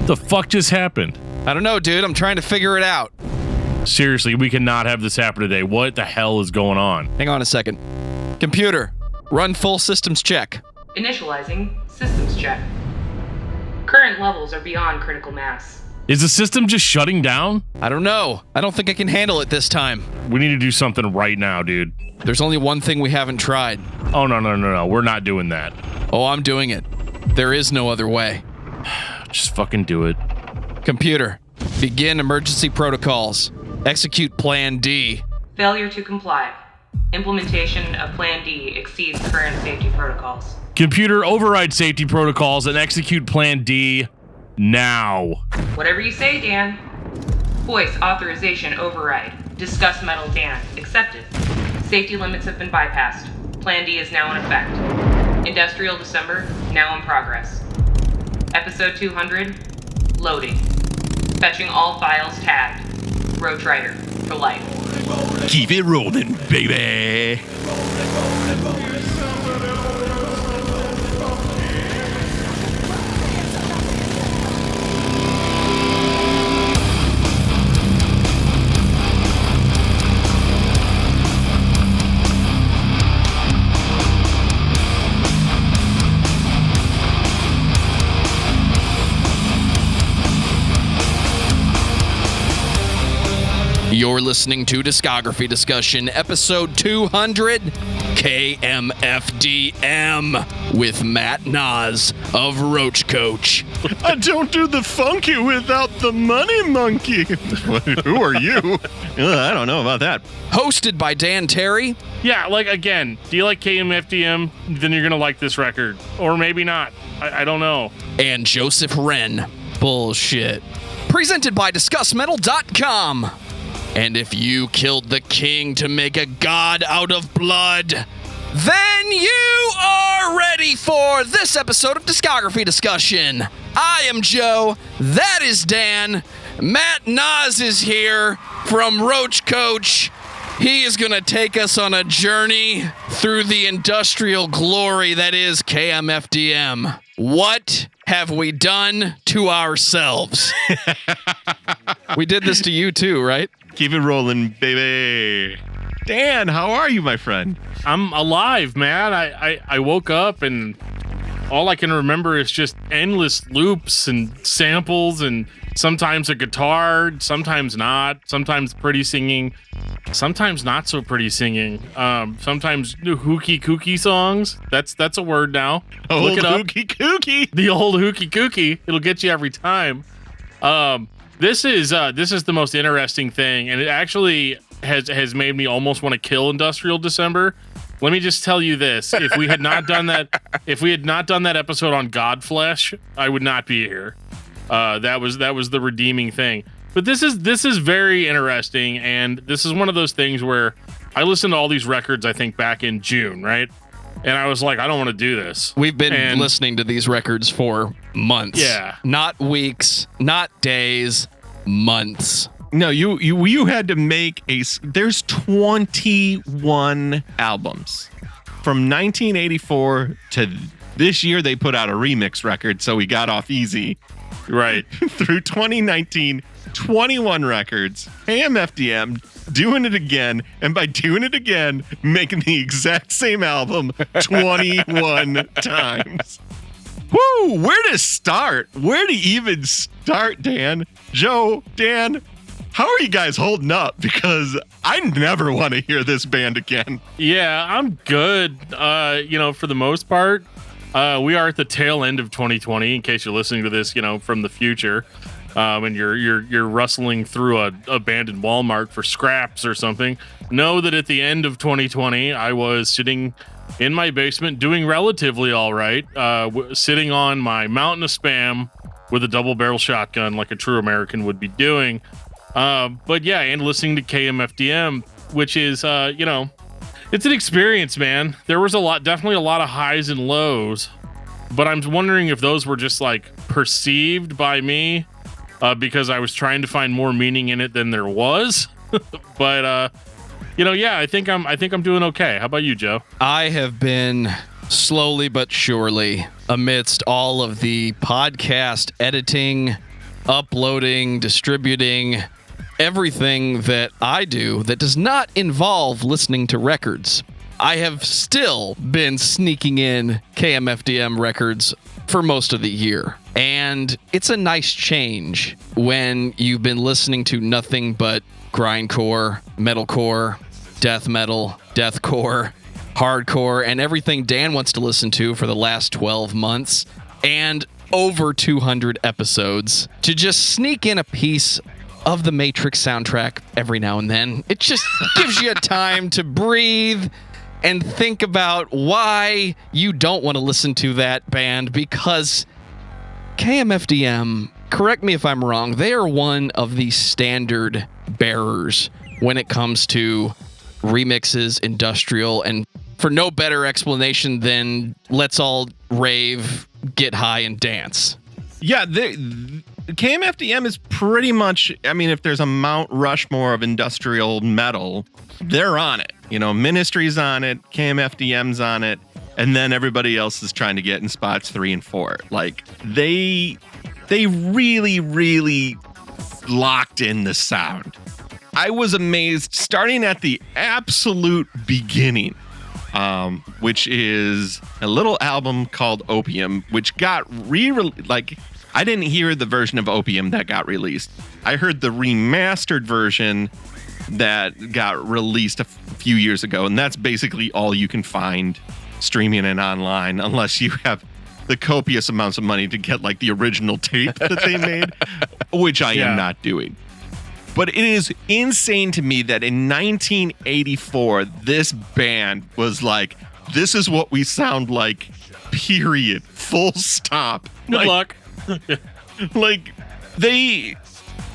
The fuck just happened? I don't know, dude. I'm trying to figure it out. Seriously, we cannot have this happen today. What the hell is going on? Hang on a second. Computer, run full systems check. Initializing systems check. Current levels are beyond critical mass. Is the system just shutting down? I don't know. I don't think I can handle it this time. We need to do something right now, dude. There's only one thing we haven't tried. Oh, no. We're not doing that. Oh, I'm doing it. There is no other way. Just fucking do it. Computer, begin emergency protocols. Execute Plan D. Failure to comply. Implementation of Plan D exceeds current safety protocols. Computer, override safety protocols and execute Plan D now. Whatever you say, Dan. Voice authorization override. Discuss metal, Dan. Accepted. Safety limits have been bypassed. Plan D is now in effect. Industrial December, now in progress. Episode 200, loading. Fetching all files tagged. Roach Rider, for life. Keep it rolling, baby. You're listening to Discography Discussion, episode 200, KMFDM, with Matt Naas of Roach Koach. I don't do the funky without the money monkey. Who are you? I don't know about that. Hosted by Dan Terry. Yeah, like, again, do you like KMFDM? Then you're going to like this record. Or maybe not. I don't know. And Joseph Wren. Bullshit. Presented by discussmetal.com. And if you killed the king to make a god out of blood, then you are ready for this episode of Discography Discussion. I am Joe. That is Dan. Matt Naas is here from Roach Koach. He is going to take us on a journey through the industrial glory that is KMFDM. What have we done to ourselves? We did this to you too, right? Keep it rolling, baby. Dan, how are you, my friend? I'm alive, man. I woke up and all I can remember is just endless loops and samples and sometimes a guitar, sometimes not, sometimes pretty singing, sometimes not so pretty singing, sometimes hooky kooky songs. That's a word now. Look it up. Hooky kooky. The old hooky kooky. It'll get you every time. This is the most interesting thing, and it actually has made me almost want to kill Industrial December. Let me just tell you this: if we had not done that episode on Godflesh, I would not be here. That was the redeeming thing. But this is very interesting, and this is one of those things where I listened to all these records, I think, back in June, right? And I was like, I don't want to do this. We've been listening to these records for months. Yeah. Not weeks, not days, months. No, you had to make there's 21 albums. From 1984 to this year, they put out a remix record, so we got off easy. Right. Through 2019, 21 records. KMFDM doing it again, and by doing it again, making the exact same album 21 times. Woo! Where to start? Where to even start, Dan? Joe, Dan, how are you guys holding up? Because I never want to hear this band again. Yeah, I'm good. For the most part, we are at the tail end of 2020. In case you're listening to this, from the future, and you're rustling through a abandoned Walmart for scraps or something. Know that at the end of 2020, I was sitting in my basement doing relatively all right, sitting on my mountain of Spam with a double barrel shotgun like a true American would be doing. But yeah, and listening to KMFDM, which is, it's an experience, man. There was definitely a lot of highs and lows, but I'm wondering if those were just like perceived by me, because I was trying to find more meaning in it than there was. But, I think I'm doing okay. How about you, Joe? I have been slowly but surely, amidst all of the podcast editing, uploading, distributing, everything that I do that does not involve listening to records. I have still been sneaking in KMFDM records for most of the year. And it's a nice change when you've been listening to nothing but grindcore, metalcore, death metal, deathcore, hardcore, and everything Dan wants to listen to for the last 12 months, and over 200 episodes, to just sneak in a piece of the Matrix soundtrack every now and then. It just gives you time to breathe and think about why you don't want to listen to that band, because KMFDM, correct me if I'm wrong, they are one of the standard bearers when it comes to remixes, industrial, and for no better explanation than let's all rave, get high, and dance. Yeah, KMFDM is pretty much, I mean, if there's a Mount Rushmore of industrial metal, they're on it. You know, Ministry's on it, KMFDM's on it, and then everybody else is trying to get in spots 3 and 4. Like, they really, really locked in the sound. I was amazed starting at the absolute beginning, which is a little album called Opium, which got like, I didn't hear the version of Opium that got released. I heard the remastered version that got released a few years ago, and that's basically all you can find streaming it online, unless you have the copious amounts of money to get like the original tape that they made, which I am not doing. But it is insane to me that in 1984, this band was like, this is what we sound like, period, full stop. Good luck. Like,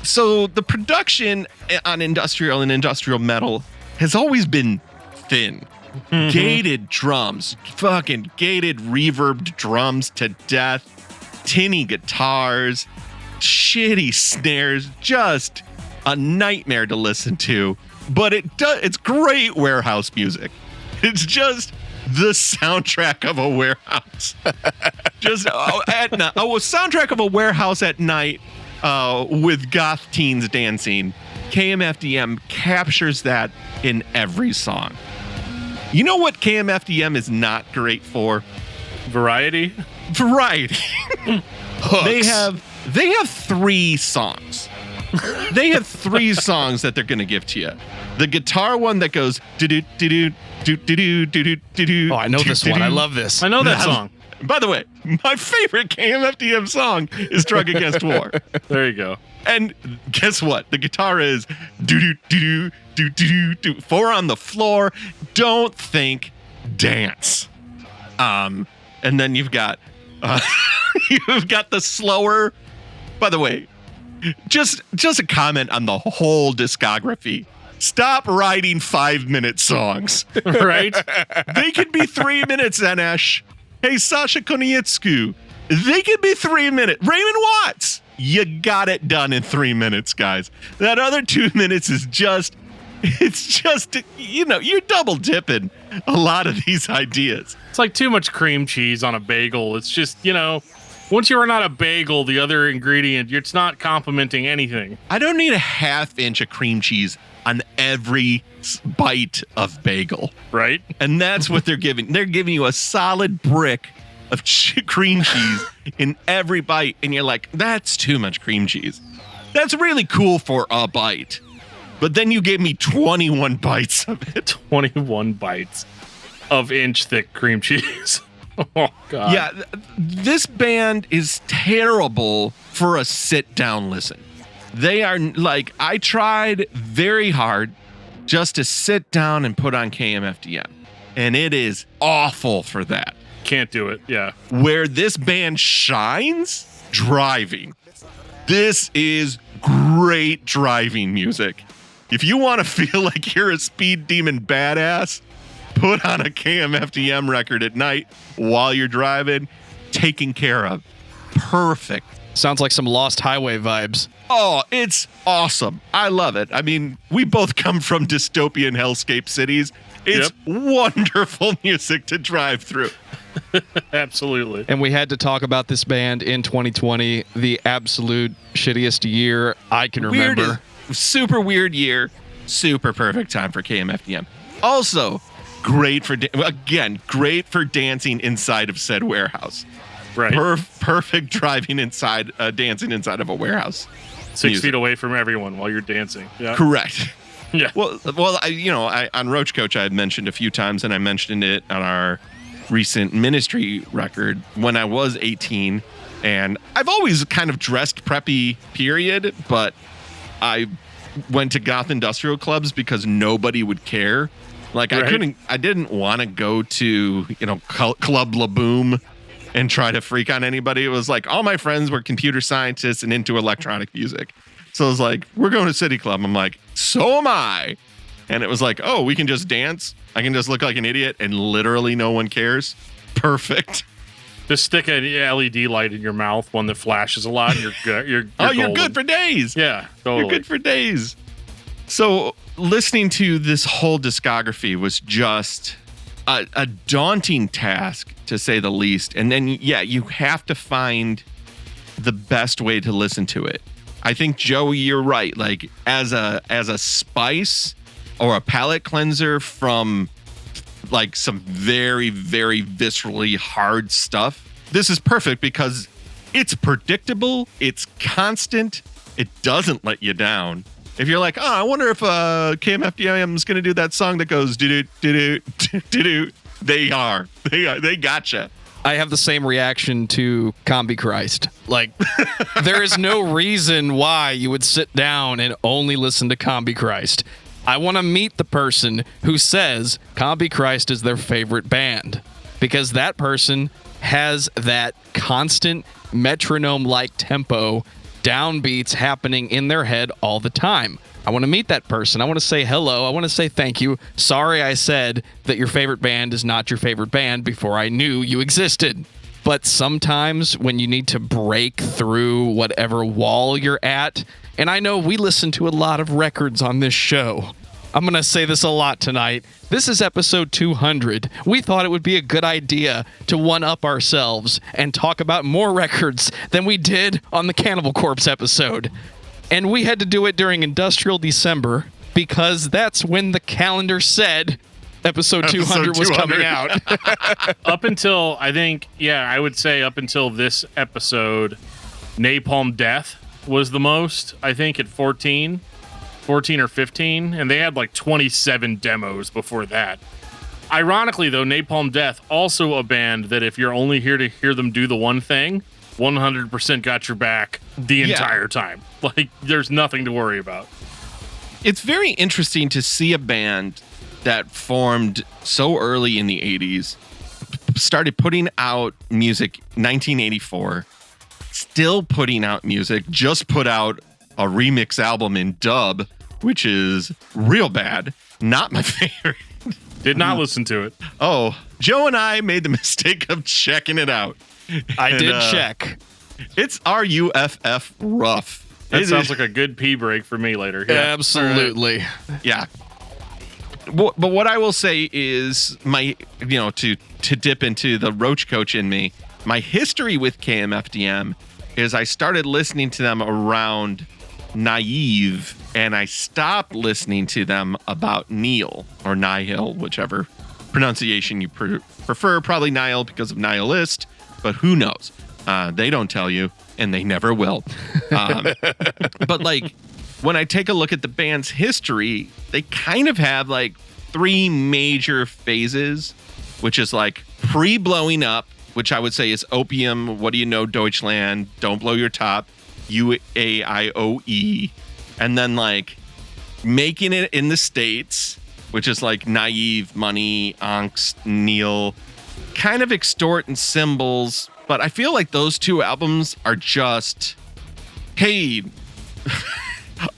so the production on industrial and industrial metal has always been thin. Mm-hmm. Gated drums, fucking gated reverbed drums to death, tinny guitars, shitty snares, just a nightmare to listen to. But it's great warehouse music. It's just the soundtrack of a warehouse. Just at night, a soundtrack of a warehouse at night with goth teens dancing. KMFDM captures that in every song. You know what KMFDM is not great for? Variety. Hooks. They have 3 songs. They have 3 songs that they're going to give to you. The guitar one that goes do-do, do-do, do-do, do-do, do-do. Oh, I know this one. I love this. I know that song. By the way, my favorite KMFDM song is Drug Against War. There you go. And guess what? The guitar is do-do, do-do, do-do, do. 4 on the floor. Don't think, dance. And then you've got the slower. By the way, just a comment on the whole discography. Stop writing 5-minute songs. Right? They could be 3 minutes, Anesh. Hey, Sasha Konietzku. They could be 3 minutes. Raymond Watts. You got it done in 3 minutes, guys. That other 2 minutes is it's just, you know, you're double dipping a lot of these ideas. It's like too much cream cheese on a bagel. It's just, you know, once you run out of bagel, the other ingredient, it's not complimenting anything. I don't need a ½ inch of cream cheese on every bite of bagel. Right? And that's what they're giving. They're giving you a solid brick of cream cheese in every bite. And you're like, that's too much cream cheese. That's really cool for a bite. But then you gave me 21 bites of it. 21 bites of inch-thick cream cheese. Oh, God. Yeah, this band is terrible for a sit-down listen. They are like, I tried very hard just to sit down and put on KMFDM. And it is awful for that. Can't do it, yeah. Where this band shines, driving. This is great driving music. If you want to feel like you're a speed demon badass, put on a KMFDM record at night while you're driving, taken care of. Perfect. Sounds like some Lost Highway vibes. Oh, it's awesome. I love it. I mean, we both come from dystopian hellscape cities. It's wonderful music to drive through. Absolutely. And we had to talk about this band in 2020, the absolute shittiest year I can remember. Super weird year. Super perfect time for KMFDM. Also, great for dancing inside of said warehouse. Right. Perfect driving inside, dancing inside of a warehouse. 6 feet away from everyone while you're dancing. Yeah. Correct. Yeah. Well, I on Roach Koach I had mentioned a few times, and I mentioned it on our recent Ministry record when I was 18, and I've always kind of dressed preppy, period, but I went to goth industrial clubs because nobody would care. Like Right. I didn't want to go to, Club La Boom and try to freak on anybody. It was like all my friends were computer scientists and into electronic music. So it was like, we're going to City Club. I'm like, so am I. And it was like, oh, we can just dance. I can just look like an idiot and literally no one cares. Perfect. Just stick an LED light in your mouth, one that flashes a lot, and you're good. You're You're good for days. Yeah, totally. You're good for days. So listening to this whole discography was just a daunting task, to say the least. And then, you have to find the best way to listen to it. I think, Joey, you're right. Like as a spice or a palate cleanser from like some very, very viscerally hard stuff, this is perfect because it's predictable, it's constant, it doesn't let you down. If you're like, I wonder if KMFDM is going to do that song that goes do do do do do, they gotcha. I have the same reaction to Combi Christ. Like, there is no reason why you would sit down and only listen to Combi Christ. I want to meet the person who says Combi Christ is their favorite band, because that person has that constant metronome-like tempo, downbeats happening in their head all the time. I want to meet that person. I want to say hello. I want to say thank you. Sorry I said that your favorite band is not your favorite band before I knew you existed. But sometimes when you need to break through whatever wall you're at, and I know we listen to a lot of records on this show. I'm going to say this a lot tonight. This is episode 200. We thought it would be a good idea to one-up ourselves and talk about more records than we did on the Cannibal Corpse episode. And we had to do it during Industrial December because that's when the calendar said episode 200 was coming out. Up until, I think, I would say up until this episode, Napalm Death was the most, I think, at 14 or 15, and they had like 27 demos before that. Ironically, though, Napalm Death, also a band that if you're only here to hear them do the one thing, 100% got your back the entire time. Like, there's nothing to worry about. It's very interesting to see a band that formed so early in the 80s, started putting out music 1984, still putting out music, just put out a remix album in dub, which is real bad. Not my favorite. Did not listen to it. Oh, Joe and I made the mistake of checking it out. I did check. It's RUFF rough. That sounds like a good pee break for me later. Yeah. Absolutely. Yeah. But what I will say is to dip into the Roach Koach in me, my history with KMFDM is I started listening to them around Naive, and I stopped listening to them about Neil or Nihil, whichever pronunciation you prefer. Probably Nihil because of nihilist, but who knows? They don't tell you, and they never will. But like, when I take a look at the band's history, they kind of have like three major phases, which is like pre-blowing up, which I would say is Opium, What Do You Know, Deutschland, Don't Blow Your Top, UAIOE, and then like making it in the States, which is like Naive, Money, Angst, Neil, kind of Extort and Symbols. But I feel like those two albums are just, hey,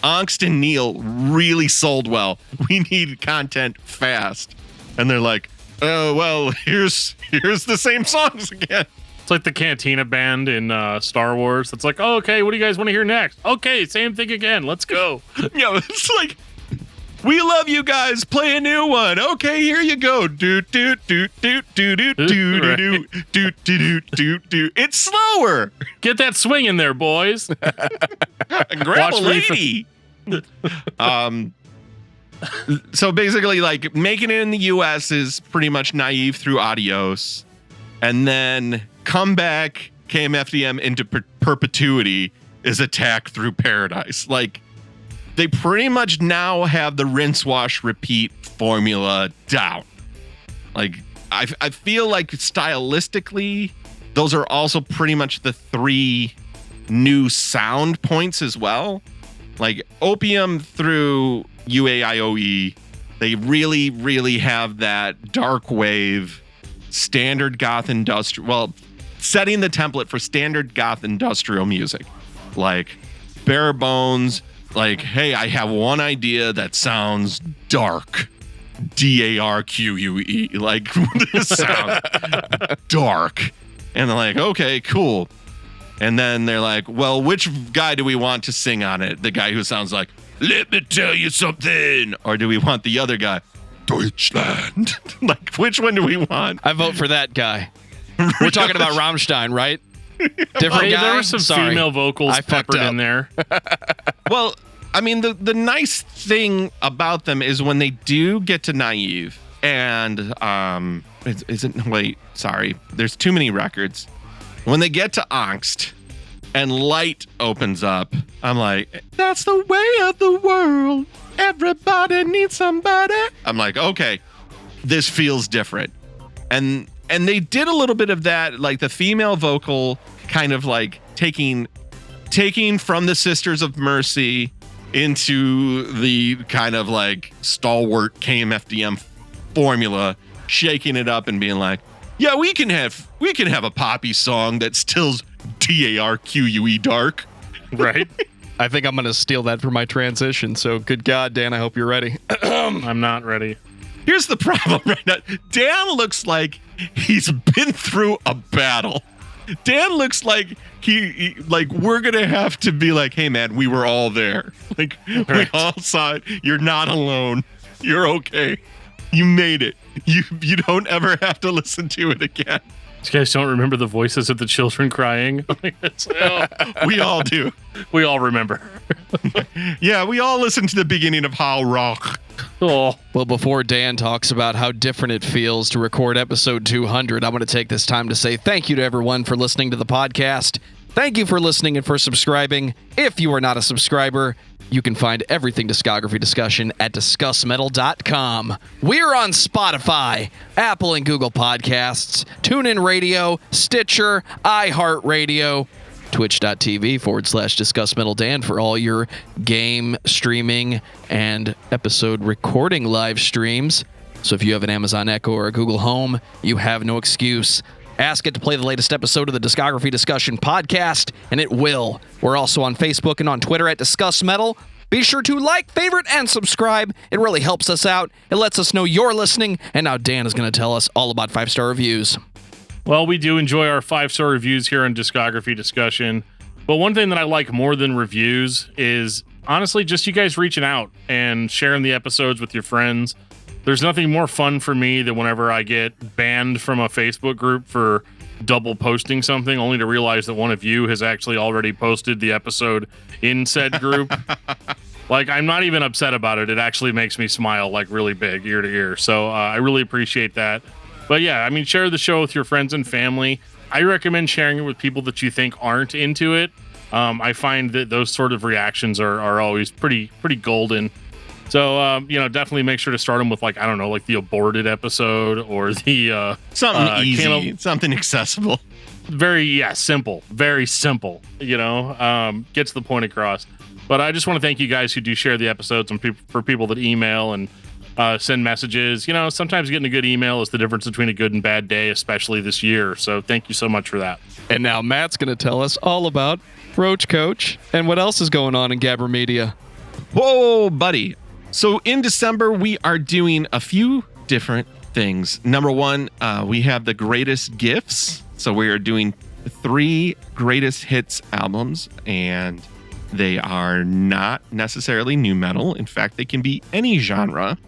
Angst and Neil really sold well. We need content fast. And they're like, oh, well, here's the same songs again. It's like the Cantina Band in Star Wars. It's like, oh, okay, what do you guys want to hear next? Okay, same thing again. Let's go. It's like, We love you guys. Play a new one. Okay, here you go. Do do do do do do do do do do do do do. It's slower. Get that swing in there, boys. Grab a lady. So basically, like, making it in the U.S. is pretty much Naive through Adios, and then Comeback KMFDM into perpetuity is Attack through Paradise. Like, they pretty much now have the rinse, wash, repeat formula down. Like, I feel like stylistically, those are also pretty much the three new sound points as well. Like, Opium through UAIOE, they really, really have that dark wave, standard goth industrial, well, setting the template for standard goth industrial music. Like, bare bones, like, hey, I have one idea that sounds dark. DARQUE. Like, this sounds dark. And they're like, okay, cool. And then they're like, well, which guy do we want to sing on it? The guy who sounds like, let me tell you something. Or do we want the other guy? Deutschland. Like, which one do we want? I vote for that guy. We're talking about Rammstein, right? Different Hey, guy? there were some female vocals peppered in there. Well, I mean, the nice thing about them is when they do get to Naive, and there's too many records. When they get to Angst and Light opens up, I'm like, that's the way of the world. Everybody needs somebody. I'm like, okay, this feels different. And they did a little bit of that, like the female vocal kind of like taking from the Sisters of Mercy into the kind of like stalwart KMFDM formula, shaking it up and being like, yeah, we can have a poppy song that still's DARQUE dark. Right. I think I'm going to steal that for my transition. So good God, Dan, I hope you're ready. I'm not ready. Here's the problem right now. Dan looks like he's been through a battle. Dan looks like he we're going to have to be like, hey, man, we were all there. Like, we all saw it. You're not alone. You're okay. You made it. You don't ever have to listen to it again. You guys don't remember the voices of the children crying? We all do. We all remember. Yeah, we all listened to the beginning of How Rock. Oh. Well, before Dan talks about how different it feels to record episode 200, I'm going to take this time to say thank you to everyone for listening to the podcast. Thank you for listening and for subscribing. If you are not a subscriber, you can find everything Discography Discussion at discussmetal.com. We're on Spotify, Apple and Google Podcasts, TuneIn Radio, Stitcher, iHeartRadio, twitch.tv/DiscussMetalDan for all your game streaming and episode recording live streams. So if you have an Amazon Echo or a Google Home, you have no excuse. Ask it to play the latest episode of the Discography Discussion podcast, and it will. We're also on Facebook and on Twitter at Discuss Metal. Be sure to like, favorite, and subscribe. It really helps us out. It lets us know you're listening. And now Dan is going to tell us all about 5-star reviews. Well, we do enjoy our 5-star reviews here on Discography Discussion. But one thing that I like more than reviews is, honestly, just you guys reaching out and sharing the episodes with your friends. There's nothing more fun for me than whenever I get banned from a Facebook group for double posting something, only to realize that one of you has actually already posted the episode in said group. Like, I'm not even upset about it. It actually makes me smile like really big ear to ear. So I really appreciate that. But yeah, I mean, share the show with your friends and family. I recommend sharing it with people that you think aren't into it. I find that those sort of reactions are always pretty golden. So, definitely make sure to start them with, like, I don't know, like the aborted episode or the... something easy, something accessible. Simple. Very simple, gets the point across. But I just want to thank you guys who do share the episodes and for people that email and send messages. Sometimes getting a good email is the difference between a good and bad day, especially this year. So thank you so much for that. And now Matt's going to tell us all about Roach Koach and what else is going on in Gabber Media. Whoa, buddy. So in December, we are doing a few different things. Number one, we have the greatest gifts. So we are doing 3 greatest hits albums. And They are not necessarily nu metal. In fact, they can be any genre.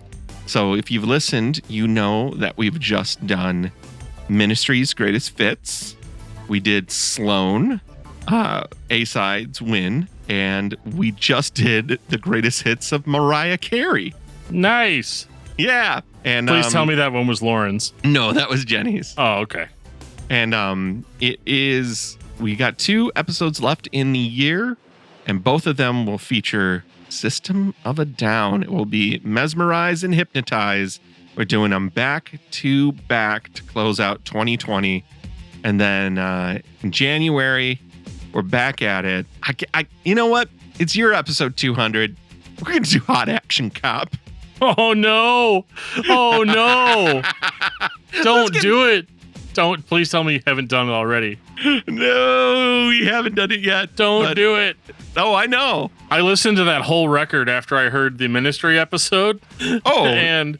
So if you've listened, you know that we've just done Ministry's Greatest Fits. We did Sloan, A-Sides Win, and we just did the greatest hits of Mariah Carey. Nice. Yeah. And Please tell me that one was Lauren's. No, that was Jenny's. Oh, okay. And we got 2 episodes left in the year, and both of them will feature System of a Down. It will be Mesmerize and Hypnotize. We're doing them back to close out 2020. And then in January, we're back at it. You know what? It's your episode 200. We're going to do Hot Action Cop. Oh, no. Oh, no. Don't do it. Don't. Please tell me you haven't done it already. No, we haven't done it yet. Don't do it. Oh, I know. I listened to that whole record after I heard the Ministry episode. Oh. And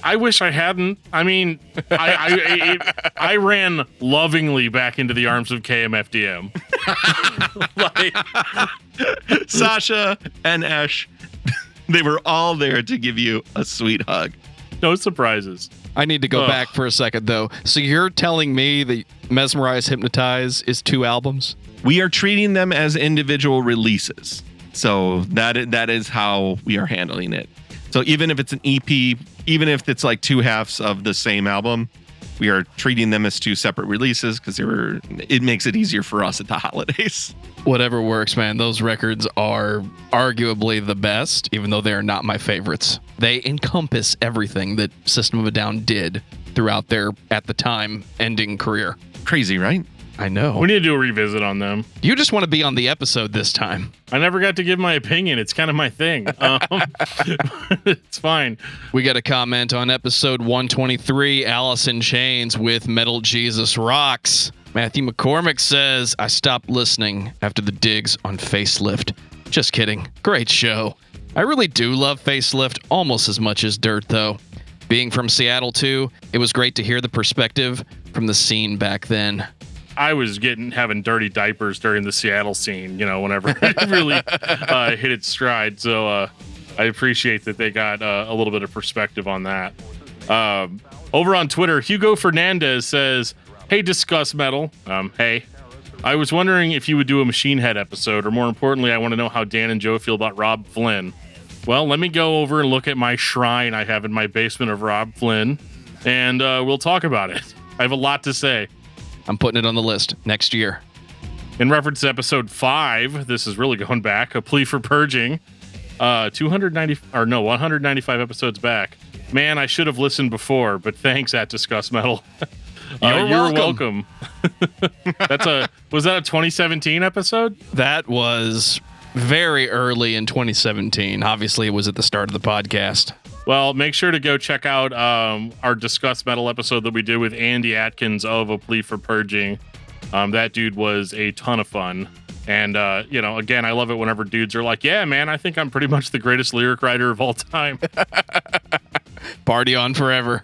I wish I hadn't. I mean, I ran lovingly back into the arms of KMFDM. Sasha and Ash, they were all there to give you a sweet hug. No surprises. I need to go back for a second, though. So you're telling me that Mesmerize, Hypnotize is 2 albums? We are treating them as individual releases. So that is how we are handling it. So even if it's an EP, even if it's like 2 halves of the same album, we are treating them as 2 separate releases because it makes it easier for us at the holidays. Whatever works, man. Those records are arguably the best, even though they're not my favorites. They encompass everything that System of a Down did throughout their, at the time, ending career. Crazy, right? I know. We need to do a revisit on them. You just want to be on the episode this time. I never got to give my opinion. It's kind of my thing. It's fine. We got a comment on episode 123, Alice in Chains with Metal Jesus Rocks. Matthew McCormick says, I stopped listening after the digs on Facelift. Just kidding. Great show. I really do love Facelift almost as much as Dirt, though. Being from Seattle, too, it was great to hear the perspective from the scene back then. I was having dirty diapers during the Seattle scene, whenever it really hit its stride. So I appreciate that they got a little bit of perspective on that. Over on Twitter, Hugo Fernandez says, hey, Discuss Metal. Hey, I was wondering if you would do a Machine Head episode, or more importantly, I want to know how Dan and Joe feel about Rob Flynn. Well, let me go over and look at my shrine I have in my basement of Rob Flynn, and we'll talk about it. I have a lot to say. I'm putting it on the list next year. In reference to episode 5, this is really going back, A Plea for Purging, 195 episodes back. Man, I should have listened before, but thanks at Discuss Metal. You're welcome. Was that a 2017 episode? That was very early in 2017. Obviously, it was at the start of the podcast. Well, make sure to go check out our Discuss Metal episode that we did with Andy Atkins of A Plea for Purging. That dude was a ton of fun. And, again, I love it whenever dudes are like, yeah, man, I think I'm pretty much the greatest lyric writer of all time. Party on forever.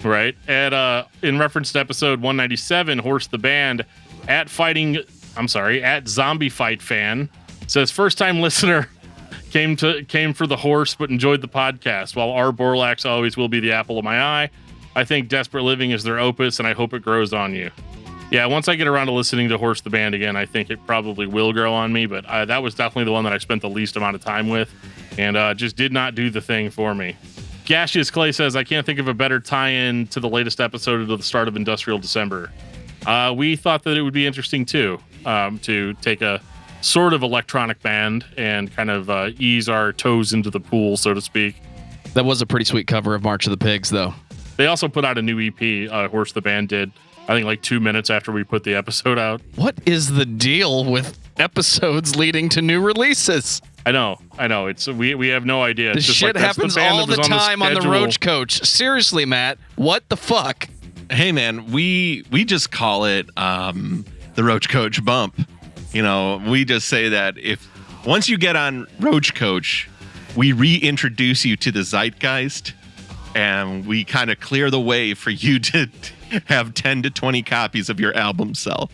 Right. And in reference to episode 197, Horse the Band, at Zombie Fight Fan, says, first-time listener. Came for the horse, but enjoyed the podcast. While our Borlax always will be the apple of my eye, I think Desperate Living is their opus, and I hope it grows on you. Yeah, once I get around to listening to Horse the Band again, I think it probably will grow on me, but that was definitely the one that I spent the least amount of time with, and just did not do the thing for me. Gaseous Clay says, I can't think of a better tie-in to the latest episode of the start of Industrial December. We thought that it would be interesting, too, to take a sort of electronic band and kind of ease our toes into the pool, so to speak. That was a pretty sweet cover of March of the Pigs, though. They also put out a new EP, Horse the Band did, I think like 2 minutes after we put the episode out. What is the deal with episodes leading to new releases? I know. It's we have no idea. This shit happens all the time on the Roach Koach. Seriously, Matt, what the fuck? Hey, man, we just call it the Roach Koach bump. We just say that once you get on Roach Koach, we reintroduce you to the zeitgeist, and we kind of clear the way for you to have 10 to 20 copies of your album sell.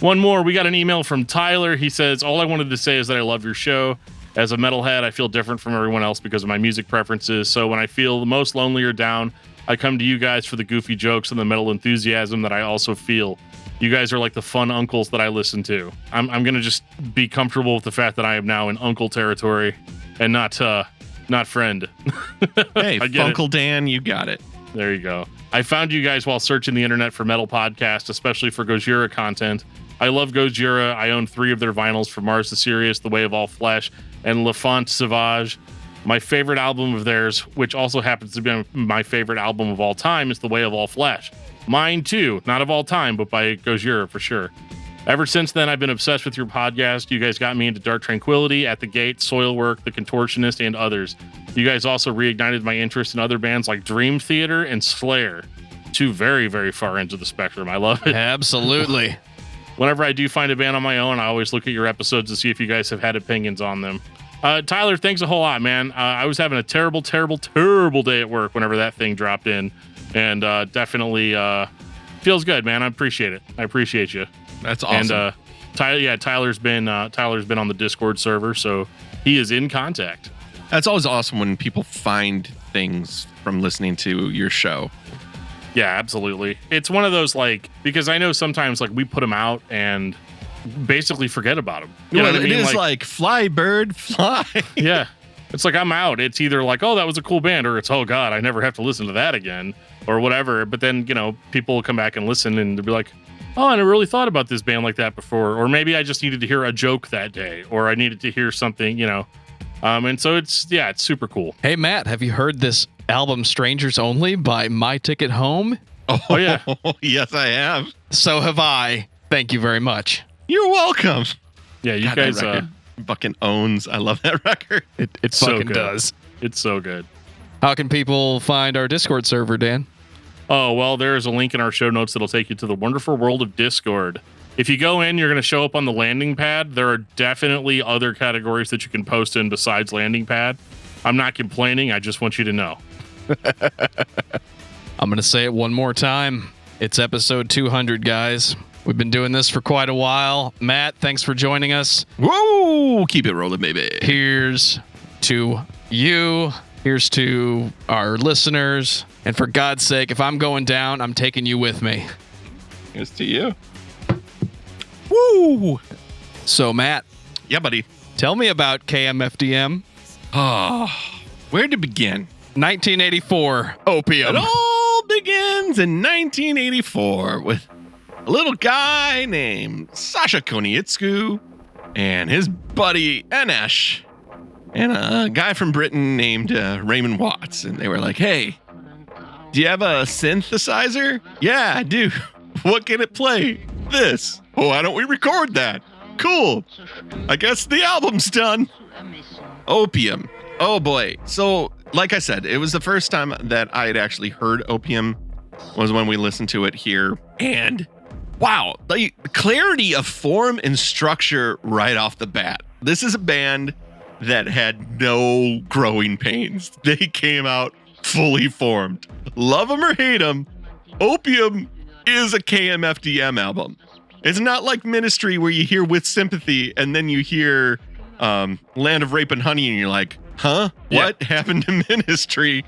One more. We got an email from Tyler. He says, all I wanted to say is that I love your show. As a metalhead, I feel different from everyone else because of my music preferences. So when I feel the most lonely or down, I come to you guys for the goofy jokes and the metal enthusiasm that I also feel. You guys are like the fun uncles that I listen to. I'm going to just be comfortable with the fact that I am now in uncle territory and not friend. Hey, Funkle Dan, you got it. There you go. I found you guys while searching the internet for metal podcasts, especially for Gojira content. I love Gojira. I own 3 of their vinyls for Mars the Sirius, The Way of All Flesh, and L'Enfant Sauvage. My favorite album of theirs, which also happens to be my favorite album of all time, is The Way of All Flesh. Mine too, not of all time, but by Gojira for sure. Ever since then, I've been obsessed with your podcast. You guys got me into Dark Tranquillity, At the Gate, Soilwork, The Contortionist, and others. You guys also reignited my interest in other bands like Dream Theater and Slayer. 2 very, very far ends of the spectrum. I love it. Absolutely. Whenever I do find a band on my own, I always look at your episodes to see if you guys have had opinions on them. Tyler, thanks a whole lot, man. I was having a terrible, terrible, terrible day at work whenever that thing dropped in. And definitely feels good, man. I appreciate it. I appreciate you. That's awesome. And Tyler's been on the Discord server, so he is in contact. That's always awesome when people find things from listening to your show. Yeah, absolutely. It's one of those, like, because I know sometimes, like, we put them out and basically forget about them. You know what I mean? It is like fly, bird, fly. Yeah. It's like I'm out. It's either like, oh, that was a cool band, or it's, oh, God, I never have to listen to that again, or whatever. But then, you know, people will come back and listen and they'll be like, oh, I never really thought about this band like that before. Or maybe I just needed to hear a joke that day, or I needed to hear something, you know. And so it's super cool. Hey, Matt, have you heard this album Strangers Only by My Ticket Home? Oh, yeah. Yes, I have. So have I. Thank you very much. You're welcome. Yeah, you God, guys that record fucking owns. I love that record. It so fucking good. does. It's so good. How can people find our Discord server, Dan? Oh, well, there's a link in our show notes that'll take you to the wonderful world of Discord. If you go in, you're going to show up on the landing pad. There are definitely other categories that you can post in besides landing pad. I'm not complaining. I just want you to know. I'm going to say it one more time. It's episode 200, guys. We've been doing this for quite a while. Matt, thanks for joining us. Whoa! Keep it rolling, baby. Here's to you. Here's to our listeners. And for God's sake, if I'm going down, I'm taking you with me. Here's to you. Woo! So, Matt. Yeah, buddy. Tell me about KMFDM. Oh, where to begin? 1984, Opium. It all begins in 1984 with a little guy named Sasha Konietzko and his buddy Anesh and a guy from Britain named Raymond Watts. And they were like, hey, do you have a synthesizer? Yeah, I do. What can it play? This. Oh, why don't we record that? Cool. I guess the album's done. Opium. Oh boy. So, like I said, it was the first time that I had actually heard Opium was when we listened to it here. And wow, the clarity of form and structure right off the bat. This is a band that had no growing pains. They came out fully formed. Love them or hate them, Opium is a KMFDM album. It's not like Ministry where you hear With Sympathy and then you hear Land of Rape and Honey and you're like, huh? What happened to Ministry?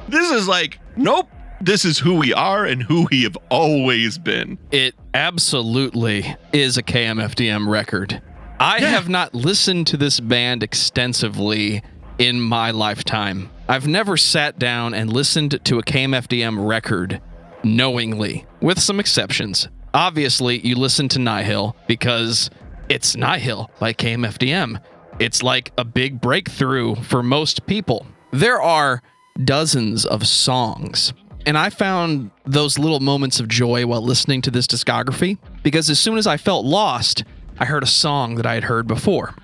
This is like, nope. This is who we are and who we have always been. It absolutely is a KMFDM record. I have not listened to this band extensively in my lifetime. I've never sat down and listened to a KMFDM record knowingly, with some exceptions. Obviously, you listen to Nihil because it's Nihil by KMFDM. It's like a big breakthrough for most people. There are dozens of songs, and I found those little moments of joy while listening to this discography because as soon as I felt lost, I heard a song that I had heard before.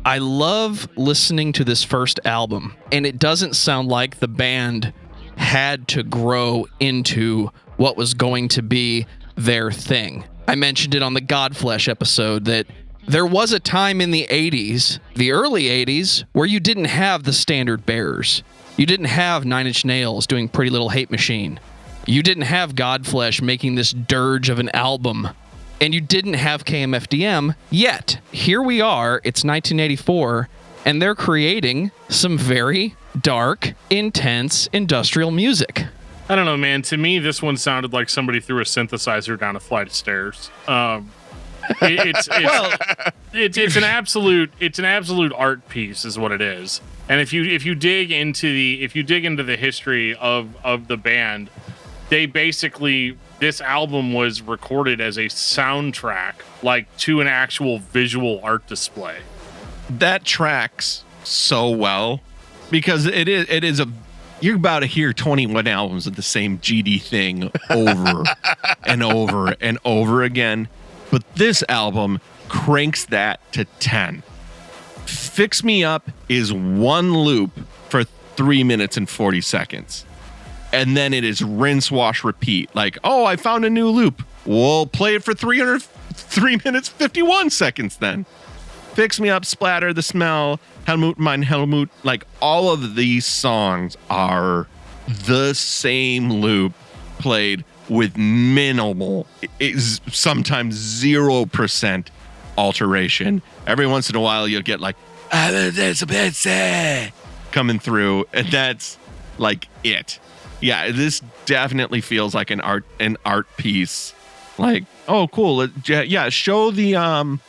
I love listening to this first album, and it doesn't sound like the band had to grow into what was going to be their thing. I mentioned it on the Godflesh episode that there was a time in the 80s, the early 80s, where you didn't have the standard bearers. You didn't have Nine Inch Nails doing Pretty Little Hate Machine. You didn't have Godflesh making this dirge of an album and you didn't have KMFDM yet. Here we are, it's 1984, and they're creating some very dark, intense industrial music. I don't know, man. To me, this one sounded like somebody threw a synthesizer down a flight of stairs. It's an absolute art piece, is what it is. And if you dig into the history of the band, they basically, this album was recorded as a soundtrack, like to an actual visual art display. That tracks so well because it is you're about to hear 21 albums of the same GD thing over and over and over again. But this album cranks that to 10. Fix Me Up is one loop for 3 minutes and 40 seconds. And then it is rinse, wash, repeat. Like, oh, I found a new loop. We'll play it for 3 minutes, 51 seconds then. Fix Me Up, Splatter, The Smell, Helmut, Mein Helmut. Like, all of these songs are the same loop played with minimal, is sometimes 0% alteration. Every once in a while, you'll get like, coming through, and that's like it. Yeah, this definitely feels like an art piece. Like, oh, cool. Yeah, show the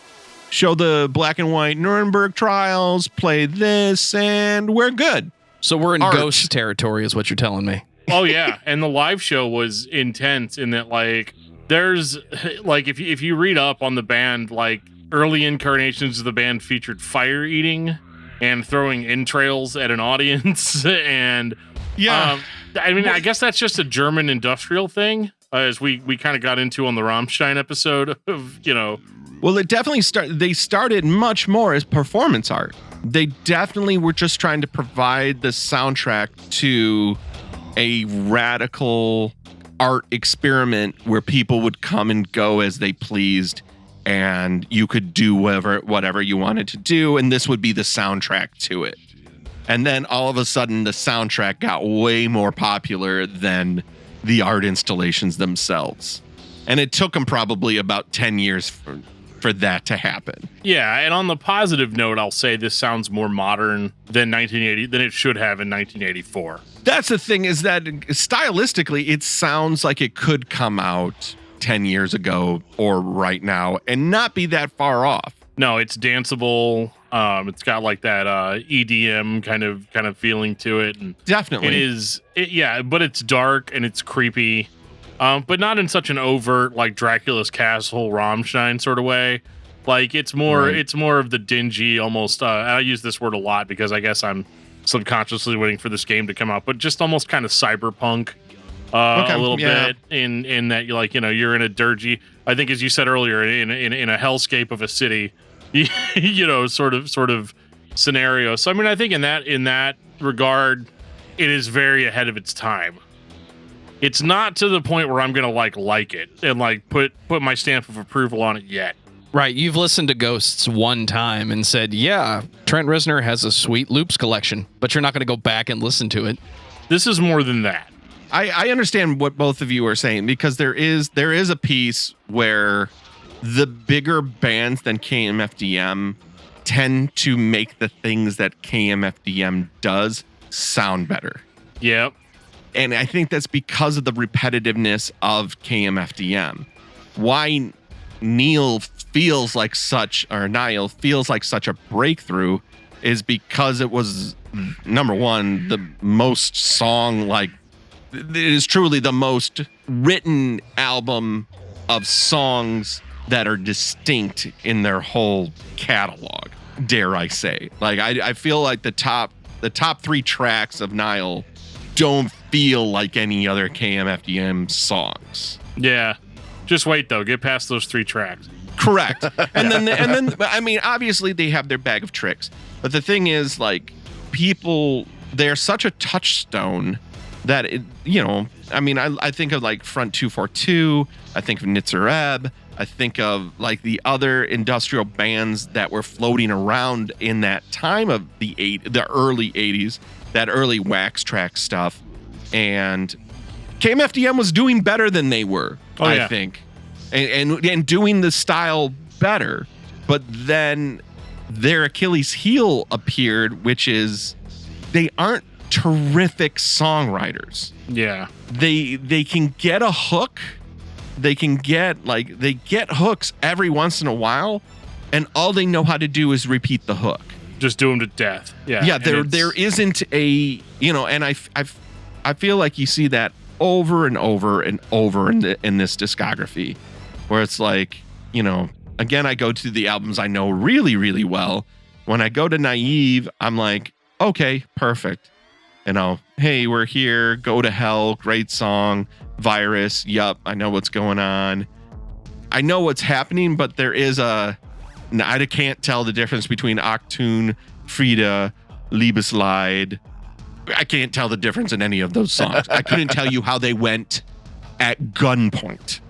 black and white Nuremberg trials, play this, and we're good. So we're in ghost territory, is what you're telling me. Oh yeah, and the live show was intense in that, like, there's like if you read up on the band, like early incarnations of the band featured fire eating and throwing entrails at an audience, and yeah, I mean, I guess that's just a German industrial thing, as we kind of got into on the Rammstein episode of, you know. Well, it definitely they started much more as performance art. They definitely were just trying to provide the soundtrack to a radical art experiment where people would come and go as they pleased, and you could do whatever you wanted to do, and this would be the soundtrack to it. And then all of a sudden, the soundtrack got way more popular than the art installations themselves. And it took them probably about 10 years for that to happen. Yeah, and on the positive note, I'll say this sounds more modern than it should have in 1984. That's the thing, is that stylistically, it sounds like it could come out 10 years ago or right now and not be that far off. No, it's danceable. It's got like that EDM kind of feeling to it, and definitely it is. But it's dark and it's creepy, but not in such an overt like Dracula's Castle, Rammstein sort of way. Like it's more of the dingy, almost. I use this word a lot because I guess I'm subconsciously waiting for this game to come out, but just almost kind of cyberpunk. A little bit in that, like, you know, you're in a dirgy, I think, as you said earlier, in a hellscape of a city, you know, sort of scenario. So I mean, I think in that regard, it is very ahead of its time. It's not to the point where I'm gonna like it and like put my stamp of approval on it yet. Right, you've listened to Ghosts one time and said, yeah, Trent Reznor has a sweet loops collection, but you're not going to go back and listen to it. This is more than that. I understand what both of you are saying, because there is a piece where the bigger bands than KMFDM tend to make the things that KMFDM does sound better. Yep. And I think that's because of the repetitiveness of KMFDM. Why Niall feels like such a breakthrough is because it was, number one, the most it is truly the most written album of songs that are distinct in their whole catalog, dare I say. Like, I feel like the top 3 tracks of Niall don't feel like any other KMFDM songs. Yeah. Just wait though. Get past those 3 tracks. Correct. And then I mean, obviously they have their bag of tricks, but the thing is, like, people, they're such a touchstone that it, you know, I mean, I think of like Front 242, I think of Nitzareb, I think of like the other industrial bands that were floating around in that time of the early 80s, that early Wax Trax stuff, and KMFDM was doing better than they were, I think. and doing the style better. But then their Achilles heel appeared, which is they aren't terrific songwriters. Yeah. They can get a hook. They get hooks every once in a while, and all they know how to do is repeat the hook. Just do them to death. Yeah. Yeah, there isn't a, and I feel like you see that over and over and over in this discography, where it's like, again, I go to the albums I know really, really well. When I go to Naive, I'm like, okay, perfect. Hey, we're here. Go to Hell. Great song. Virus. Yup. I know what's going on. I know what's happening, but there is I can't tell the difference between Achtung, Frieda, Liebesleid. I can't tell the difference in any of those songs. I couldn't tell you how they went at gunpoint.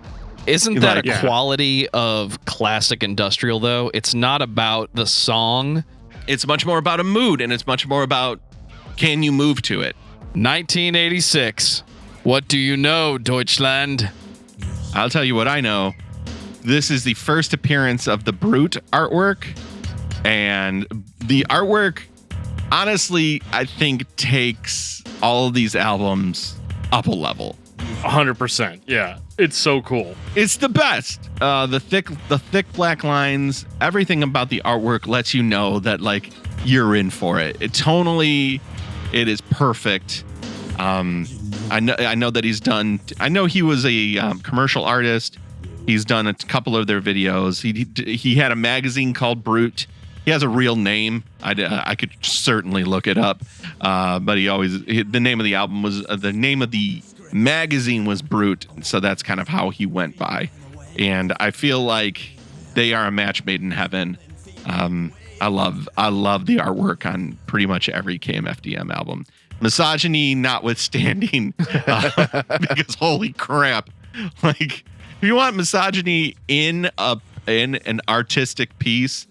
Isn't that a quality of classic industrial, though? It's not about the song. It's much more about a mood, and it's much more about, can you move to it? 1986. What do you know, Deutschland? I'll tell you what I know. This is the first appearance of the Brute artwork, and the artwork, honestly, I think takes all of these albums up a level. 100%. Yeah. It's so cool. It's the best. The thick black lines, everything about the artwork lets you know that you're in for it. Tonally, it is perfect. I know that he's done. I know he was a commercial artist. He's done a couple of their videos. He had a magazine called Brute. He has a real name. I could certainly look it up. But the name of the album was the name of the magazine was Brute. So that's kind of how he went by. And I feel like they are a match made in heaven. I love the artwork on pretty much every KMFDM album. Misogyny notwithstanding, because holy crap, if you want misogyny in an artistic piece,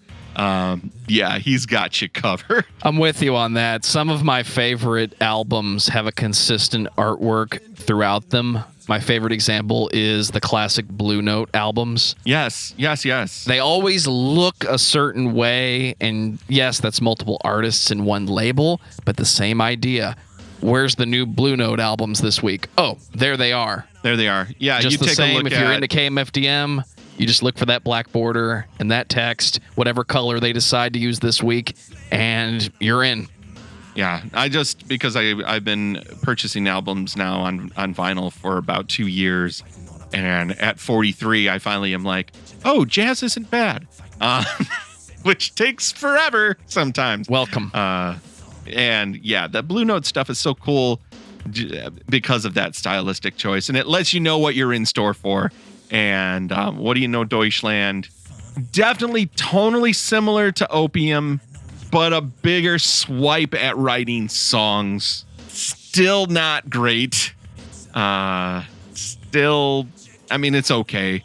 he's got you covered. I'm with you on that. Some of my favorite albums have a consistent artwork throughout them. My favorite example is the classic Blue Note albums. Yes. They always look a certain way, and yes, that's multiple artists in one label, but the same idea. Where's the new Blue Note albums this week? Oh, there they are. Yeah, just you the take same. a look if you're into KMFDM, you just look for that black border and that text, whatever color they decide to use this week, and you're in. Yeah, because I've been purchasing albums now on vinyl for about 2 years, and at 43, I finally am like, oh, jazz isn't bad, which takes forever sometimes. Welcome. And yeah, the Blue Note stuff is so cool because of that stylistic choice, and it lets you know what you're in store for. And what do you know, Deutschland? Definitely tonally similar to Opium, but a bigger swipe at writing songs. Still not great. It's okay.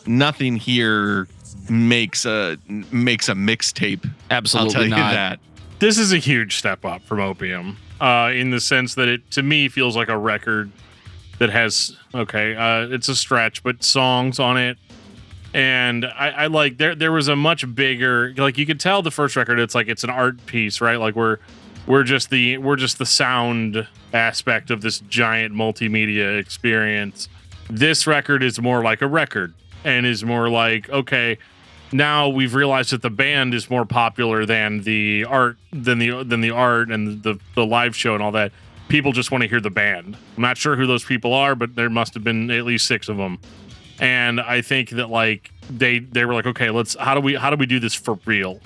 Nothing here makes a mixtape. Absolutely I'll tell you not. that. This is a huge step up from Opium, in the sense that it, to me, feels like a record that has, it's a stretch, but songs on it. And I like, there was a much bigger, you could tell the first record, it's an art piece, right? We're just the sound aspect of this giant multimedia experience. This record is more like a record, and is more like, okay, now we've realized that the band is more popular than the art, than the art and the live show and all that. People just want to hear the band. I'm not sure who those people are, but there must have been at least 6 of them. And I think that they were like, okay, how do we do this for real?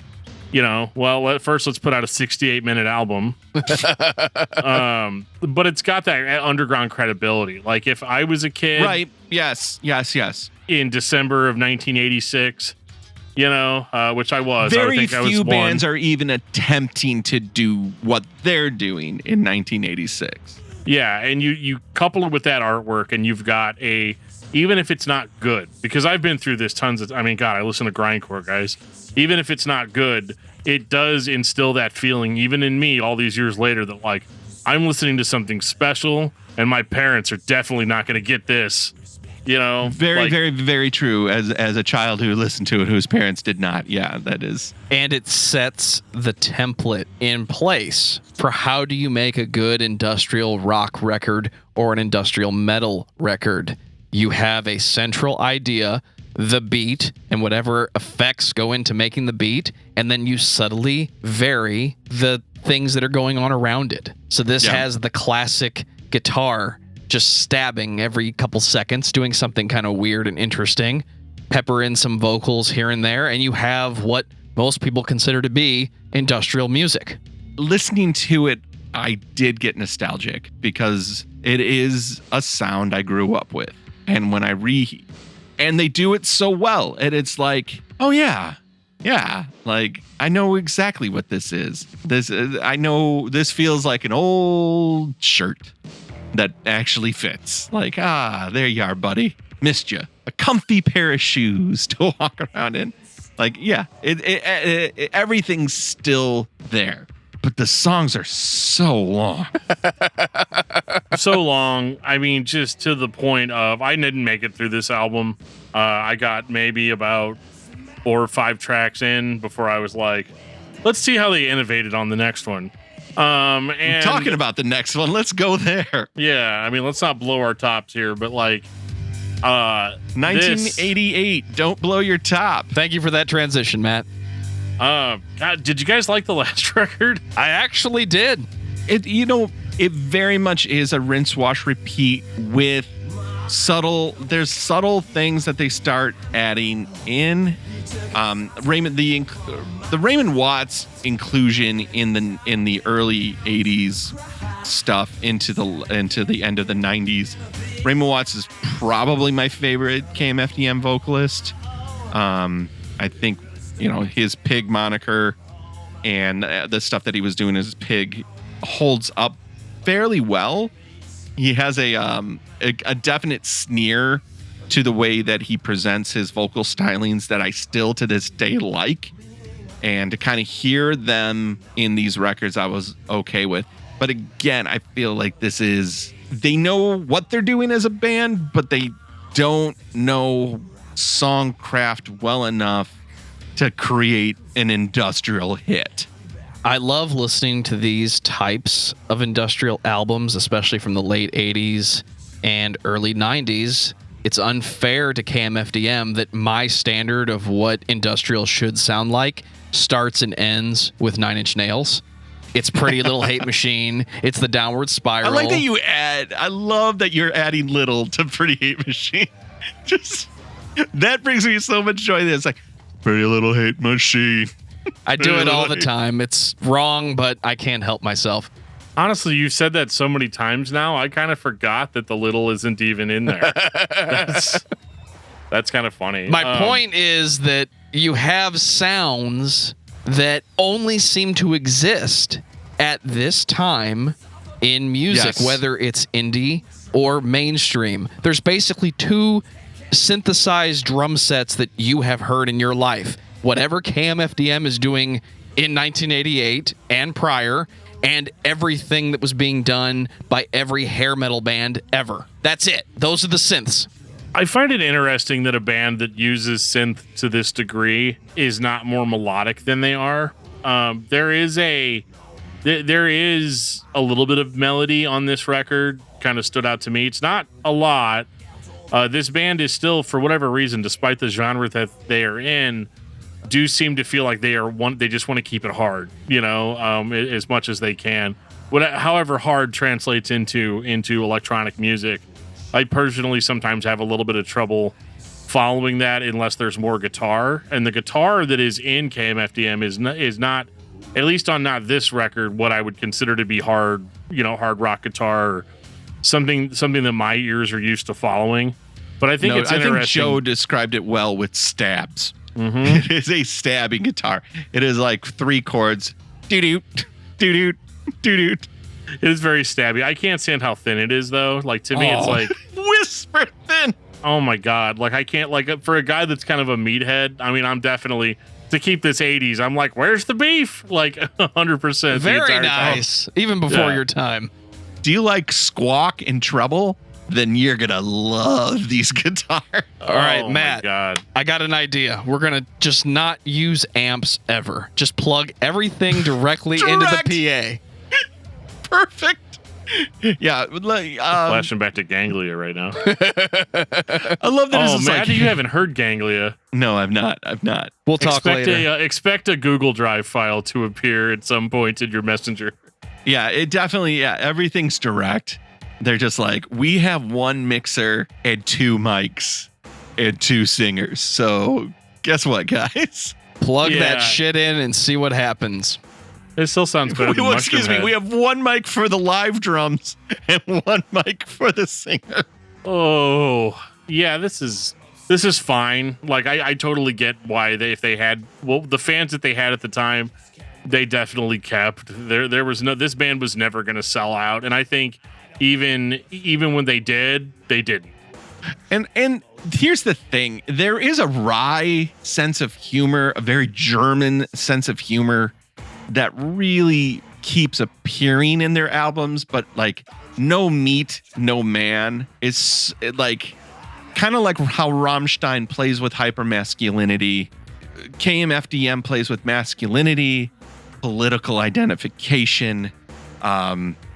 First let's put out a 68-minute album. But it's got that underground credibility. If I was a kid, right? Yes. In December of 1986, which I was. Very I think few I was bands one. are even attempting to do what they're doing in 1986. Yeah, and you couple it with that artwork, and you've got even if it's not good, because I've been through this tons of, I listen to grindcore, guys. Even if it's not good, it does instill that feeling, even in me all these years later, that I'm listening to something special, and my parents are definitely not going to get this. Very, like, very, very true. As a child who listened to it, whose parents did not. Yeah, that is. And it sets the template in place for how do you make a good industrial rock record or an industrial metal record. You have a central idea, the beat, and whatever effects go into making the beat, and then you subtly vary the things that are going on around it. So this has the classic guitar just stabbing every couple seconds, doing something kind of weird and interesting, pepper in some vocals here and there, and you have what most people consider to be industrial music. Listening to it, I did get nostalgic because it is a sound I grew up with. And when and they do it so well, and it's like, oh yeah, like I know exactly what this is. I know this feels like an old shirt that actually fits. Like, there you are, buddy. Missed you. A comfy pair of shoes to walk around in. Like, yeah, everything's still there. But the songs are so long. So long. I mean, just to the point of I didn't make it through this album. I got maybe about 4 or 5 tracks in before I was like, let's see how they innovated on the next one. And talking about the next one, let's go there. Yeah, I mean, let's not blow our tops here, but like 1988, don't blow your top. Thank you for that transition, Matt. God, did you guys like the last record? I actually did. It very much is a rinse, wash, repeat with there's subtle things that they start adding in. The Raymond Watts inclusion in the early 80s stuff into the end of the 90s. Raymond Watts is probably my favorite KMFDM vocalist. I think his Pig moniker and the stuff that he was doing as Pig holds up fairly well. He has a definite sneer to the way that he presents his vocal stylings that I still to this day like. And to kind of hear them in these records, I was okay with. But again, I feel like they know what they're doing as a band, but they don't know songcraft well enough to create an industrial hit. I love listening to these types of industrial albums, especially from the late 80s and early 90s. It's unfair to KMFDM that my standard of what industrial should sound like starts and ends with 9 Inch Nails. It's Pretty Little Hate Machine. It's the Downward Spiral. I love that you're adding little to Pretty Hate Machine. Just that brings me so much joy. That it's like Pretty Little Hate Machine. I do it all the time. It's wrong, but I can't help myself. Honestly, you've said that so many times now, I kind of forgot that the little isn't even in there. That's kind of funny. My point is that you have sounds that only seem to exist at this time in music, whether it's indie or mainstream. There's basically 2 synthesized drum sets that you have heard in your life. Whatever KMFDM is doing in 1988 and prior, and everything that was being done by every hair metal band ever. That's it. Those are the synths. I find it interesting that a band that uses synth to this degree is not more melodic than they are. There is a little bit of melody on this record, kind of stood out to me. It's not a lot. This band is still, for whatever reason, despite the genre that they are in, do seem to feel like they just want to keep it hard, as much as they can. However hard translates into electronic music. I personally sometimes have a little bit of trouble following that unless there's more guitar. And the guitar that is in KMFDM is not, at least on not this record, what I would consider to be hard rock guitar, or something that my ears are used to following. But I think it's interesting. I think Joe described it well with stabs. Mm-hmm. It is a stabbing guitar. It is like 3 chords. Doo-doo, doo-doo, doo-doo. It is very stabby. I can't stand how thin it is, though. Like, to me, it's like whisper thin. Oh my God. Like, I can't, like, for a guy that's kind of a meathead, I mean, I'm definitely, to keep this 80s, I'm like, where's the beef? Like, 100%. Very nice. Even before your time. Do you like squawk and treble? then you're gonna love these guitars. All right, Oh, Matt. my God. I got an idea. We're gonna just not use amps ever. Just plug everything directly into the PA. Perfect. Yeah, like, Flashing back to Ganglia right now. I love that. Oh, it's Matt, like, you haven't heard Ganglia. No, I've not. We'll talk later. Expect a Google Drive file to appear at some point in your messenger. Yeah, it definitely. Yeah, everything's direct. They're just like, we have one mixer and 2 mics and 2 singers. So guess what, guys? Plug Yeah. that shit in and see what happens. It still sounds better than Mushroom Excuse me. Head. We have 1 mic for the live drums and 1 mic for the singer. Oh, yeah, this is fine. Like, I totally get why if they had, well, the fans that they had at the time, they definitely kept. There was no, this band was never going to sell out. And I think even when they did, they didn't. And here's the thing. There is a wry sense of humor, a very German sense of humor that really keeps appearing in their albums, but like No Meat, No Man is like kind of like how Rammstein plays with hypermasculinity. KMFDM plays with masculinity, political identification,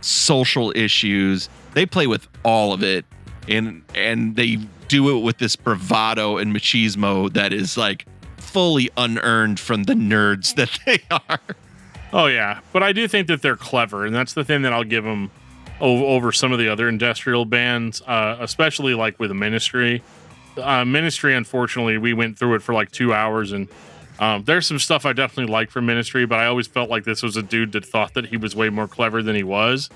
social issues. They play with all of it, and they do it with this bravado and machismo that is like fully unearned from the nerds that they are. Oh, yeah. But I do think that they're clever, and that's the thing that I'll give them over some of the other industrial bands, especially like with Ministry. Ministry, unfortunately, we went through it for like 2 hours, and there's some stuff I definitely like from Ministry, but I always felt like this was a dude that thought that he was way more clever than he was.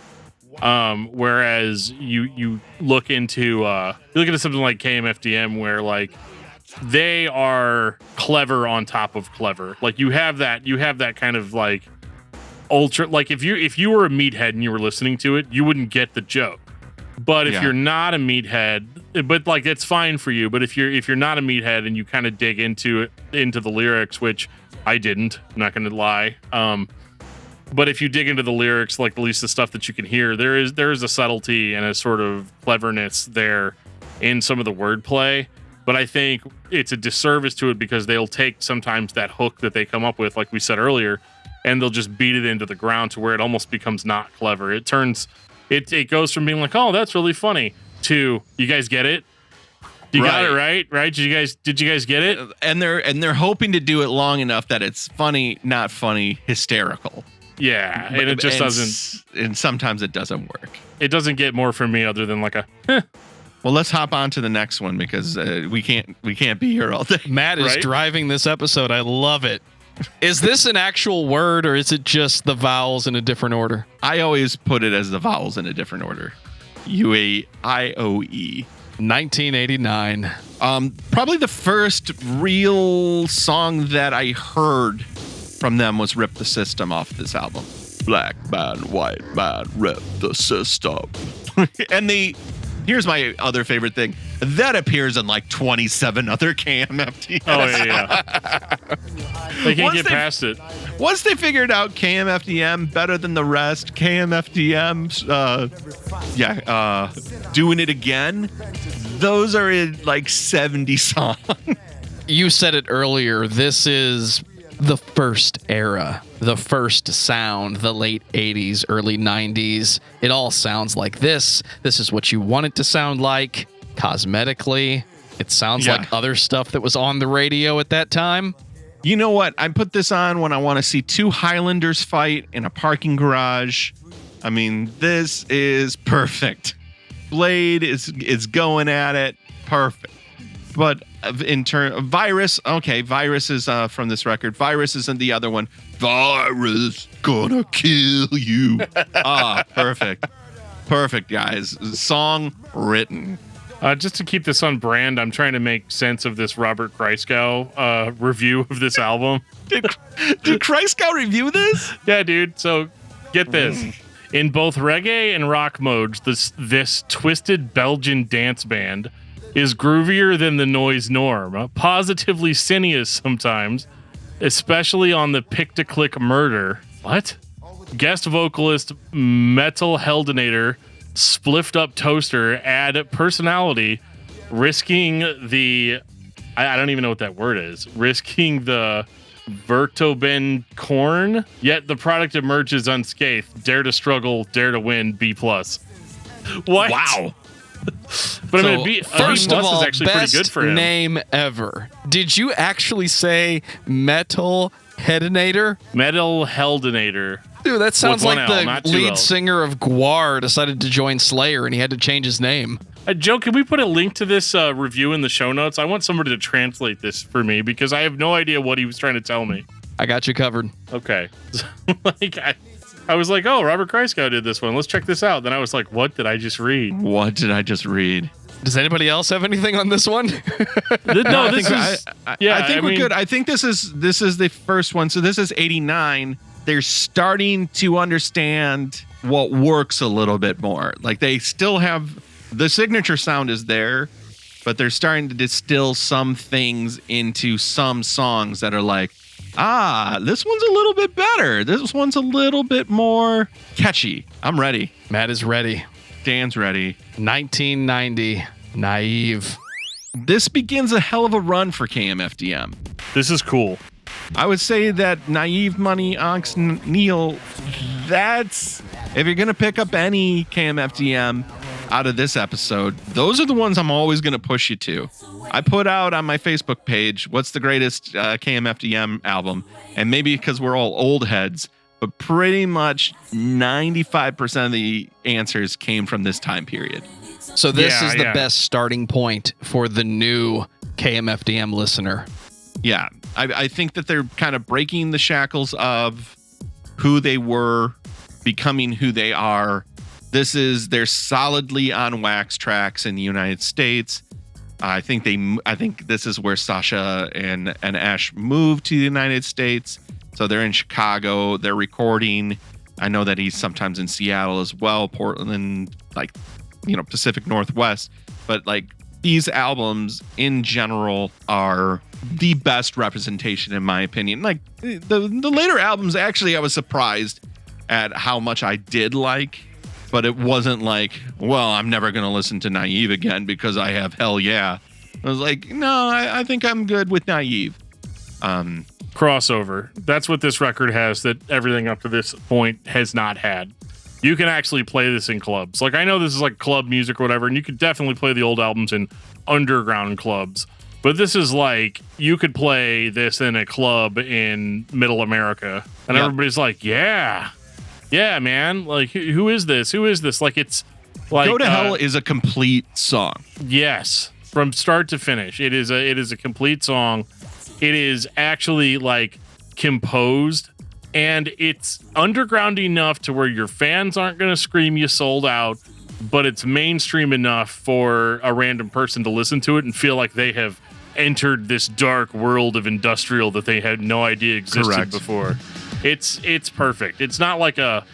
Whereas you look into something like KMFDM, where like they are clever on top of clever. Like you have that kind of like ultra, like if you were a meathead and you were listening to it, you wouldn't get the joke. But if you're not a meathead, but like it's fine for you. But if you're not a meathead and you kind of dig into the lyrics, which I didn't, I'm not going to lie. But if you dig into the lyrics, like at least the stuff that you can hear, there is a subtlety and a sort of cleverness there in some of the wordplay. But I think it's a disservice to it because they'll take sometimes that hook that they come up with, like we said earlier, and they'll just beat it into the ground to where it almost becomes not clever. It goes from being like, oh, that's really funny, to you guys get it? You got it right? Did you guys get it? And they're hoping to do it long enough that it's funny, not funny, hysterical. Yeah, and it just doesn't. And sometimes it doesn't work. It doesn't get more from me other than like a. Well, let's hop on to the next one because we can't be here all day. Matt is driving this episode. I love it. Is this an actual word or is it just the vowels in a different order? I always put it as the vowels in a different order. UAIOE. 1989. Probably the first real song that I heard from them was Rip the System off this album. Black man, white man, rip the system. And here's my other favorite thing. That appears in like 27 other KMFDM. Oh, yeah. They can't get past it. Once they figured out KMFDM better than the rest, KMFDM, doing it again, those are in like 70 songs. You said it earlier. This is the first era, the first sound, the late 80s, early 90s. It all sounds like this. This is what you want it to sound like. Cosmetically, it sounds like other stuff that was on the radio at that time. You know what? I put this on when I want to see 2 Highlanders fight in a parking garage. I mean, this is perfect. Blade is going at it. Perfect. But in turn, Virus is from this record. Virus is in the other one. Virus gonna kill you. Perfect. Perfect, guys. Song written. Just to keep this on brand, I'm trying to make sense of this Robert Christgau review of this album. Did Christgau review this? Yeah, dude. So get this. In both reggae and rock modes, this twisted Belgian dance band is groovier than the noise norm, positively sinuous sometimes, especially on the pick-to-click Murder. What? Guest vocalist Metal Heldenator spliffed up toaster, add personality, risking the, I don't even know what that word is, risking the vertoben corn, yet the product emerges unscathed. Dare to struggle, dare to win, B+. What? Wow. But So, I mean, first B+ of all, is actually pretty best good for him. name ever. Did you actually say metal headinator? Metal Heldinator. Dude, that sounds With one like L, the not two lead Ls. singer of Gwar decided to join Slayer and he had to change his name. Joe, can we put a link to this review in the show notes? I want somebody to translate this for me because I have no idea what he was trying to tell me. I got you covered. Okay. I was like, oh, Robert Kreisgau did this one. Let's check this out. Then I was like, what did I just read? What did I just read? Does anybody else have anything on this one? No, this is... I think we're good. I think this is the first one. So this is 89. They're starting to understand what works a little bit more. Like they still have the signature sound is there, but they're starting to distill some things into some songs that are like, this one's a little bit better. This one's a little bit more catchy. I'm ready. Matt is ready. Dan's ready. 1990, Naive. This begins a hell of a run for KMFDM. This is cool. I would say that Naive, Money, Ox, Neil, that's... If you're going to pick up any KMFDM out of this episode, those are the ones I'm always going to push you to. I put out on my Facebook page, what's the greatest KMFDM album? And maybe because we're all old heads, but pretty much 95% of the answers came from this time period. So this is the best starting point for the new KMFDM listener. Yeah, I think that they're kind of breaking the shackles of who they were, becoming who they are. They're solidly on wax tracks in the United States. I think this is where Sasha and Ash moved to the United States. So they're in Chicago. They're recording. I know that he's sometimes in Seattle as well, Portland, Pacific Northwest. But these albums in general are the best representation, in my opinion. Like the later albums, actually, I was surprised at how much I did like. But it wasn't like, well, I'm never going to listen to Naive again because I have Hell Yeah. I was like, no, I think I'm good with Naive. Crossover. That's what this record has that everything up to this point has not had. You can actually play this in clubs. I know this is club music or whatever, and you could definitely play the old albums in underground clubs. But this is you could play this in a club in Middle America, and everybody's like, yeah, man. Who is this? Who is this? It's Go to Hell is a complete song. Yes, from start to finish, it is a complete song. It is actually composed, and it's underground enough to where your fans aren't going to scream you sold out, but it's mainstream enough for a random person to listen to it and feel like they have entered this dark world of industrial that they had no idea existed before. It's perfect. It's not like a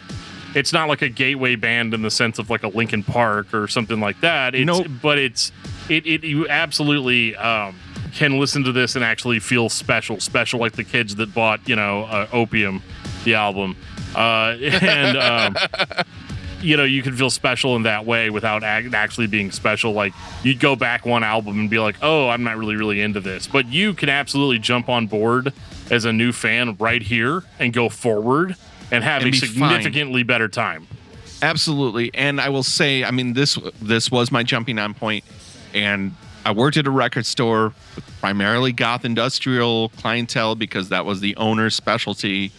gateway band in the sense of a Linkin Park or something like that. But you absolutely can listen to this and actually feel special like the kids that bought Opium, the album, you can feel special in that way without actually being special. You'd go back one album and be like, oh, I'm not really into this, but you can absolutely jump on board as a new fan right here and go forward and have a significantly better time. Absolutely. And I will say, this was my jumping on point, and I worked at a record store with primarily goth industrial clientele because that was the owner's specialty.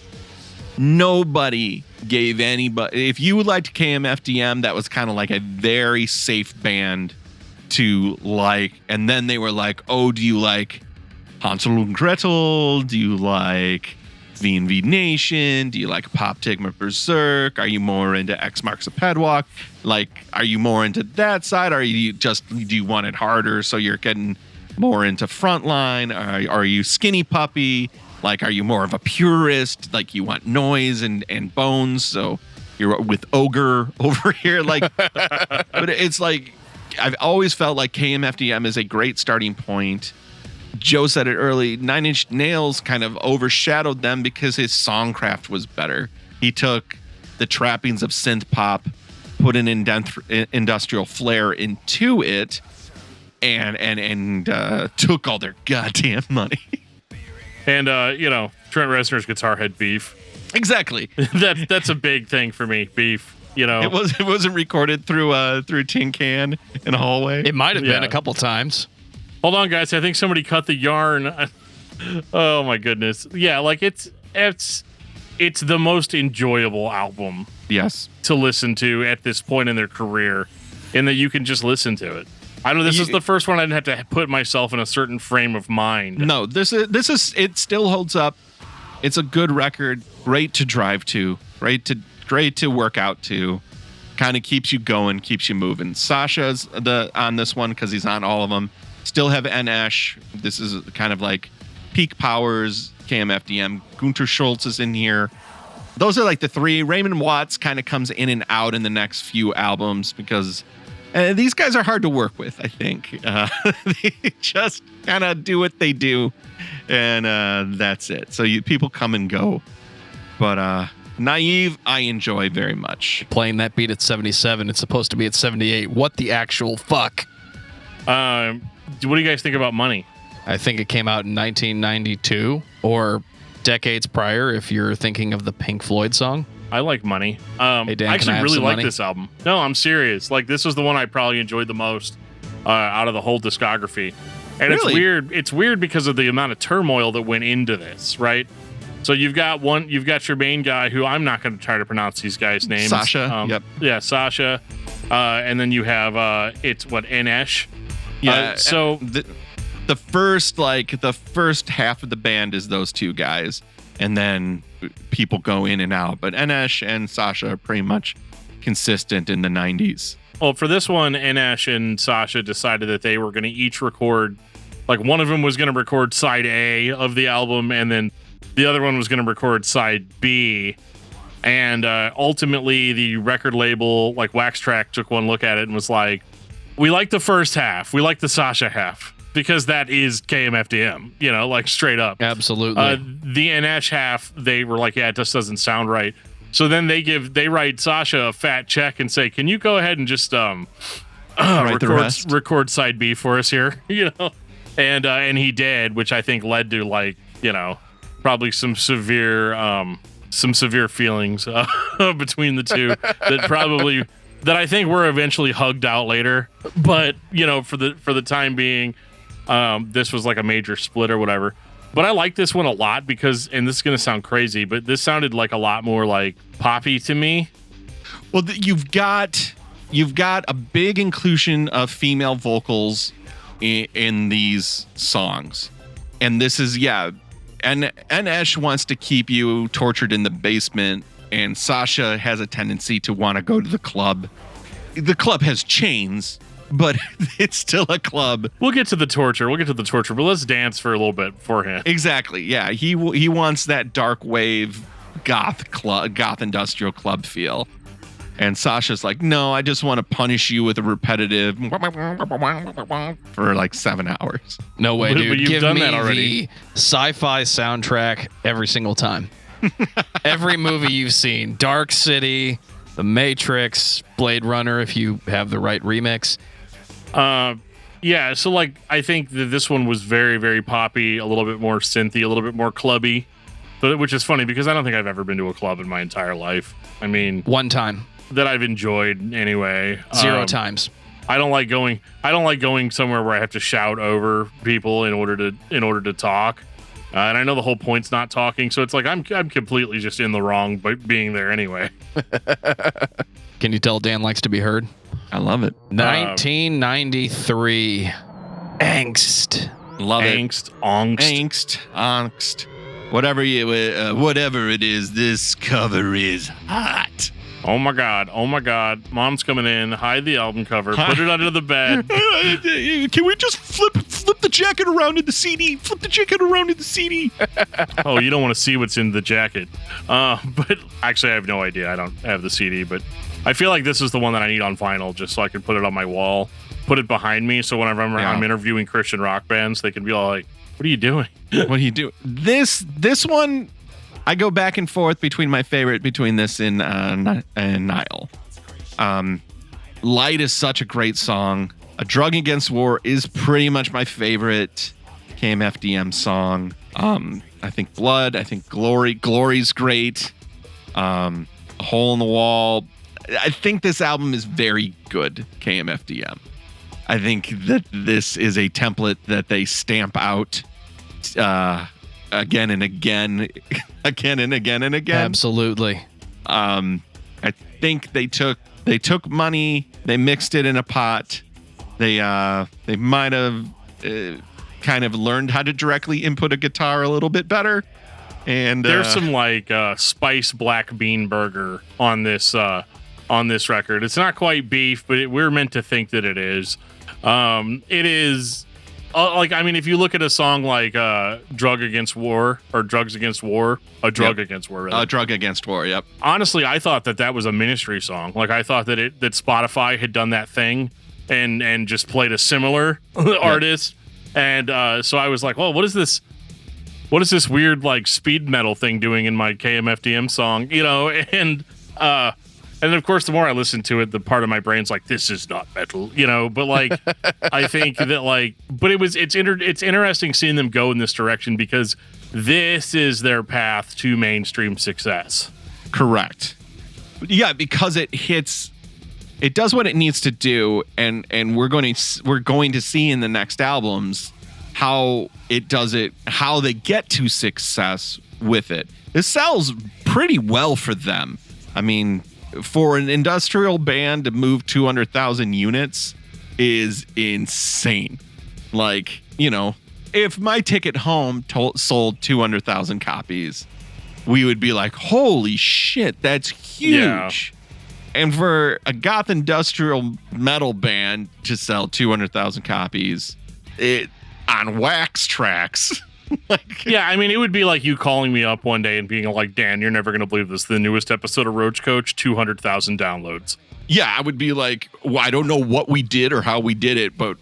Nobody gave anybody, if you liked KMFDM, that was kind of a very safe band to like. And then they were like, oh, do you like Hansel and Gretel? Do you like V&V Nation? Do you like Pop Tigma Berserk? Are you more into X Marks a Pedwalk? Are you more into that side? Or do you want it harder so you're getting more into Frontline? Are you Skinny Puppy? Are you more of a purist? You want noise and bones, so you're with Ogre over here? But it's I've always felt like KMFDM is a great starting point. Joe said it early, 9 Inch Nails kind of overshadowed them because his songcraft was better. He took the trappings of synth pop put an industrial flair into it, and took all their goddamn money. And Trent Reznor's guitar had beef. Exactly. That's a big thing for me. Beef. It wasn't recorded through tin can in a hallway. It might have been a couple times. Hold on, guys. I think somebody cut the yarn. Oh my goodness. Yeah, like it's the most enjoyable album. Yes. To listen to at this point in their career, in that you can just listen to it. I don't know. This is the first one I didn't have to put myself in a certain frame of mind. No, this is it still holds up. It's a good record. Great to drive to. Great to work out to. Kind of keeps you going, keeps you moving. Sasha's on this one because he's on all of them. Still have Naas. This is kind of like peak powers. KMFDM. Gunter Schultz is in here. Those are like the three. Raymond Watts kind of comes in and out in the next few albums because these guys are hard to work with, I think. They just kind of do what they do, and that's it. So people come and go. But Naive, I enjoy very much. Playing that beat at 77, it's supposed to be at 78. What the actual fuck? What do you guys think about Money? I think it came out in 1992 or decades prior if you're thinking of the Pink Floyd song. I like Money. Hey Dan, I actually really like money? this album. No, I'm serious. Like, this was the one I probably enjoyed the most out of the whole discography. And Really? it's weird. It's weird because of the amount of turmoil that went into this, right? So you've got your main guy who I'm not going to try to pronounce these guys' names. Sasha. Yep. Yeah, Sasha. And then you have Naas. Yeah. So the first half of the band is those two guys, and then people go in and out. But Naas and Sasha are pretty much consistent in the 90s. Well, for this one, Naas and Sasha decided that they were going to each record, like one of them was going to record side A of the album, and then the other one was going to record side B. And ultimately, the record label, like Wax Track, took one look at it and was like, we like the first half. We like the Sasha half. Because that is KMFDM, like straight up. Absolutely. The Naas half, they were like, yeah, it just doesn't sound right. So then they write Sasha a fat check and say, can you go ahead and just record side B for us here? And he did, which I think led to probably some severe feelings between the two that I think were eventually hugged out later. But for the time being, this was like a major split or whatever. But I like this one a lot because, and this is going to sound crazy, but this sounded like a lot more like poppy to me. Well, you've got a big inclusion of female vocals in these songs, and this is and Naas wants to keep you tortured in the basement, and Sasha has a tendency to want to go to the club. The club has chains, but it's still a club. We'll get to the torture, but let's dance for a little bit beforehand. Exactly. Yeah, he wants that dark wave goth industrial club feel. And Sasha's like, no, I just want to punish you with a repetitive for like 7 hours. No way, dude. But you've Give done me that already. the sci-fi soundtrack every single time. Every movie you've seen. Dark City, The Matrix, Blade Runner, if you have the right remix. Yeah, so I think that this one was very, very poppy, a little bit more synthy, a little bit more clubby, which is funny because I don't think I've ever been to a club in my entire life. I mean, one time that I've enjoyed anyway. 0 times. I don't like going somewhere where I have to shout over people in order to talk. And I know the whole point's not talking, so it's like I'm completely just in the wrong by being there anyway. Can you tell Dan likes to be heard? I love it. 1993. Angst. Love Angst, it. Angst. Whatever it is, this cover is hot. Oh my god. Mom's coming in. Hide the album cover. Put it under the bed. Can we just flip the jacket around in the CD? Flip the jacket around in the CD. Oh, you don't want to see what's in the jacket. But actually, I have no idea. I don't have the CD, but I feel like this is the one that I need on vinyl just so I can put it on my wall, put it behind me, so whenever I'm interviewing Christian rock bands, they can be all like, what are you doing? What are you doing? This one, I go back and forth between my favorite between this and Nile. Light is such a great song. A Drug Against War is pretty much my favorite KMFDM song. I think Blood. I think Glory. Glory's great. A Hole in the Wall. I think this album is very good, KMFDM. I think that this is a template that they stamp out again and again, again and again and again. Absolutely. I think they took money, they mixed it in a pot. They might have kind of learned how to directly input a guitar a little bit better. And there's some like spice black bean burger on this record. It's not quite beef, but we're meant to think that it is. It is if you look at a song like Drug Against War or Drugs Against War, a Drug Against War, rather. A Drug Against War, yep. Honestly, I thought that was a Ministry song. Like I thought that Spotify had done that thing and just played a similar artist. And so I was like, well, what is this weird like speed metal thing doing in my KMFDM song? And of course, the more I listen to it, the part of my brain's like, this is not metal, but like, I think that like, but it's interesting seeing them go in this direction because this is their path to mainstream success. Correct. Yeah, because it does what it needs to do. And we're going to see in the next albums how it does it, how they get to success with it. This sells pretty well for them. I mean, for an industrial band to move 200,000 units is insane. Like, if My Ticket Home sold 200,000 copies, we would be like, holy shit, that's huge. Yeah. And for a goth industrial metal band to sell 200,000 copies on wax tracks. Yeah, I mean, it would be like you calling me up one day and being like, Dan, you're never going to believe this. The newest episode of Roach Koach, 200,000 downloads. Yeah, I would be like, well, I don't know what we did or how we did it, but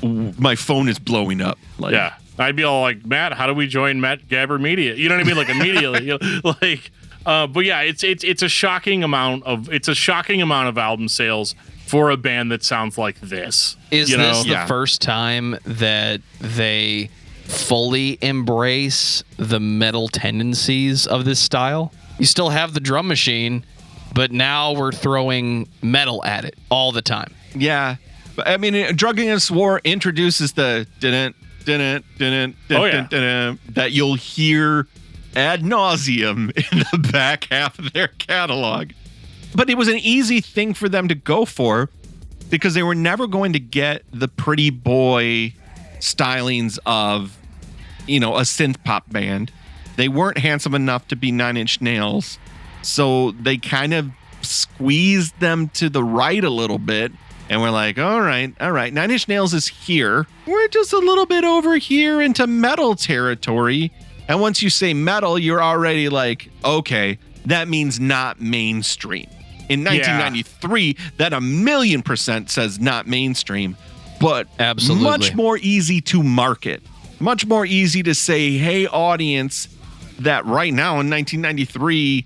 my phone is blowing up. Like, yeah, I'd be all like, Matt, how do we join Matt Gabber Media? You know what I mean? Like immediately, but yeah, it's a shocking amount of album sales for a band that sounds like this. Is this the first time that they fully embrace the metal tendencies of this style? You still have the drum machine, but now we're throwing metal at it all the time. Yeah. I mean, Drug Against War introduces the that you'll hear ad nauseum in the back half of their catalog. But it was an easy thing for them to go for because they were never going to get the pretty boy stylings of a synth pop band. They weren't handsome enough to be Nine Inch Nails. So they kind of squeezed them to the right a little bit. And we're like, all right. Nine Inch Nails is here. We're just a little bit over here into metal territory. And once you say metal, you're already like, okay, that means not mainstream. In 1993, that 1,000,000% says not mainstream, but absolutely much more easy to market. Much more easy to say, hey, audience, that right now in 1993,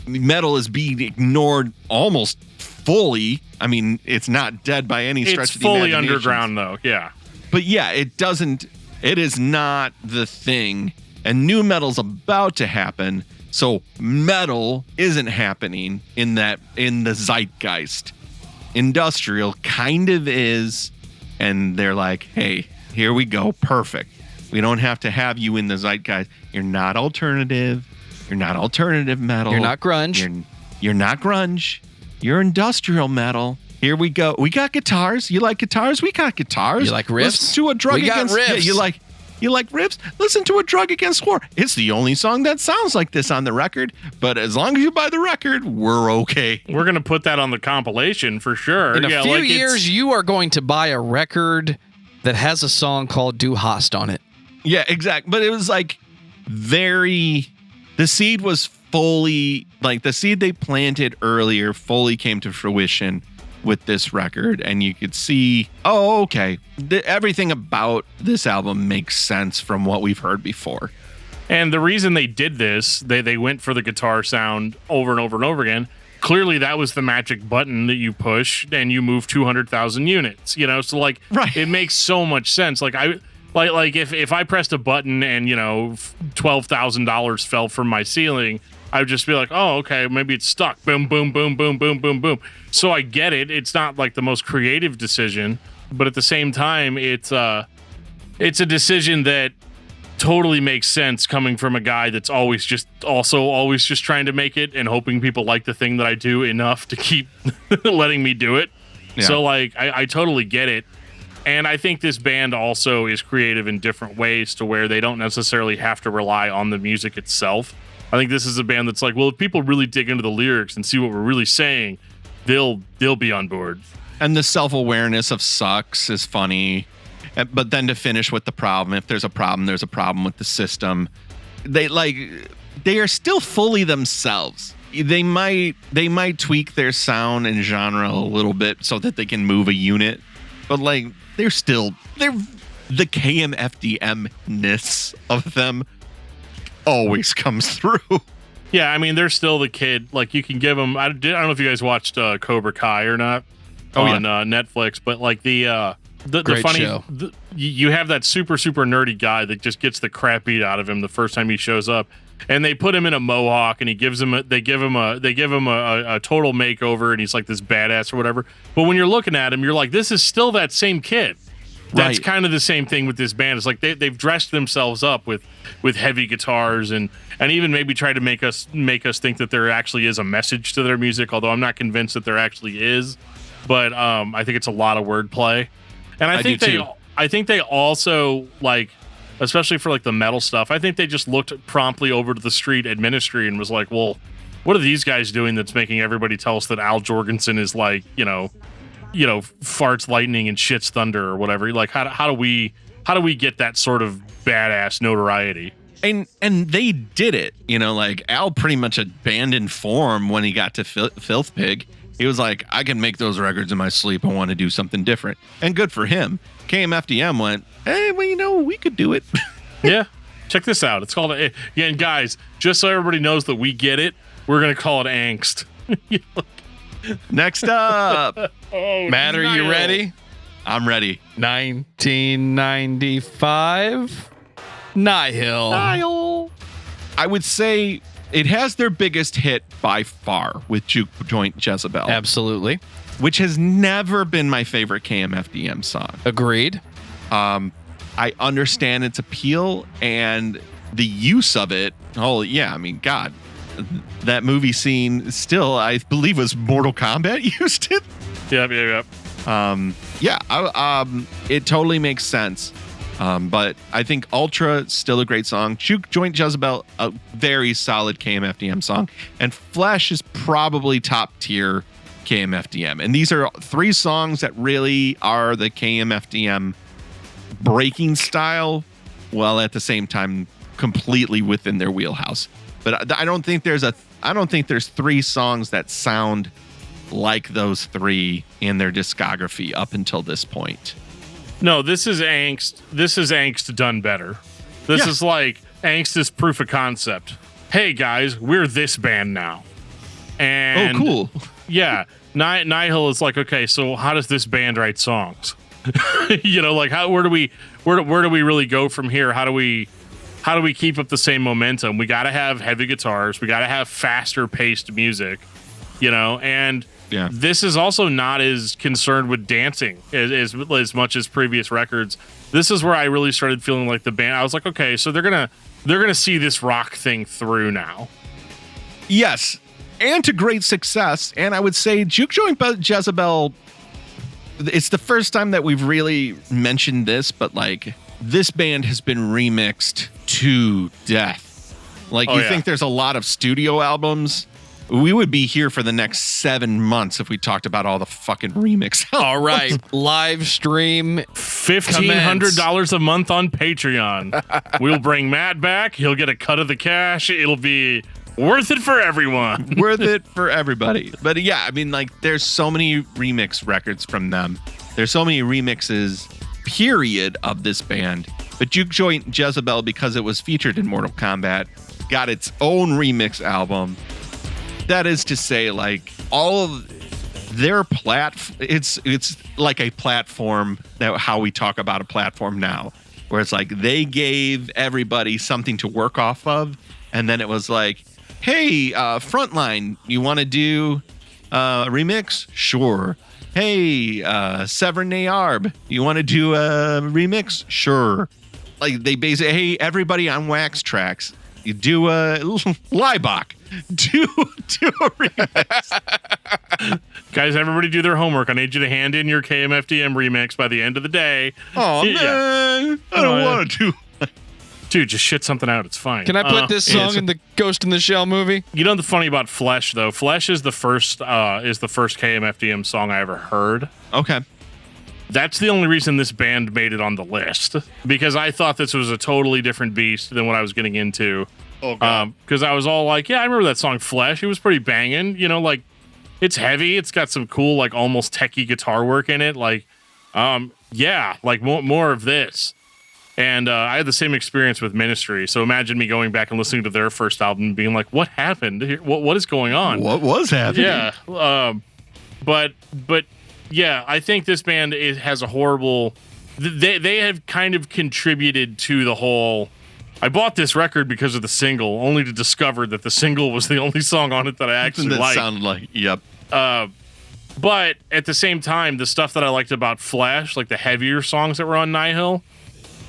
metal is being ignored almost fully. I mean, it's not dead by any stretch of the imagination. It's fully underground, though, yeah. But yeah, it is not the thing. And new metal's about to happen. So metal isn't happening in the zeitgeist. Industrial kind of is. And they're like, hey, here we go. Perfect. We don't have to have you in the zeitgeist. You're not alternative. You're not alternative metal. You're not grunge. You're not grunge. You're industrial metal. Here we go. We got guitars. You like guitars? We got guitars. You like riffs? Listen to a Drug Against War. Yeah, you like riffs? Listen to a Drug Against War. It's the only song that sounds like this on the record. But as long as you buy the record, we're okay. We're going to put that on the compilation for sure. In a few years, you are going to buy a record that has a song called Du Hast on it. Yeah, exactly. But it was like the seed was fully, like the seed they planted earlier fully came to fruition with this record. And you could see, oh, okay, everything about this album makes sense from what we've heard before. And the reason they did this, they went for the guitar sound over and over and over again, clearly that was the magic button that you push and you move 200,000 units, you know? So like, Right. It makes so much sense. Like if I pressed a button and, you know, $12,000 fell from my ceiling, I would just be like, oh, okay, maybe it's stuck. Boom, boom, boom, boom, boom, boom, boom. So I get it. It's not like the most creative decision, but at the same time, it's a decision that totally makes sense coming from a guy that's always just trying to make it and hoping people like the thing that I do enough to keep letting me do it. Yeah. So like, I totally get it. And I think this band also is creative in different ways to where they don't necessarily have to rely on the music itself. I think this is a band that's like, well, if people really dig into the lyrics and see what we're really saying, they'll be on board. And the self-awareness of sucks is funny. But then to finish with the problem, if there's a problem, there's a problem with the system. They are still fully themselves. They might tweak their sound and genre a little bit so that they can move a unit. But like they're the KMFDM-ness of them always comes through. Yeah, I mean, they're still the kid. Like, you can give them... I don't know if you guys watched Cobra Kai or not on Netflix, but like the funny... show. You have that super, super nerdy guy that just gets the crap beat out of him the first time he shows up, and they put him in a mohawk, and they give him a total makeover, and he's like this badass or whatever. But when you're looking at him, you're like, this is still that same kid. That's kind of the same thing with this band. It's like they've dressed themselves up with heavy guitars and even maybe try to make us think that there actually is a message to their music, although I'm not convinced that there actually is. But I think it's a lot of wordplay. And I think they also, like, especially for like the metal stuff, I think they just looked promptly over to the street at Ministry and was like, well, what are these guys doing that's making everybody tell us that Al Jorgensen is like, you know, farts lightning and shits thunder or whatever. Like, how do we get that sort of badass notoriety? And they did it, you know, like Al pretty much abandoned form when he got to Filth Pig. He was like, I can make those records in my sleep. I want to do something different. And good for him. KMFDM went, hey, well, you know, we could do it. Yeah. Check this out. It's called, and guys, just so everybody knows that we get it, we're going to call it angst. Next up. Matt, are you ready? I'm ready. 1995. Nihil. I would say it has their biggest hit by far with Juke Joint Jezebel. Absolutely. Which has never been my favorite KMFDM song. Agreed. I understand its appeal and the use of it. Oh, yeah. I mean, God, that movie scene still, I believe, was Mortal Kombat used it. Yep. It totally makes sense. But I think Ultra, still a great song. Juke Joint Jezebel, a very solid KMFDM song. And Flesh is probably top tier KMFDM. And these are three songs that really are the KMFDM breaking style, while at the same time completely within their wheelhouse. But I don't think there's three songs that sound like those three in their discography up until this point. No, this is angst. This is angst done better. This is like angst is proof of concept. Hey guys, we're this band now. And oh, cool. Yeah. Nihil is like, okay, so how does this band write songs? You know, like where do we really go from here? How do we keep up the same momentum? We got to have heavy guitars. We got to have faster paced music, you know, and this is also not as concerned with dancing as much as previous records. This is where I really started feeling like the band. I was like, okay, so they're going to see this rock thing through now. Yes. And to great success. And I would say Juke Joint Jezebel, it's the first time that we've really mentioned this, but like this band has been remixed to death. Like you think there's a lot of studio albums. We would be here for the next 7 months if we talked about all the fucking remix albums. All right. Live stream. $1,500 a month on Patreon. We'll bring Matt back. He'll get a cut of the cash. It'll be worth it for everyone. Worth it for everybody. But yeah, I mean, like, there's so many remix records from them. There's so many remixes, period, of this band. But Juke Joint Jezebel, because it was featured in Mortal Kombat, got its own remix album. That is to say, like, all of their it's like a platform, that how we talk about a platform now, where it's like they gave everybody something to work off of, and then it was like, hey, Frontline, you want to do a remix? Sure. Hey, Severin Nayarb, you want to do a remix? Sure. Like, they basically, hey, everybody on Wax Tracks, you do a Liebach, do a remix. Guys, everybody do their homework. I need you to hand in your KMFDM remix by the end of the day. Oh, man, I don't want to do. Dude, just shit something out. It's fine. Can I put this song in the Ghost in the Shell movie? You know the funny about Flesh, though? Flesh is the first KMFDM song I ever heard. Okay. That's the only reason this band made it on the list, because I thought this was a totally different beast than what I was getting into. Oh, God. Because I was all like, yeah, I remember that song Flesh. It was pretty banging. You know, like, it's heavy. It's got some cool, like, almost techie guitar work in it. Like, yeah, like more of this. And I had the same experience with Ministry. So imagine me going back and listening to their first album and being like, what happened here? What is going on? What was happening? Yeah. But yeah, I think this band has a horrible... They have kind of contributed to the whole... I bought this record because of the single, only to discover that the single was the only song on it that I actually liked. Sounded like, yep. But at the same time, the stuff that I liked about Flash, like the heavier songs that were on Nihil,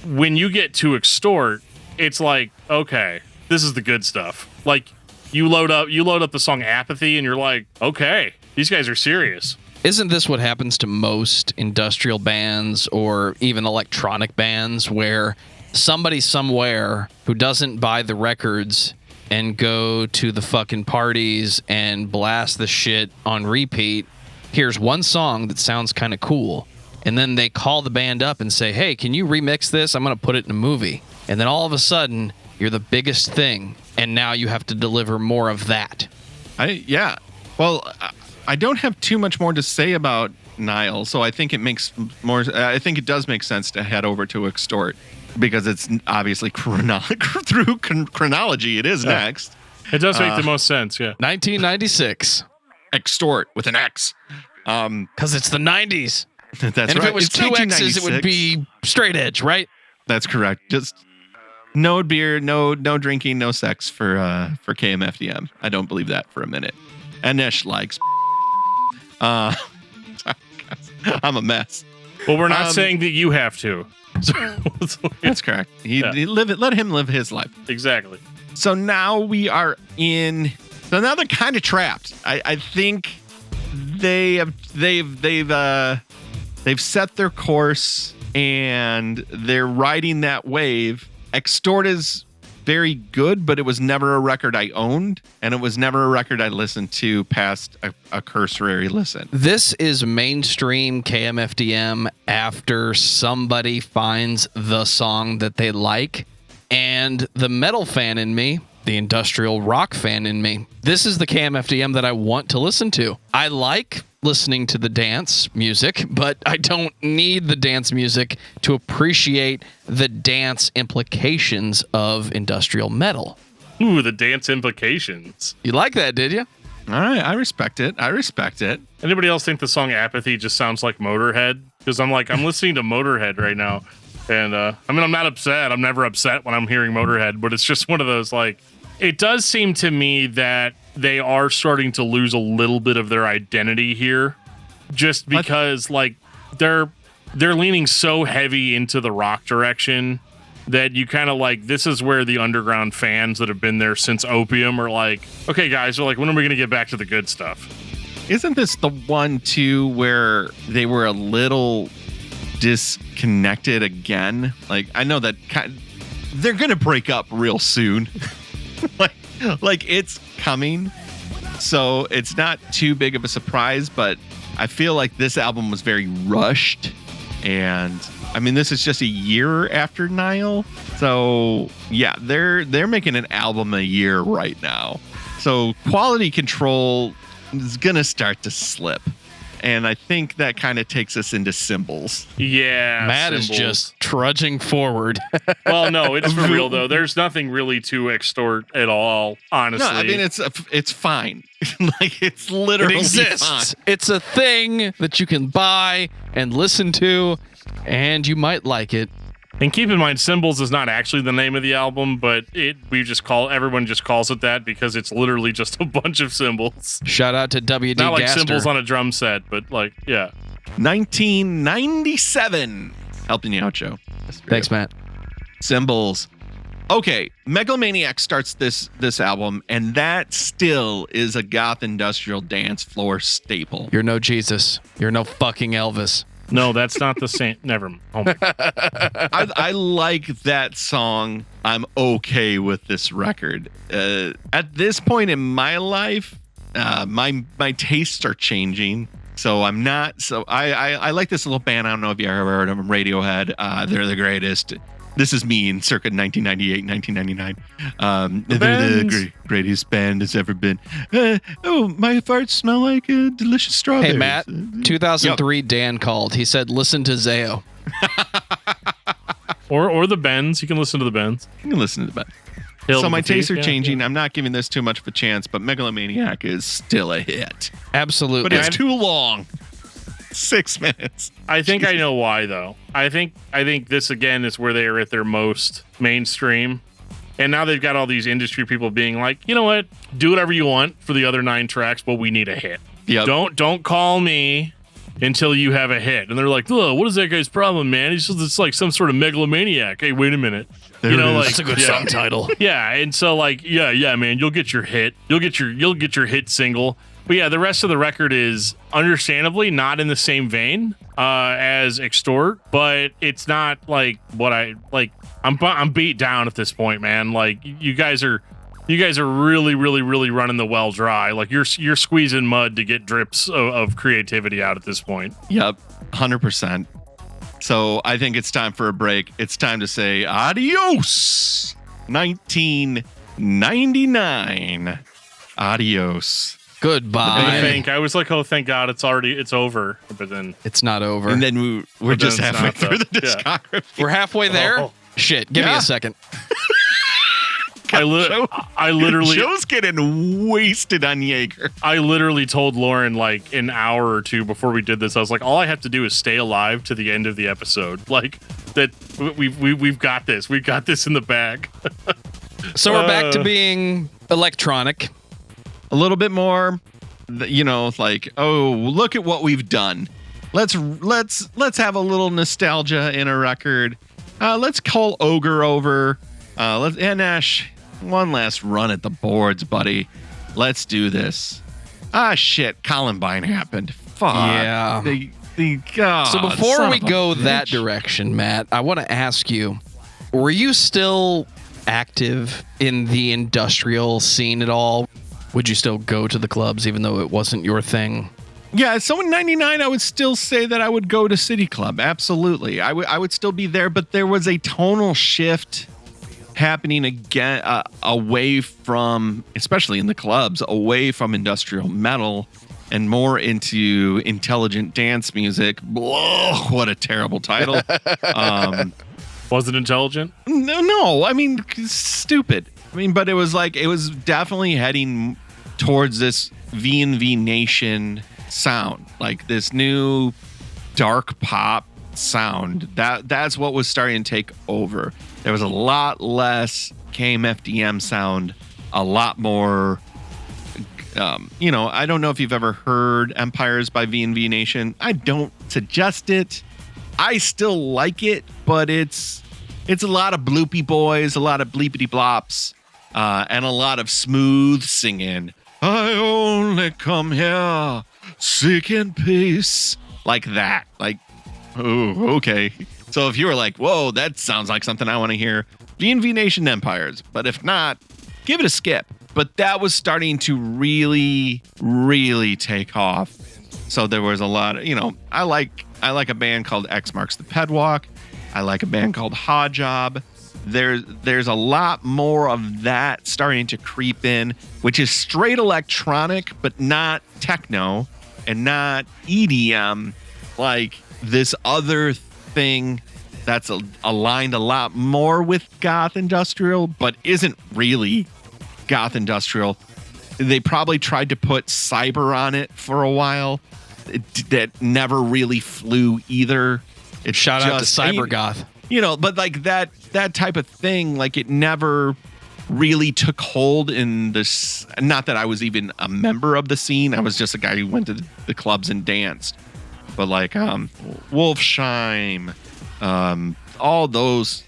when you get to Extort, it's like, okay, this is the good stuff. Like, you load up the song Apathy, and you're like, okay, these guys are serious. Isn't this what happens to most industrial bands or even electronic bands, where somebody somewhere who doesn't buy the records and go to the fucking parties and blast the shit on repeat hears one song that sounds kind of cool, and then they call the band up and say, hey, can you remix this? I'm going to put it in a movie. And then all of a sudden, you're the biggest thing, and now you have to deliver more of that. Yeah. Well, I don't have too much more to say about Nile, so I think it does make sense to head over to Extort, because it's obviously through chronology. It is next. It does make the most sense, yeah. 1996. Extort with an X. Because it's the 90s. That's and if right. it was It's two X's, it would 1996. be straight edge, right? That's correct. Just no beer, no drinking, no sex for KMFDM. I don't believe that for a minute. Anish likes. I'm a mess. Well, we're not saying that you have to. That's correct. Let him live his life. Exactly. So now we are in. So now they're kind of trapped. I think they've set their course and they're riding that wave. Extort is very good, but it was never a record I owned, and it was never a record I listened to past a cursory listen. This is mainstream KMFDM after somebody finds the song that they like, and the metal fan in me, the industrial rock fan in me, this is the KMFDM that I want to listen to. I like listening to the dance music, but I don't need the dance music to appreciate the dance implications of industrial metal. Ooh, the dance implications. You like that, did you? All right, I respect it. Anybody else think the song Apathy just sounds like Motorhead? Because I'm listening to Motorhead right now. And I'm not upset. I'm never upset when I'm hearing Motorhead, but it's just one of those, like, it does seem to me that they are starting to lose a little bit of their identity here, just because like they're leaning so heavy into the rock direction that you kind of like, this is where the underground fans that have been there since Opium are like, okay guys, we're like, when are we going to get back to the good stuff? Isn't this the one too where they were a little disconnected again? Like, I know that they're going to break up real soon. like it's coming, so it's not too big of a surprise, but I feel like this album was very rushed, and I mean, this is just a year after Nile, so yeah, they're making an album a year right now, so quality control is gonna start to slip. And I think that kind of takes us into Symbols. Yeah, Matt is just trudging forward. Well, no, it's for real though. There's nothing really to extort at all, honestly. No, I mean it's fine. Like it's literally It exists. fine. It's a thing that you can buy and listen to, and you might like it. And keep in mind, Symbols is not actually the name of the album, but everyone just calls it that because it's literally just a bunch of cymbals. Shout out to WD Not like Gaster. cymbals on a drum set, but like, yeah. 1997. Helping you out, Joe. Thanks, Matt. Symbols. Okay, Megalomaniac starts this album, and that still is a goth industrial dance floor staple. You're no Jesus. You're no fucking Elvis. No, that's not the same. Never mind. Oh my God. I like that song. I'm okay with this record. At this point in my life, my tastes are changing. So I'm not. So I like this little band. I don't know if you ever heard of them. Radiohead. They're the greatest. This is me in circa 1998, 1999. They're the greatest band that's ever been. My farts smell like delicious strawberries. Hey, Matt, 2003, Dan called. He said, listen to Zayo. Or the Bends. You can listen to the Bends. You can listen to the band. Hail So to my the Thief, tastes are yeah, changing. yeah. I'm not giving this too much of a chance, but Megalomaniac is still a hit. Absolutely. But it's too long. 6 minutes. I think I know why, though. I think this again is where they are at their most mainstream, and now they've got all these industry people being like, you know what, do whatever you want for the other 9 tracks, but we need a hit. Yep. Don't call me until you have a hit. And they're like, oh, what is that guy's problem, man? It's like some sort of megalomaniac. Hey, wait a minute. There it is. like That's a good song title. Yeah, and so like, yeah, man, you'll get your hit. You'll get your hit single. But yeah, the rest of the record is understandably not in the same vein as Extort, but it's not like what I like. I'm beat down at this point, man. Like you guys are really running the well dry. Like you're squeezing mud to get drips of creativity out at this point. Yep, 100%. So I think it's time for a break. It's time to say adios. 1999. Adios. Goodbye. I was like, oh, thank God, it's over. But then It's not over. And then we're just then it's halfway not, through the yeah. discography. We're halfway there. Oh. Shit, give me Yeah. a second. I literally Joe's getting wasted on Jaeger. I literally told Lauren like an hour or two before we did this. I was like, all I have to do is stay alive to the end of the episode. Like that, we've got this. We've got this in the bag. So we're back to being electronic. A little bit more, like, oh, look at what we've done. Let's have a little nostalgia in a record. Let's call Ogre over. Ash, one last run at the boards, buddy. Let's do this. Shit, Columbine happened. Fuck. Yeah. God, So before son we of a go bitch. that direction, Matt, I want to ask you, were you still active in the industrial scene at all? Would you still go to the clubs even though it wasn't your thing? Yeah, so in 99, I would still say that I would go to City Club. Absolutely. I would still be there, but there was a tonal shift happening again, away from, especially in the clubs, away from industrial metal and more into intelligent dance music. Whoa, what a terrible title. Was it intelligent? No, I mean, stupid. I mean, but it was definitely heading towards this V&V Nation sound, like this new dark pop sound. That's what was starting to take over. There was a lot less KMFDM sound, a lot more. I don't know if you've ever heard Empires by V&V Nation. I don't suggest it. I still like it, but it's a lot of bloopy boys, a lot of bleepity blops, and a lot of smooth singing. I only come here seeking peace, like that. Like, oh, okay. So if you were like, whoa, that sounds like something I want to hear, V&V Nation Empires. But if not, give it a skip. But that was starting to really, really take off. So there was a lot of, I like a band called X Marks the Pedwalk. I like a band called Hajab. There's a lot more of that starting to creep in, which is straight electronic, but not techno. and not EDM like this other thing that's aligned a lot more with goth industrial, but isn't really goth industrial. They probably tried to put cyber on it for a while. That never really flew either. Shout out to cyber goth. But like that type of thing, like it never really took hold in this. Not that I was even a member of the scene. I was just a guy who went to the clubs and danced. But like Wolfsheim, all those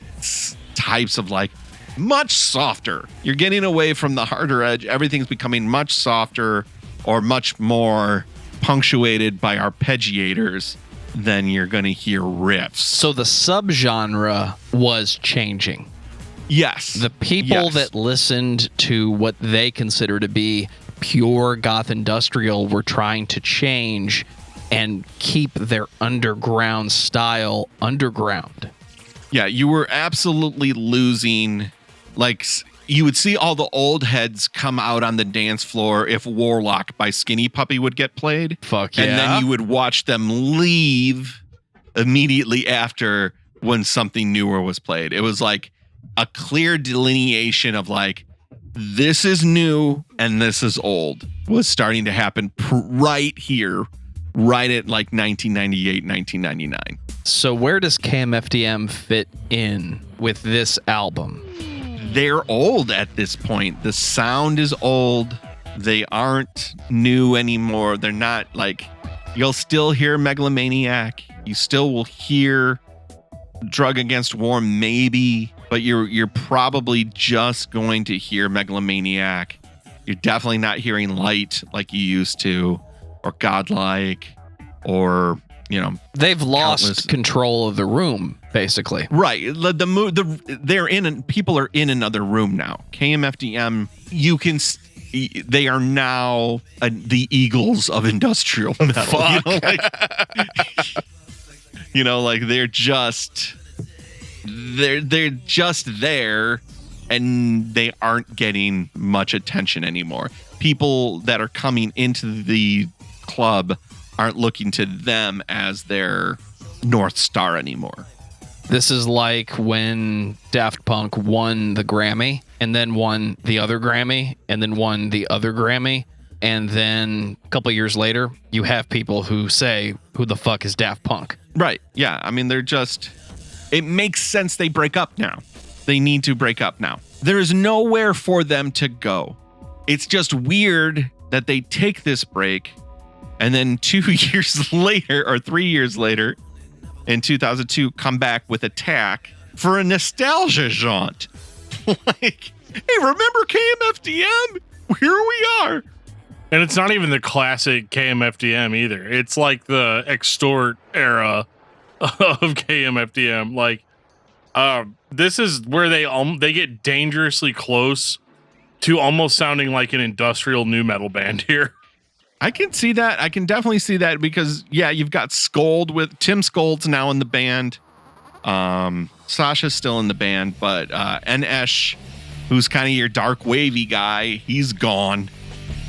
types of like much softer. You're getting away from the harder edge. Everything's becoming much softer or much more punctuated by arpeggiators than you're going to hear riffs. So the subgenre was changing. Yes. The people that listened to what they consider to be pure goth industrial were trying to change and keep their underground style underground. Yeah, you were absolutely losing. Like, you would see all the old heads come out on the dance floor if Warlock by Skinny Puppy would get played. Fuck yeah. And then you would watch them leave immediately after when something newer was played. It was like a clear delineation of like, this is new and this is old was starting to happen right here, right at like 1998, 1999. So where does KMFDM fit in with this album? They're old at this point. The sound is old. They aren't new anymore. They're not like, you'll still hear Megalomaniac. You still will hear Drug Against War maybe, but you're probably just going to hear Megalomaniac. You're definitely not hearing Light like you used to, or Godlike, or they've lost countless control of the room, basically. Right. People are in another room now. KMFDM, they are now the Eagles of industrial metal. Fuck. They're just there, and they aren't getting much attention anymore. People that are coming into the club aren't looking to them as their North Star anymore. This is like when Daft Punk won the Grammy and then won the other Grammy and then won the other Grammy. And then a couple of years later, you have people who say, who the fuck is Daft Punk? Right. Yeah. I mean, it makes sense they break up now. They need to break up now. There is nowhere for them to go. It's just weird that they take this break and then 2 years later or 3 years later in 2002 come back with Attack for a nostalgia jaunt. Like, hey, remember KMFDM? Here we are. And it's not even the classic KMFDM either. It's like the Extort era of KMFDM. Like, this is where they get dangerously close to almost sounding like an industrial nu metal band here. I can see that. I can definitely see that because, yeah, you've got Scold with Tim Scold's now in the band. Sasha's still in the band, but N.Esh, who's kind of your dark wavy guy, he's gone.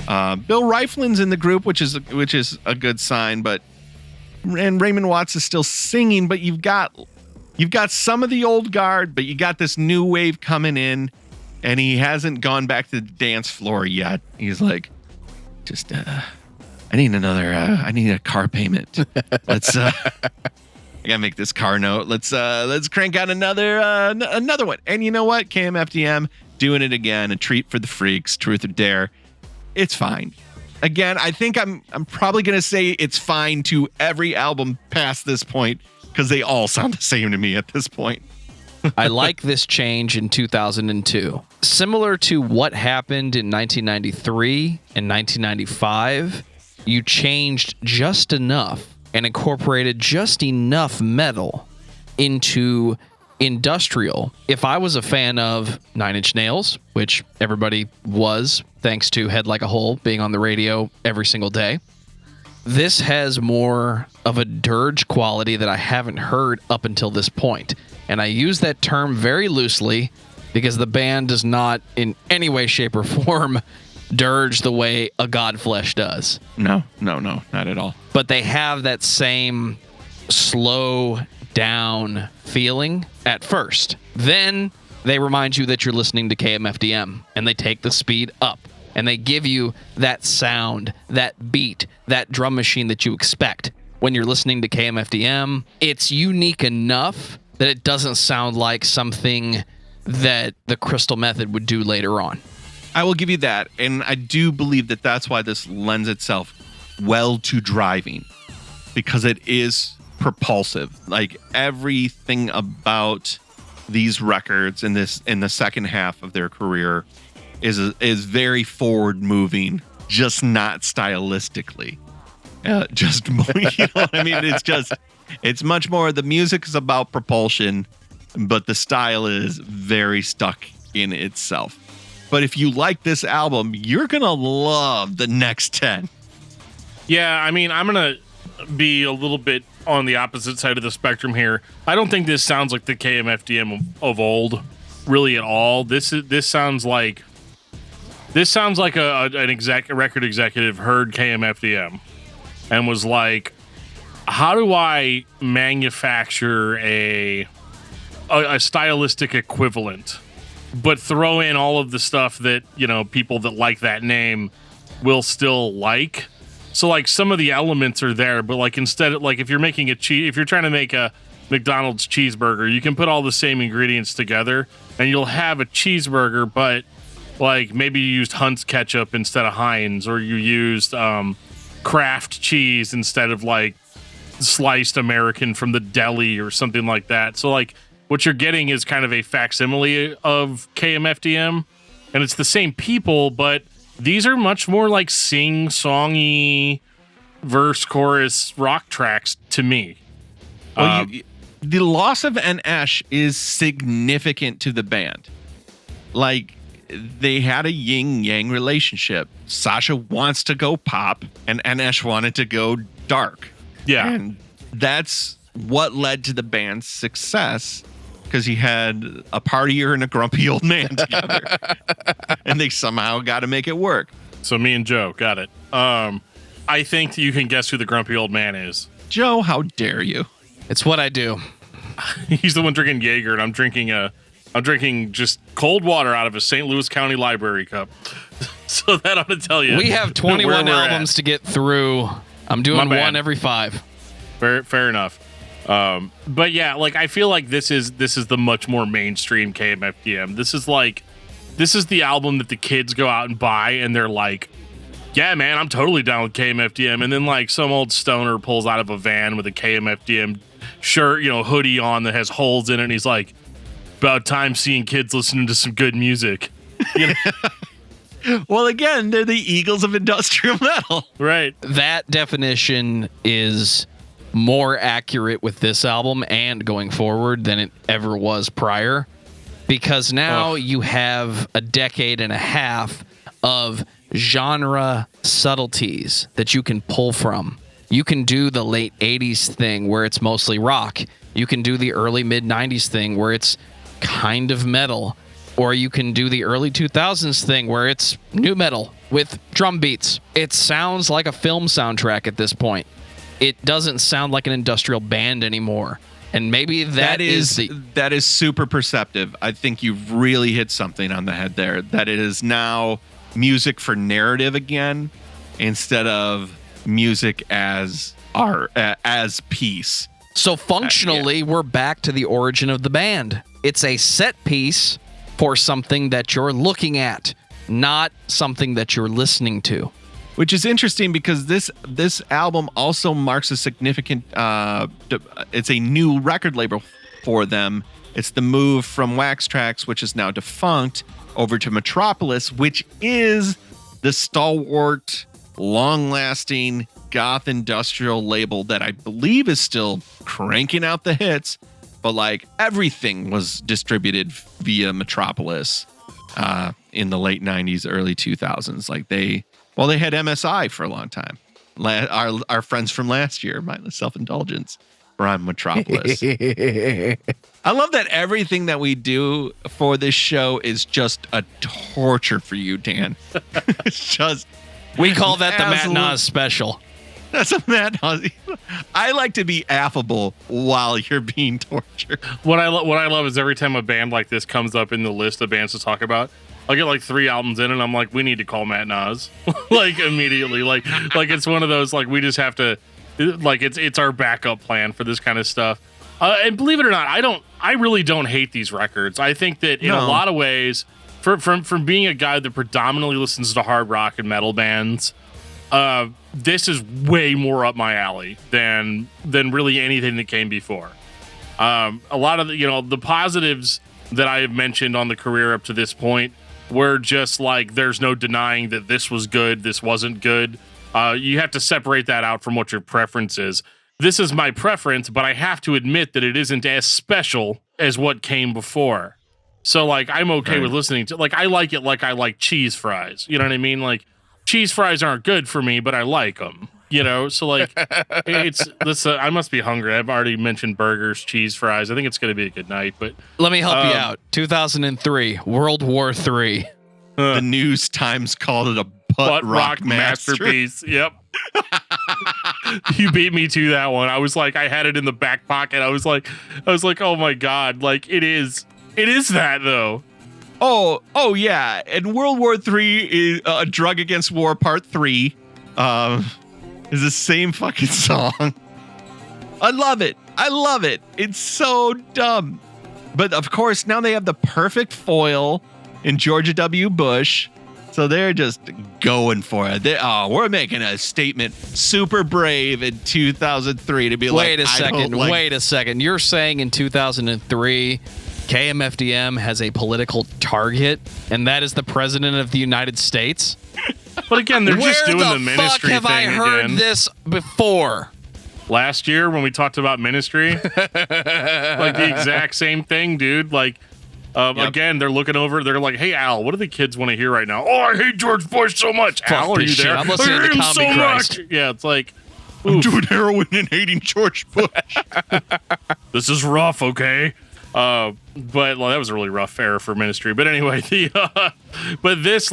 Bill Reiflin's in the group, which is a good sign, and Raymond Watts is still singing, but you've got some of the old guard, but you got this new wave coming in, and he hasn't gone back to the dance floor yet. He's like, I need a car payment. Let's I gotta make this car note. Let's crank out another one. And you know what? KMFDM doing it again. A treat for the freaks. Truth or dare. It's fine. Again, I think I'm probably gonna say it's fine to every album past this point because they all sound the same to me at this point. I like this change in 2002. Similar to what happened in 1993 and 1995, you changed just enough and incorporated just enough metal into industrial. If I was a fan of Nine Inch Nails, which everybody was, thanks to Head Like a Hole being on the radio every single day, this has more of a dirge quality that I haven't heard up until this point. And I use that term very loosely because the band does not in any way, shape, or form dirge the way a Godflesh does. No, not at all. But they have that same slow down feeling at first. Then they remind you that you're listening to KMFDM, and they take the speed up, and they give you that sound, that beat, that drum machine that you expect when you're listening to KMFDM. It's unique enough that it doesn't sound like something that the Crystal Method would do later on. I will give you that, and I do believe that that's why this lends itself well to driving, because it is propulsive. Like everything about these records in the second half of their career is very forward moving, just not stylistically. Just you know what I mean? It's much more. The music is about propulsion, but the style is very stuck in itself. But if you like this album, you're going to love the next 10. Yeah, I mean, I'm going to be a little bit on the opposite side of the spectrum here. I don't think this sounds like the KMFDM of old, really at all. This sounds like a record executive heard KMFDM and was like, how do I manufacture a stylistic equivalent, but throw in all of the stuff that, you know, people that like that name will still like. So like some of the elements are there, but like instead of like if you're trying to make a McDonald's cheeseburger, you can put all the same ingredients together and you'll have a cheeseburger, but like maybe you used Hunt's ketchup instead of Heinz, or you used Kraft cheese instead of like sliced American from the deli or something like that. So like what you're getting is kind of a facsimile of KMFDM, and it's the same people, but these are much more like sing-songy verse chorus rock tracks to me. Well, the loss of N.Esh is significant to the band. Like, they had a yin-yang relationship. Sasha wants to go pop, and N.Esh wanted to go dark. Yeah. And that's what led to the band's success, because he had a partier and a grumpy old man together. And they somehow got to make it work. So me and Joe got it. I think you can guess who the grumpy old man is. Joe, how dare you? It's what I do. He's the one drinking Jaeger, and I'm drinking just cold water out of a St. Louis County Library cup. So that ought to tell you. We have 21 albums to get through. I'm doing one every 5. Fair enough. But yeah, like I feel like this is the much more mainstream KMFDM. This is the album that the kids go out and buy, and they're like, yeah, man, I'm totally down with KMFDM. And then like some old stoner pulls out of a van with a KMFDM shirt, you know, hoodie on that has holes in it, and he's like, about time seeing kids listening to some good music. You know? Well, again, they're the Eagles of industrial metal. Right. That definition is more accurate with this album and going forward than it ever was prior, because now you have a decade and a half of genre subtleties that you can pull from. You can do the late 80s thing where it's mostly rock. You can do the early mid 90s thing where it's kind of metal, or you can do the early 2000s thing where it's new metal with drum beats. It sounds like a film soundtrack at this point. It doesn't sound like an industrial band anymore. And maybe that is super perceptive. I think you've really hit something on the head there, that it is now music for narrative again, instead of music as art, as piece. So functionally, we're back to the origin of the band. It's a set piece for something that you're looking at, not something that you're listening to. Which is interesting because this album also marks a significant, it's a new record label for them. It's the move from Wax Trax, which is now defunct, over to Metropolis, which is the stalwart, long-lasting goth industrial label that I believe is still cranking out the hits, but like everything was distributed via Metropolis in the late 90s, early 2000s. Like they had MSI for a long time. Our friends from last year, Mindless Self-Indulgence, on Metropolis. I love that everything that we do for this show is just a torture for you, Dan. It's just... We call that the Matt Naas special. That's a Matt Naas. I like to be affable while you're being tortured. What I love is every time a band like this comes up in the list of bands to talk about, I'll get like 3 albums in and I'm like, we need to call Matt Naas. Like immediately. Like it's one of those, like we just have to, like it's our backup plan for this kind of stuff. And believe it or not, I really don't hate these records. I think that in a lot of ways, from being a guy that predominantly listens to hard rock and metal bands, this is way more up my alley than really anything that came before. A lot of the positives that I have mentioned on the career up to this point were just like, there's no denying that this was good, this wasn't good. You have to separate that out from what your preference is. This is my preference, but I have to admit that it isn't as special as what came before. So like, I'm okay with listening to, like, I like it like I like cheese fries. You know what I mean? Like, cheese fries aren't good for me, but I like them. So like, I must be hungry. I've already mentioned burgers, cheese fries. I think it's going to be a good night. But let me help you out. 2003, World War III. The News Times called it a butt rock masterpiece. Yep. You beat me to that one. I was like, I had it in the back pocket. I was like, oh my God, like it is that though. Oh yeah. And World War III is a Drug Against War Part 3. Is the same fucking song. I love it. It's so dumb. But of course, now they have the perfect foil in George W. Bush. So they're just going for it. We're making a statement. Super brave in 2003 to be wait a second. You're saying in 2003, KMFDM has a political target, and that is the president of the United States? But again, they're just doing the ministry thing again. Where the fuck have I heard this before? Last year when we talked about ministry, like the exact same thing, dude. Like, again, they're looking over. They're like, "Hey, Al, what do the kids want to hear right now?" "Oh, I hate George Bush so much." Al, are you there? I'm listening to Comedy Christ. Yeah, it's like, I'm doing heroin and hating George Bush. This is rough, okay? But that was a really rough era for ministry. But anyway, but this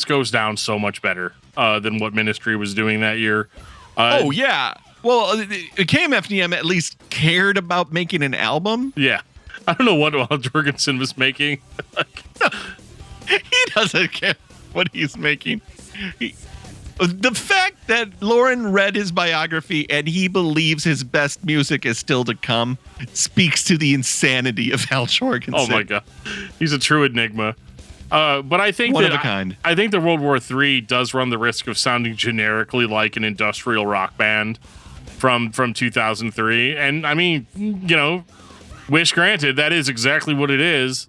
goes down so much better than what ministry was doing that year. Oh yeah. Well, KMFDM at least cared about making an album. Yeah. I don't know what Al Jorgensen was making. He doesn't care what he's making. The fact that Lauren read his biography and he believes his best music is still to come speaks to the insanity of Al Jorgensen. Oh my God. He's a true enigma. But I think one of a kind. I think the World War III does run the risk of sounding generically like an industrial rock band from 2003. And I mean, wish granted, that is exactly what it is.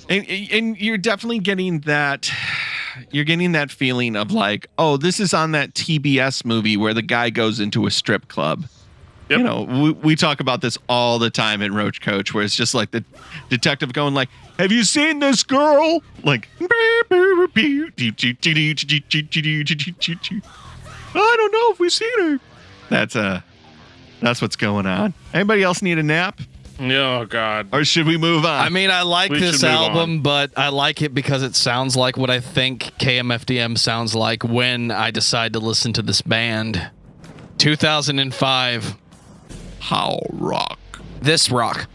And you're definitely getting that. You're getting that feeling of like, oh, this is on that TBS movie where the guy goes into a strip club. Yep. We talk about this all the time in Roach Koach, where it's just like the detective going like, "Have you seen this girl?" Like, I don't know if we've seen her. That's what's going on. Anybody else need a nap? Oh God. Or should we move on? I mean, I like this album, but I like it because it sounds like what I think KMFDM sounds like when I decide to listen to this band. 2005. How rock. This rock.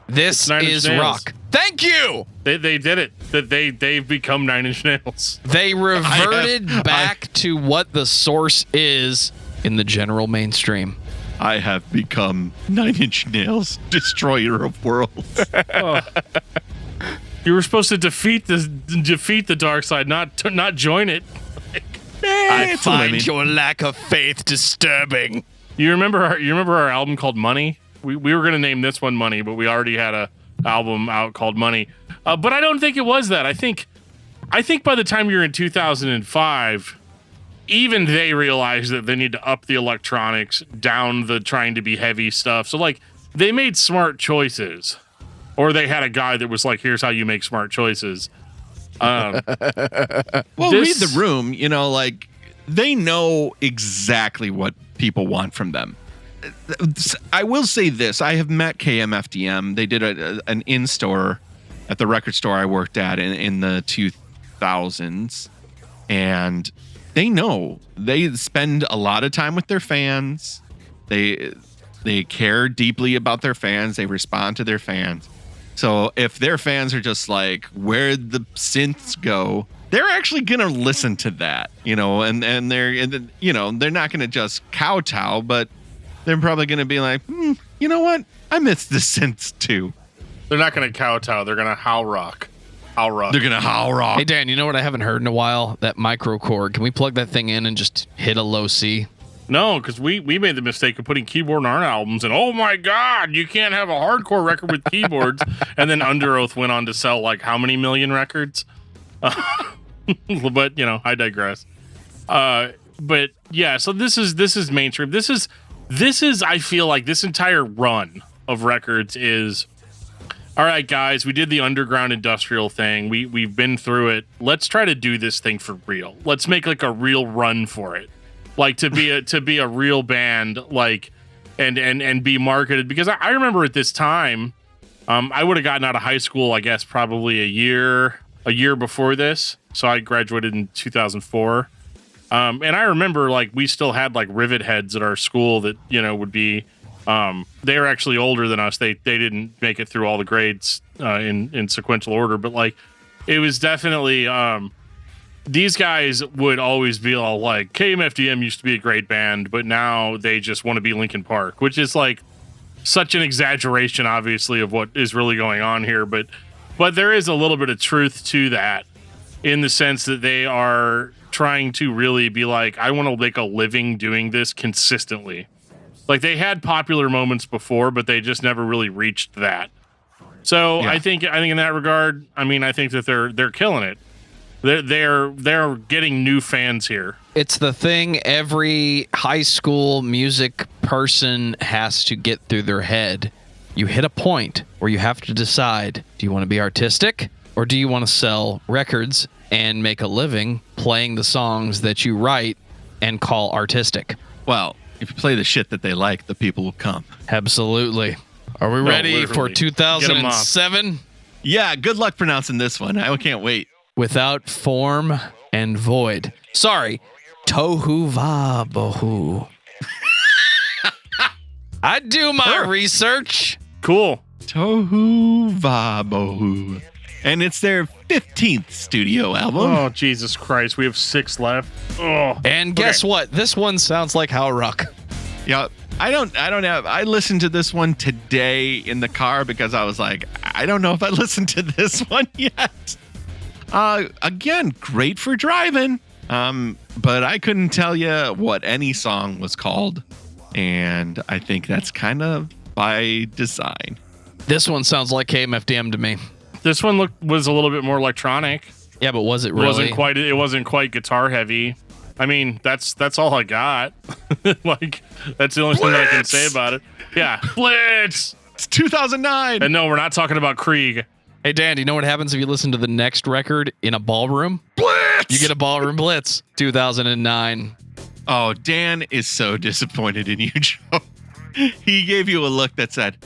This is rock. Thank you. They did it. They've become 9 Inch Nails. They reverted back to what the source is in the general mainstream. I have become 9 Inch Nails, destroyer of worlds. You were supposed to defeat the dark side, not join it. I find your lack of faith disturbing. You remember our album called Money? We were going to name this one Money, but we already had a album out called Money. But I don't think it was that. I think by the time you're in 2005, even they realized that they need to up the electronics, down the trying to be heavy stuff. So like they made smart choices, or they had a guy that was like, "Here's how you make smart choices." Well, read the room. Like they know exactly what people want from them. I will say this. I have met KMFDM. They did an in-store at the record store I worked at in the 2000s. And they know. They spend a lot of time with their fans. They care deeply about their fans. They respond to their fans. So if their fans are just like, where'd the synths go? They're actually going to listen to that, and they're not going to just kowtow, but they're probably going to be like, you know what? I miss the synths too. They're not going to kowtow. They're going to howl rock. Howl rock. They're going to howl rock. Hey, Dan, you know what I haven't heard in a while? That micro chord. Can we plug that thing in and just hit a low C? No, because we made the mistake of putting keyboard in our albums, and oh my God, you can't have a hardcore record with keyboards. And then Under Oath went on to sell like how many million records? But I digress. But yeah, so this is mainstream. This is I feel like this entire run of records is, all right, guys, we did the underground industrial thing. We've been through it. Let's try to do this thing for real. Let's make like a real run for it. Like to be a real band, like and be marketed, because I remember at this time, I would have gotten out of high school, I guess probably a year before this. So I graduated in 2004. And I remember like we still had like rivet heads at our school that, would be, they were actually older than us. They didn't make it through all the grades in sequential order, but like it was definitely, these guys would always be all like, KMFDM used to be a great band, but now they just want to be Linkin Park, which is like such an exaggeration, obviously, of what is really going on here. But there is a little bit of truth to that, in the sense that they are trying to really be like, I want to make a living doing this consistently. Like they had popular moments before, but they just never really reached that. So yeah. I think in that regard, I think that they're killing it. They're getting new fans here. It's the thing every high school music person has to get through their head. You hit a point where you have to decide, do you want to be artistic or do you want to sell records and make a living playing the songs that you write and call artistic? Well, if you play the shit that they like, the people will come. Absolutely. Are we ready for 2007? Yeah, good luck pronouncing this one. I can't wait. Without Form and Void. Sorry, Tohu Va Bohu. I do my research. Cool. Tohu Va Bohu. And it's their 15th studio album. Oh, Jesus Christ. We have 6 left. Oh. And guess what? This one sounds like How Rock. Yeah. I listened to this one today in the car because I was like, I don't know if I listened to this one yet. Again, great for driving. But I couldn't tell you what any song was called. And I think that's kind of by design. This one sounds like KMFDM to me. This one was a little bit more electronic. Yeah, but was it really? It wasn't quite guitar heavy. That's all I got. Like, that's the only thing that I can say about it. Yeah, Blitz. It's 2009. And no, we're not talking about Krieg. Hey, Dan, do you know what happens if you listen to the next record in a ballroom? Blitz! You get a Ballroom Blitz, 2009. Oh, Dan is so disappointed in you, Joe. He gave you a look that said,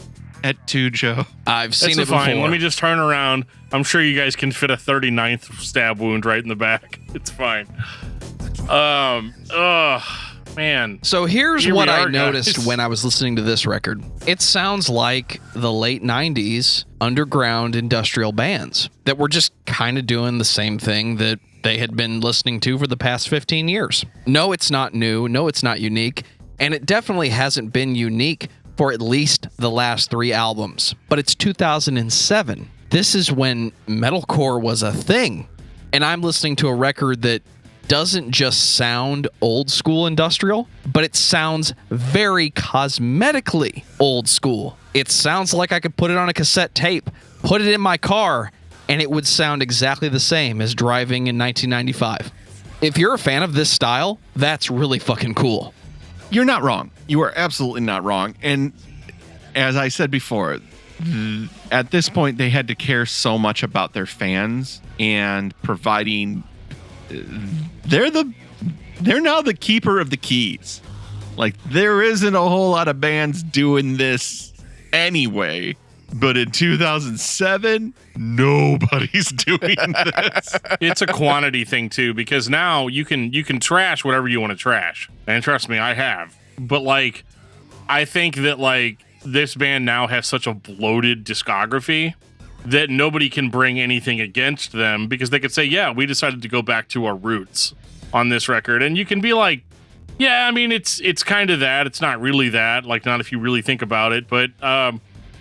"Et tu, Joe?" I've seen it fine. before. Let me just turn around. I'm sure you guys can fit a 39th stab wound right in the back. It's fine. Man. So here's what I noticed guys. when I was listening to this record. It sounds like the late 90s underground industrial bands that were just kind of doing the same thing that they had been listening to for the past 15 years. No, it's not new. No, it's not unique. And it definitely hasn't been unique for at least the last 3 albums. But it's 2007. This is when metalcore was a thing. And I'm listening to a record that doesn't just sound old school industrial, but it sounds very cosmetically old school. It sounds like I could put it on a cassette tape, put it in my car, and it would sound exactly the same as driving in 1995. If you're a fan of this style, that's really fucking cool. You're not wrong. You are absolutely not wrong. And as I said before, at this point, they had to care so much about their fans and providing. They're now the keeper of the keys. Like, there isn't a whole lot of bands doing this anyway. But in 2007, nobody's doing this. It's a quantity thing too, because now you can trash whatever you want to trash. And trust me, I have. But like, I think that like this band now has such a bloated discography that nobody can bring anything against them, because they could say, yeah, we decided to go back to our roots on this record. And you can be like, yeah, I mean, it's kind of that. It's not really that. Like, not if you really think about it. But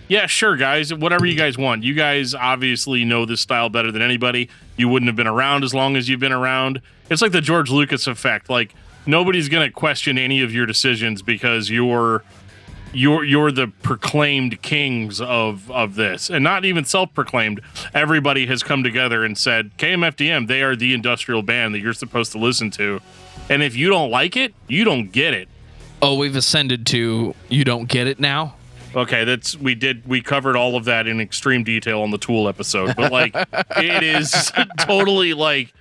yeah, sure, guys. Whatever you guys want. You guys obviously know this style better than anybody. You wouldn't have been around as long as you've been around. It's like the George Lucas effect. Like, nobody's going to question any of your decisions because you're the proclaimed kings of this. And not even self-proclaimed. Everybody has come together and said, KMFDM, they are the industrial band that you're supposed to listen to. And if you don't like it, you don't get it. Oh, we've ascended to you don't get it now? Okay, we covered all of that in extreme detail on the Tool episode, but like it is totally like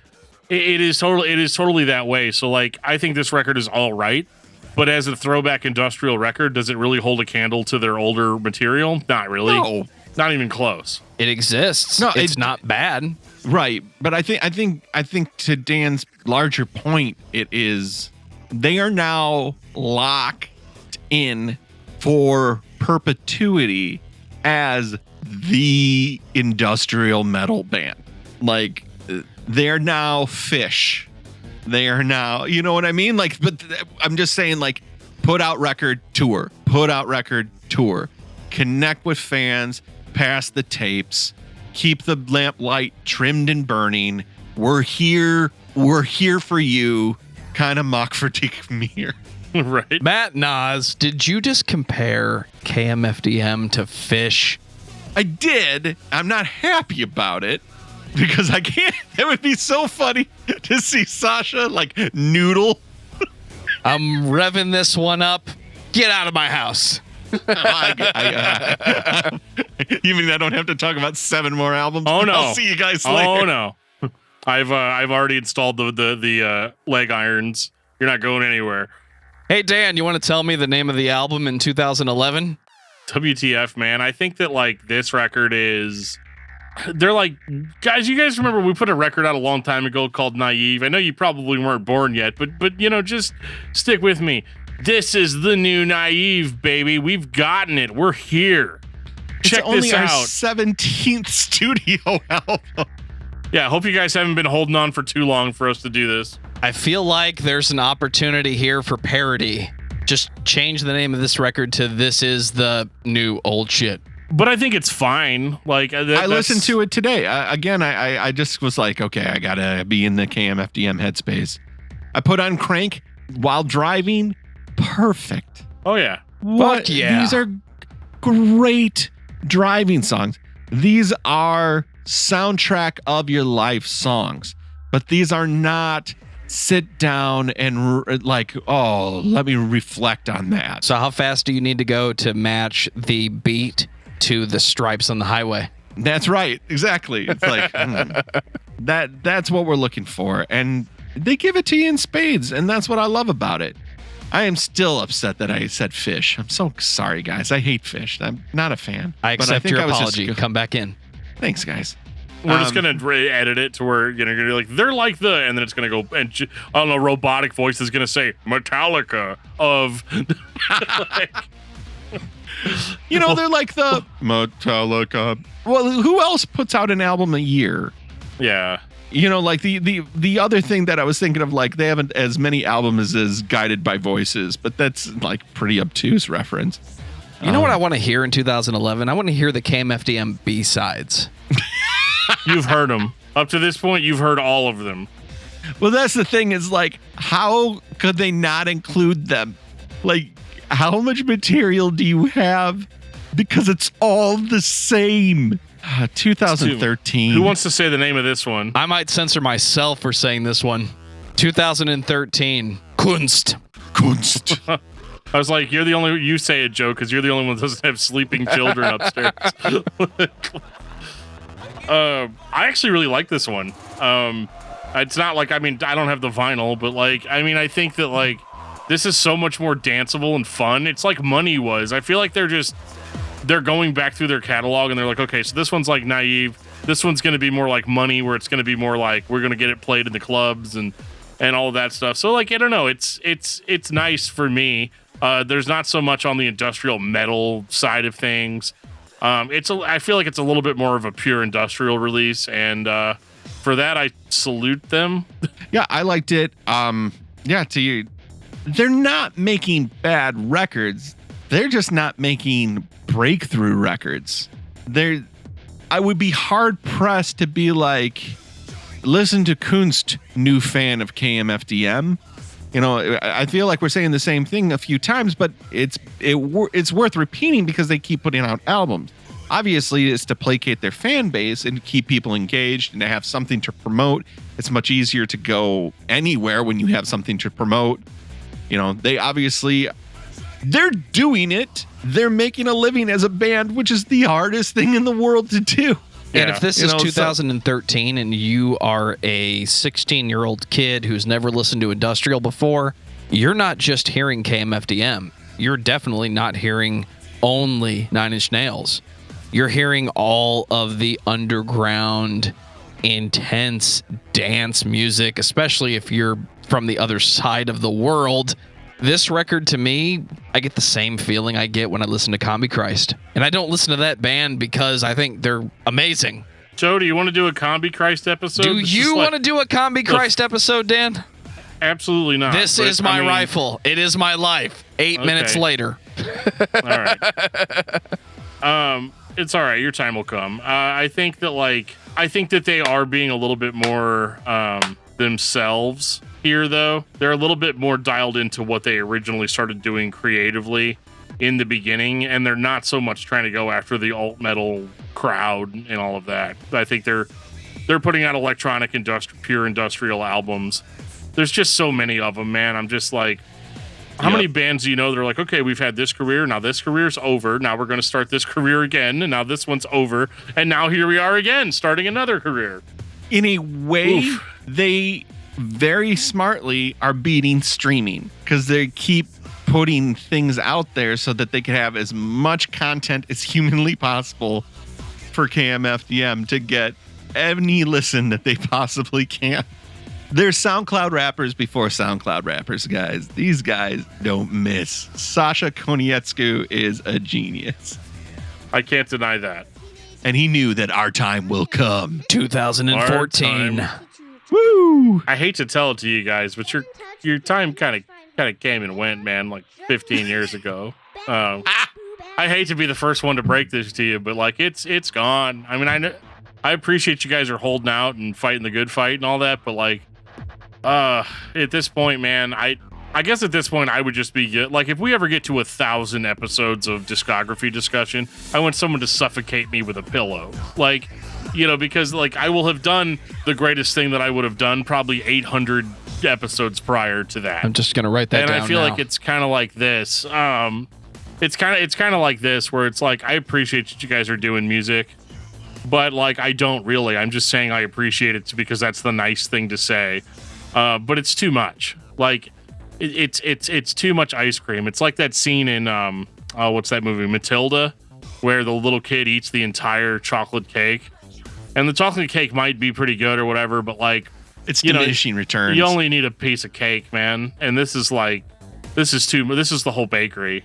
it is totally that way. So like I think this record is all right, but as a throwback industrial record, does it really hold a candle to their older material? Not really. No. Not even close. It exists. No, it's not bad. Right, but I think to Dan's larger point, it is they are now locked in for perpetuity as the industrial metal band. Like, they're now Fish. They are now, you know what I mean? Like, but I'm just saying, like, put out record, tour, connect with fans, pass the tapes, keep the lamplight trimmed and burning. We're here for you. Kind of mock for Mir. Right. Matt Naas, did you just compare KMFDM to Fish? I did. I'm not happy about it because I can't. It would be so funny to see Sasha like noodle. I'm revving this one up. Get out of my house. You mean I don't have to talk about 7 more albums? Oh no! I'll see you guys later. Oh no! I've already installed the leg irons. You're not going anywhere. Hey, Dan, you want to tell me the name of the album in 2011? WTF, man. I think that, like, this record is... They're like... Guys, you guys remember we put a record out a long time ago called Naive? I know you probably weren't born yet, but you know, just stick with me. This is the new Naive, baby. We've gotten it. We're here. Check this out. It's only our 17th studio album. Yeah, I hope you guys haven't been holding on for too long for us to do this. I feel like there's an opportunity here for parody. Just change the name of this record to This Is the New Old Shit. But I think it's fine. Like I listened to it today. I just was like, okay, I gotta be in the KMFDM headspace. I put on Crank while driving. Perfect. Oh yeah. Fuck yeah. These are great driving songs. These are soundtrack of your life songs, but these are not sit down and like, oh, let me reflect on that. So how fast do you need to go to match the beat to the Stripes on the Highway? That's right. Exactly. It's like that's what we're looking for. And they give it to you in spades. And that's what I love about it. I am still upset that I said Fish. I'm so sorry, guys. I hate Fish. I'm not a fan. I accept your apology. Come back in. Thanks, guys. We're just gonna edit it to where you're gonna be like they're like the, and then it's gonna go and I don't know, robotic voice is gonna say Metallica of, like, you know, they're like the Metallica. Well, who else puts out an album a year? Yeah, you know, like the other thing that I was thinking of, like they haven't as many albums as Guided by Voices, but that's like pretty obtuse reference. You know what I want to hear in 2011? I want to hear the KMFDM B-sides. You've heard them. Up to this point, you've heard all of them. Well, that's the thing is, like, how could they not include them? Like, how much material do you have? Because it's all the same. 2013. Who wants to say the name of this one? I might censor myself for saying this one. 2013. Kunst. I was like, you're the only... You say it, Joe, because you're the only one that doesn't have sleeping children upstairs. I actually really like this one. It's not like, I mean, I don't have the vinyl, but like, I mean, I think that like this is so much more danceable and fun. It's like Money was. I feel like they're going back through their catalog and they're like, okay, so this one's like Naive. This one's going to be more like Money, where it's going to be more like we're going to get it played in the clubs and all of that stuff. So like, I don't know. It's nice for me. There's not so much on the industrial metal side of things. I feel like it's a little bit more of a pure industrial release, and for that I salute them. Yeah, I liked it. To you, they're not making bad records. They're just not making breakthrough records. I would be hard pressed to be like, listen to Kunst, new fan of KMFDM. You know, I feel like we're saying the same thing a few times, but it's worth repeating because they keep putting out albums. Obviously, it's to placate their fan base and keep people engaged and to have something to promote. It's much easier to go anywhere when you have something to promote. You know, they're doing it. They're making a living as a band, which is the hardest thing in the world to do. And if this is 2013 and you are a 16-year-old kid who's never listened to industrial before, you're not just hearing KMFDM. You're definitely not hearing only Nine Inch Nails. You're hearing all of the underground, intense dance music, especially if you're from the other side of the world. This record, to me, I get the same feeling I get when I listen to Combi Christ. And I don't listen to that band because I think they're amazing. Joe, do you want to do a Combi Christ episode? Do you want to do a Combi Christ episode, Dan? Absolutely not. This is my rifle. It is my life. 8 minutes later. All right. It's all right. Your time will come. I think that they are being a little bit more themselves here, though. They're a little bit more dialed into what they originally started doing creatively in the beginning, and they're not so much trying to go after the alt metal crowd and all of that. I think they're putting out electronic, pure industrial albums. There's just so many of them, man. I'm just like, how many bands do you know? They're like, okay, we've had this career. Now this career's over. Now we're going to start this career again. And now this one's over. And now here we are again, starting another career. In a way, they very smartly are beating streaming because they keep putting things out there so that they can have as much content as humanly possible for KMFDM to get any listen that they possibly can. They're SoundCloud rappers before SoundCloud rappers, guys. These guys don't miss. Sasha Konietzko is a genius. I can't deny that. And he knew that our time will come. 2014. Woo! I hate to tell it to you guys, but your time kind of came and went, man, like 15 years ago. I hate to be the first one to break this to you, but like it's gone. I mean, I appreciate you guys are holding out and fighting the good fight and all that, but like at this point, man, I guess at this point I would just be like, if we ever get to 1,000 episodes of discography discussion, I want someone to suffocate me with a pillow. Like, you know, because like I will have done the greatest thing that I would have done probably 800 episodes prior to that. I'm just going to write that down. And I feel now. like it's kind of like this. It's kind of like this where it's like, I appreciate that you guys are doing music, but like I don't really. I'm just saying I appreciate it because that's the nice thing to say. But it's too much. Like it's too much ice cream. It's like that scene in what's that movie, Matilda, where the little kid eats the entire chocolate cake, and the chocolate cake might be pretty good or whatever, but like it's diminishing returns. You only need a piece of cake, man. And this is the whole bakery,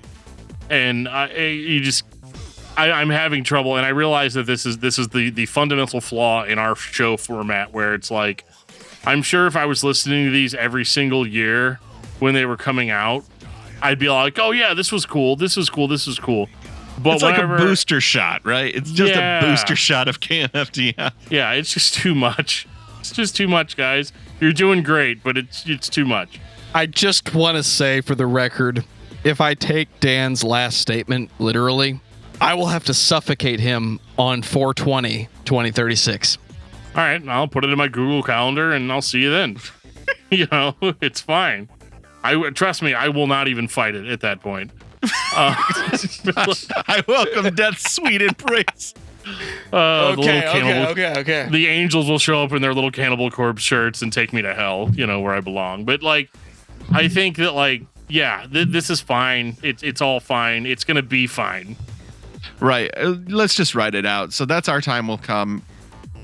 and I'm having trouble, and I realize that this is the fundamental flaw in our show format, where it's like, I'm sure if I was listening to these every single year when they were coming out, I'd be like, oh yeah, this was cool, this is cool, this is cool. But it's like a booster shot, right? It's just a booster shot of KMFDM. Yeah, it's just too much. It's just too much, guys. You're doing great, but it's too much. I just want to say for the record, if I take Dan's last statement literally, I will have to suffocate him on 4/20/2036. All right, I'll put it in my Google Calendar and I'll see you then. You know, it's fine. Trust me, I will not even fight it at that point. I welcome death's sweet embrace. Okay. The angels will show up in their little Cannibal Corpse shirts and take me to hell, you know, where I belong. But like, I think that like yeah, this is fine. It's all fine. It's gonna be fine. Right. Let's just write it out. So that's our time will come.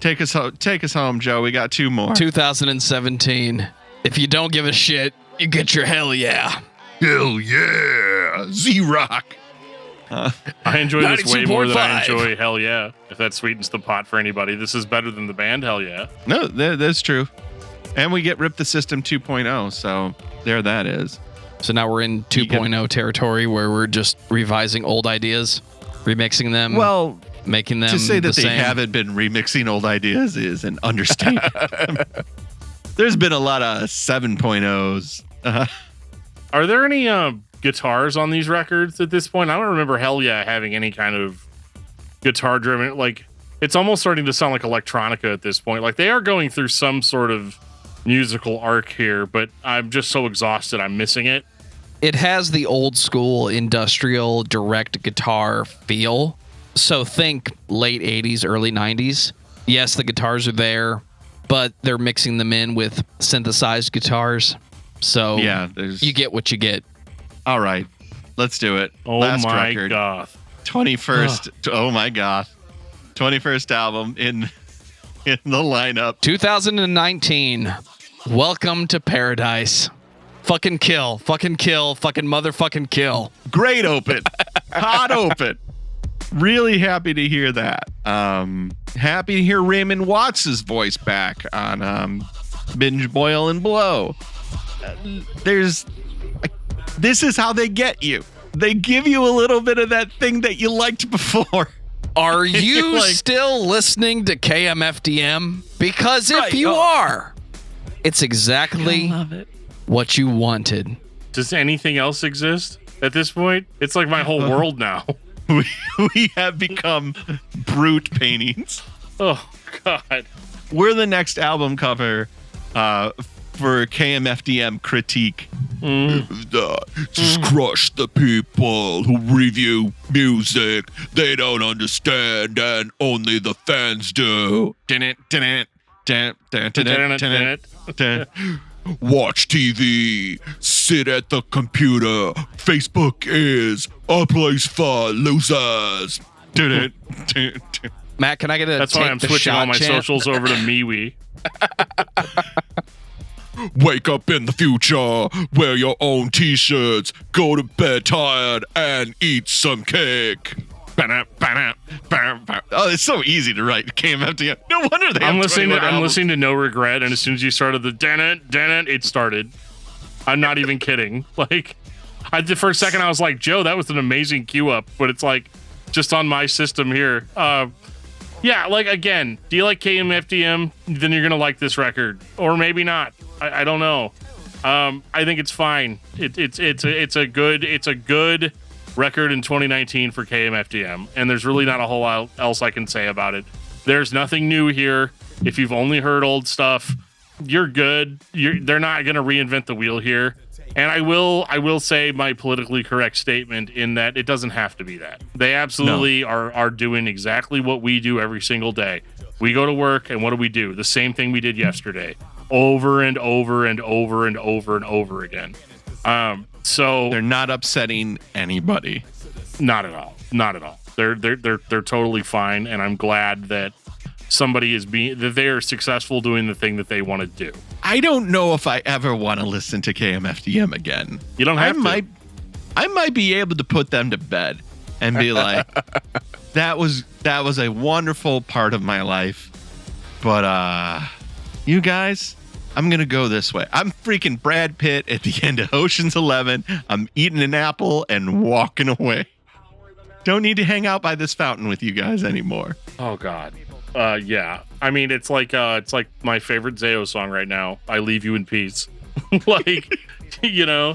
Take us home, Joe. We got 2 more. 2017. If you don't give a shit, you get your hell yeah. Hell yeah, Z-Rock. I enjoy this way more than I 92.5. enjoy Hell Yeah. If that sweetens the pot for anybody, this is better than the band Hell Yeah. No, that's true. And we get Rip the System 2.0. So there that is. So now we're in 2.0 territory where we're just revising old ideas, remixing them, Well, making them to say that the they same. haven't been remixing old ideas is an understatement. There's been a lot of 7.0s. Are there any guitars on these records at this point? I don't remember Hell Yeah having any kind of guitar driven. Like, it's almost starting to sound like electronica at this point. Like, they are going through some sort of musical arc here, but I'm just so exhausted I'm missing it. It has the old school industrial direct guitar feel. So think late 80s, early 90s. Yes, the guitars are there, but they're mixing them in with synthesized guitars. So Yeah, you get what you get. All right, let's do it. Oh Last my record, god. 21st. Oh my god, 21st album in the lineup. 2019. Welcome to Paradise. Fucking kill. Fucking kill. Fucking motherfucking kill. Great open, hot open. Really happy to hear that. Happy to hear Raymond Watts' voice back on Binge, Boil, and Blow. This is how they get you. They give you a little bit of that thing that you liked before. Are you Like- still listening to KMFDM? Because if Right, you oh. are, it's exactly it. what you wanted. Does anything else exist at this point? It's like my whole world now. We have become brute paintings. Oh god. We're the next album cover for KMFDM critique. Just crush the people who review music. They don't understand, and only the fans do. Watch TV, sit at the computer. Facebook is a place for losers. Matt, can I get a That's take why I'm the switching all shot my chant? socials over to MeWe. Wake up in the future, wear your own t-shirts, go to bed tired, and eat some cake. Oh, it's so easy to write KMFDM. No wonder they have I'm listening 21 to albums. listening to No Regret, and as soon as you started the it started. I'm not even kidding. Like, for a second I was like, Joe, that was an amazing cue up, but it's like just on my system here. Yeah, like, again, do you like KMFDM? Then you're gonna like this record, or maybe not. I don't know. I think it's fine. It's a good record in 2019 for KMFDM, and there's really not a whole lot else I can say about it. There's nothing new here. If you've only heard old stuff, you're good. They're not gonna reinvent the wheel here. And I will say my politically correct statement in that it doesn't have to be that. They absolutely are doing exactly what we do every single day. We go to work, and what do? The same thing we did yesterday, over and over and over and over and over again. So They're not upsetting anybody. not at all. Not at all. They're totally fine, and I'm glad that that they are successful doing the thing that they want to do. I don't know if I ever want to listen to KMFDM again. You don't have to. I might be able to put them to bed and be like, that was a wonderful part of my life. But you guys, I'm gonna go this way. I'm freaking Brad Pitt at the end of Ocean's 11. I'm eating an apple and walking away. Don't need to hang out by this fountain with you guys anymore. Oh God. Yeah. I mean, it's like my favorite Zayo song right now. I Leave You in Peace. Like,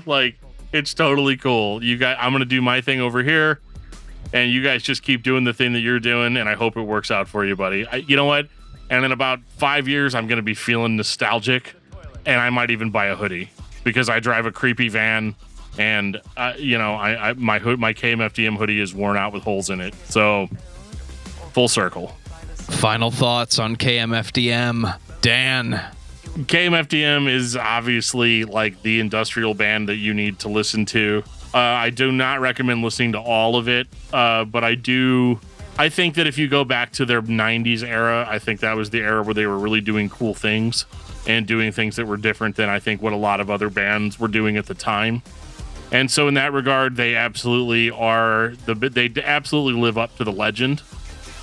like, it's totally cool. You guys, I'm gonna do my thing over here, and you guys just keep doing the thing that you're doing, and I hope it works out for you, buddy. You know what? And in about 5 years, I'm gonna be feeling nostalgic, and I might even buy a hoodie because I drive a creepy van, and my KMFDM hoodie is worn out with holes in it. So, full circle. Final thoughts on KMFDM. Dan. KMFDM is obviously like the industrial band that you need to listen to. I do not recommend listening to all of it, but I think that if you go back to their 90s era, I think that was the era where they were really doing cool things and doing things that were different than I think what a lot of other bands were doing at the time. And so in that regard, they absolutely live up to the legend.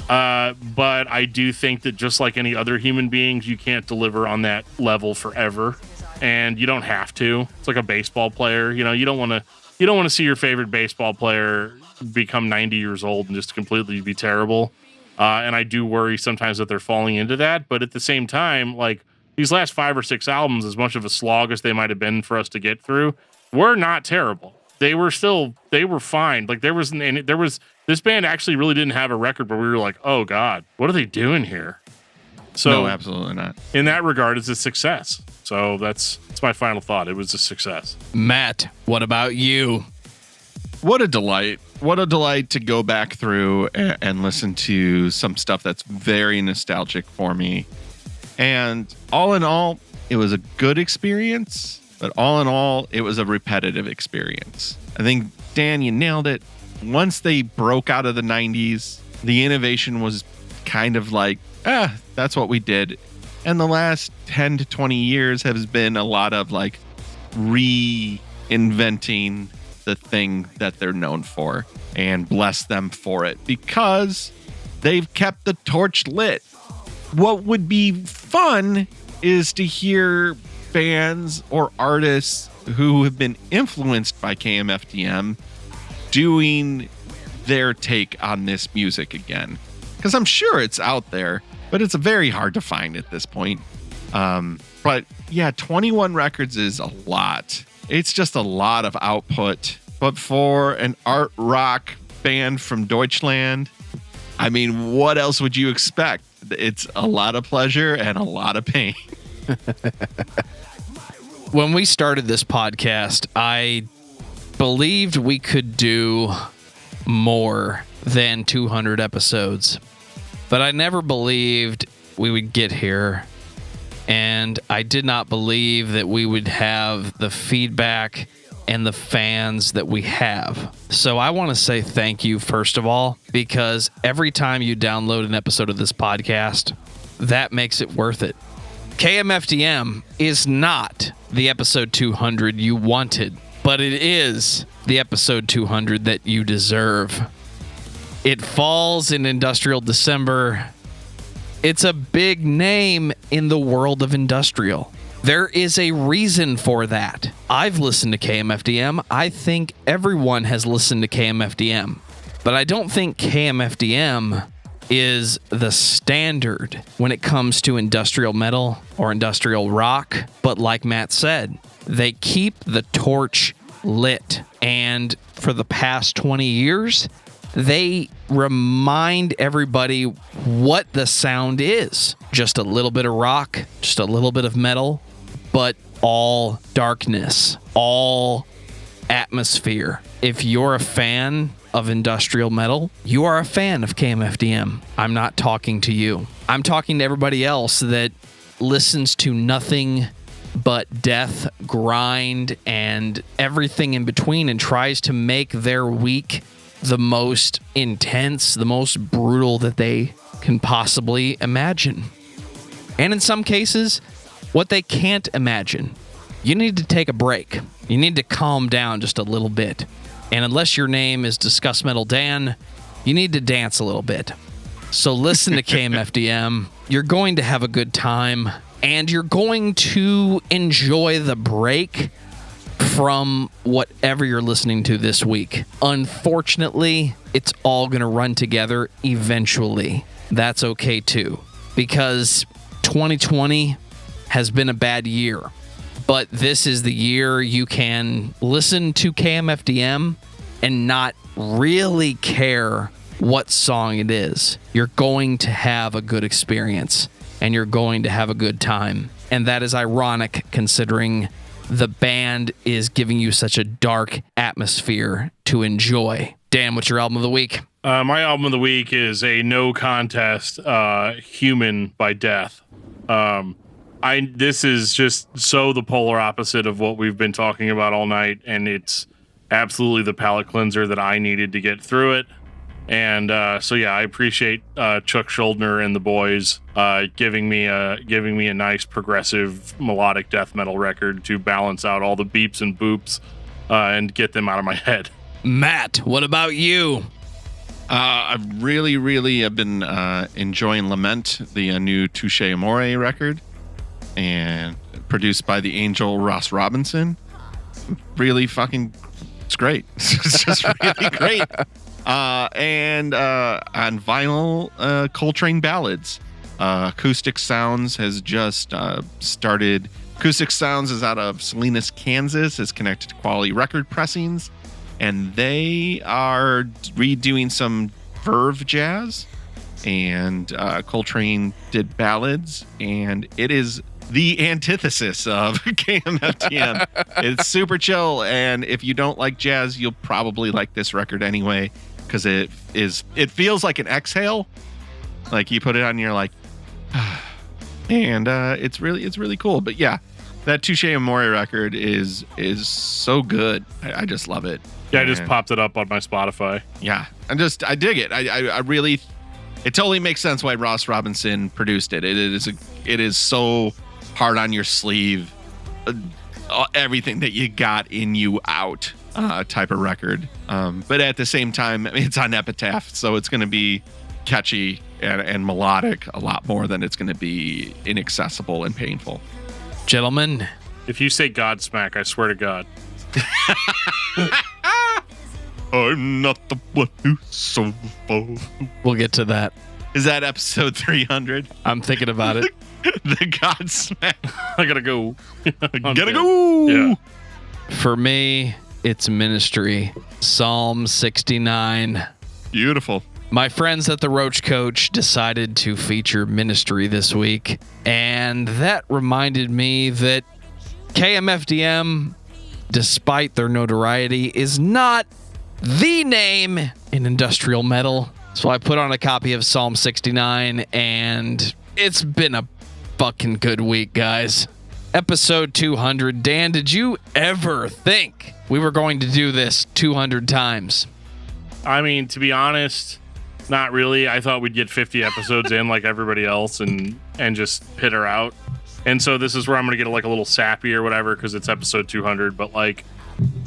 But I do think that just like any other human beings, you can't deliver on that level forever, and you don't have to. It's like a baseball player. You know, you don't want to see your favorite baseball player become 90 years old and just completely be terrible. And I do worry sometimes that they're falling into that. But at the same time, like these last 5 or 6 albums, as much of a slog as they might have been for us to get through, were not terrible. They were fine. Like this band actually really didn't have a record where we were like, oh God, what are they doing here? So no, absolutely not. In that regard, it's a success. So that's my final thought. It was a success. Matt, what about you? What a delight. What a delight to go back through and listen to some stuff that's very nostalgic for me. And all in all, it was a good experience, but all in all, it was a repetitive experience. I think, Dan, you nailed it. Once they broke out of the 90s, the innovation was kind of like, that's what we did. And the last 10 to 20 years has been a lot of like reinventing the thing that they're known for, and bless them for it because they've kept the torch lit. What would be fun is to hear bands or artists who have been influenced by KMFDM doing their take on this music again, because I'm sure it's out there, but it's very hard to find at this point. But yeah, 21 records is a lot. It's just a lot of output. But for an art rock band from Deutschland, I mean, what else would you expect? It's a lot of pleasure and a lot of pain. When we started this podcast, I believed we could do more than 200 episodes, but I never believed we would get here, and I did not believe that we would have the feedback and the fans that we have. So I want to say thank you, first of all, because every time you download an episode of this podcast, that makes it worth it. KMFDM is not the episode 200 you wanted, but it is the episode 200 that you deserve. It falls in Industrial December. It's a big name in the world of industrial. There is a reason for that. I've listened to KMFDM. I think everyone has listened to KMFDM. But I don't think KMFDM is the standard when it comes to industrial metal or industrial rock. But like Matt said, they keep the torch lit. And for the past 20 years, they remind everybody what the sound is. Just a little bit of rock, just a little bit of metal, but all darkness, all atmosphere. If you're a fan of industrial metal, you are a fan of KMFDM. I'm not talking to you. I'm talking to everybody else that listens to nothing but death, grind, and everything in between, and tries to make their week the most intense, the most brutal that they can possibly imagine. And in some cases, what they can't imagine. You need to take a break. You need to calm down just a little bit. And unless your name is Discuss Metal Dan, you need to dance a little bit. So listen to KMFDM. You're going to have a good time, and you're going to enjoy the break from whatever you're listening to this week. Unfortunately, it's all going to run together eventually. That's okay too, because 2020 has been a bad year. But this is the year you can listen to KMFDM and not really care what song it is. You're going to have a good experience, and you're going to have a good time. And that is ironic considering the band is giving you such a dark atmosphere to enjoy. Dan, what's your album of the week? My album of the week is a no contest, Human by Death. This is just so the polar opposite of what we've been talking about all night, and it's absolutely the palate cleanser that I needed to get through it. And so yeah, I appreciate Chuck Schuldiner and the boys giving me a nice progressive melodic death metal record to balance out all the beeps and boops and get them out of my head. Matt, what about you? I really have been enjoying Lament, the new Touché Amoré record, and produced by the angel Ross Robinson. Really fucking, it's great. It's just really great. And on vinyl, Coltrane Ballads. Acoustic Sounds has just started. Acoustic Sounds is out of Salinas, Kansas. Is connected to Quality Record Pressings, and they are redoing some Verve jazz. And Coltrane did ballads, and it is the antithesis of KMFDM. It's super chill, and if you don't like jazz, you'll probably like this record anyway, because it feels like an exhale. Like you put it on and you're like, and it's really cool. But yeah, that Touché Amoré record is so good. I just love it. Yeah, I just popped it up on my Spotify. Yeah, I dig it. I really, it totally makes sense why Ross Robinson produced it. It is so hard on your sleeve, everything that you got in you out type of record. But at the same time, it's on Epitaph, so it's going to be catchy and melodic a lot more than it's going to be inaccessible and painful. Gentlemen, if you say Godsmack, I swear to God. I'm not the one who's so bold. we'll get to that. Is that episode 300? I'm thinking about it. The Godsmack. I gotta go. Gotta go. Yeah. For me, it's Ministry, Psalm 69. Beautiful. My friends at the Roach Koach decided to feature Ministry this week, and that reminded me that KMFDM, despite their notoriety, is not the name in industrial metal. So I put on a copy of Psalm 69, and it's been a fucking good week, guys. Episode 200. Dan, did you ever think we were going to do this 200 times? I mean, to be honest, not really. I thought we'd get 50 episodes in like everybody else and just pit her out. And so this is where I'm going to get like a little sappy or whatever because it's episode 200. But like,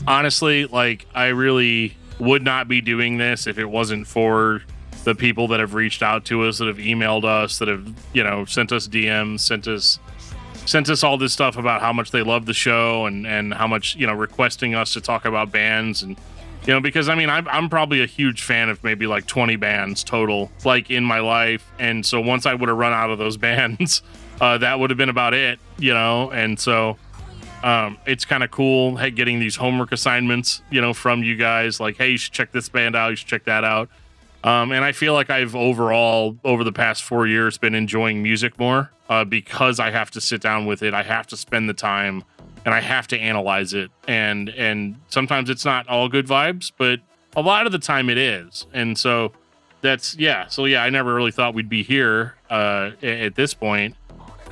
honestly, like I really would not be doing this if it wasn't for the people that have reached out to us, that have emailed us, that have, sent us DMs, sent us all this stuff about how much they love the show and how much, requesting us to talk about bands. And, because I mean, I'm probably a huge fan of maybe like 20 bands total, like in my life. And so once I would have run out of those bands, that would have been about it, and so it's kind of cool getting these homework assignments, from you guys, like, hey, you should check this band out, you should check that out. And I feel like I've overall, over the past 4 years, been enjoying music more because I have to sit down with it. I have to spend the time and I have to analyze it. And sometimes it's not all good vibes, but a lot of the time it is. And so that's, yeah. So yeah, I never really thought we'd be here at this point,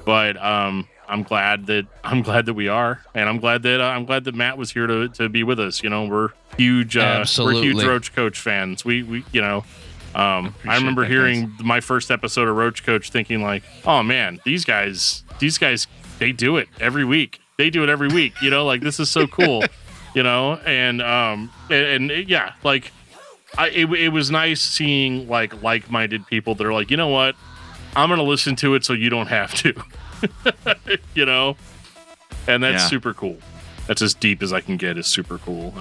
but I'm glad that we are. And I'm glad that Matt was here to be with us. We're huge, Absolutely. we're huge Roach Koach fans. We I remember hearing my first episode of Roach Koach thinking like, oh man, these guys, they do it every week. Like this is so cool, and yeah, like it was nice seeing like-minded people that are like, you know what, I'm going to listen to it so you don't have to, and that's super cool. That's as deep as I can get. Is super cool.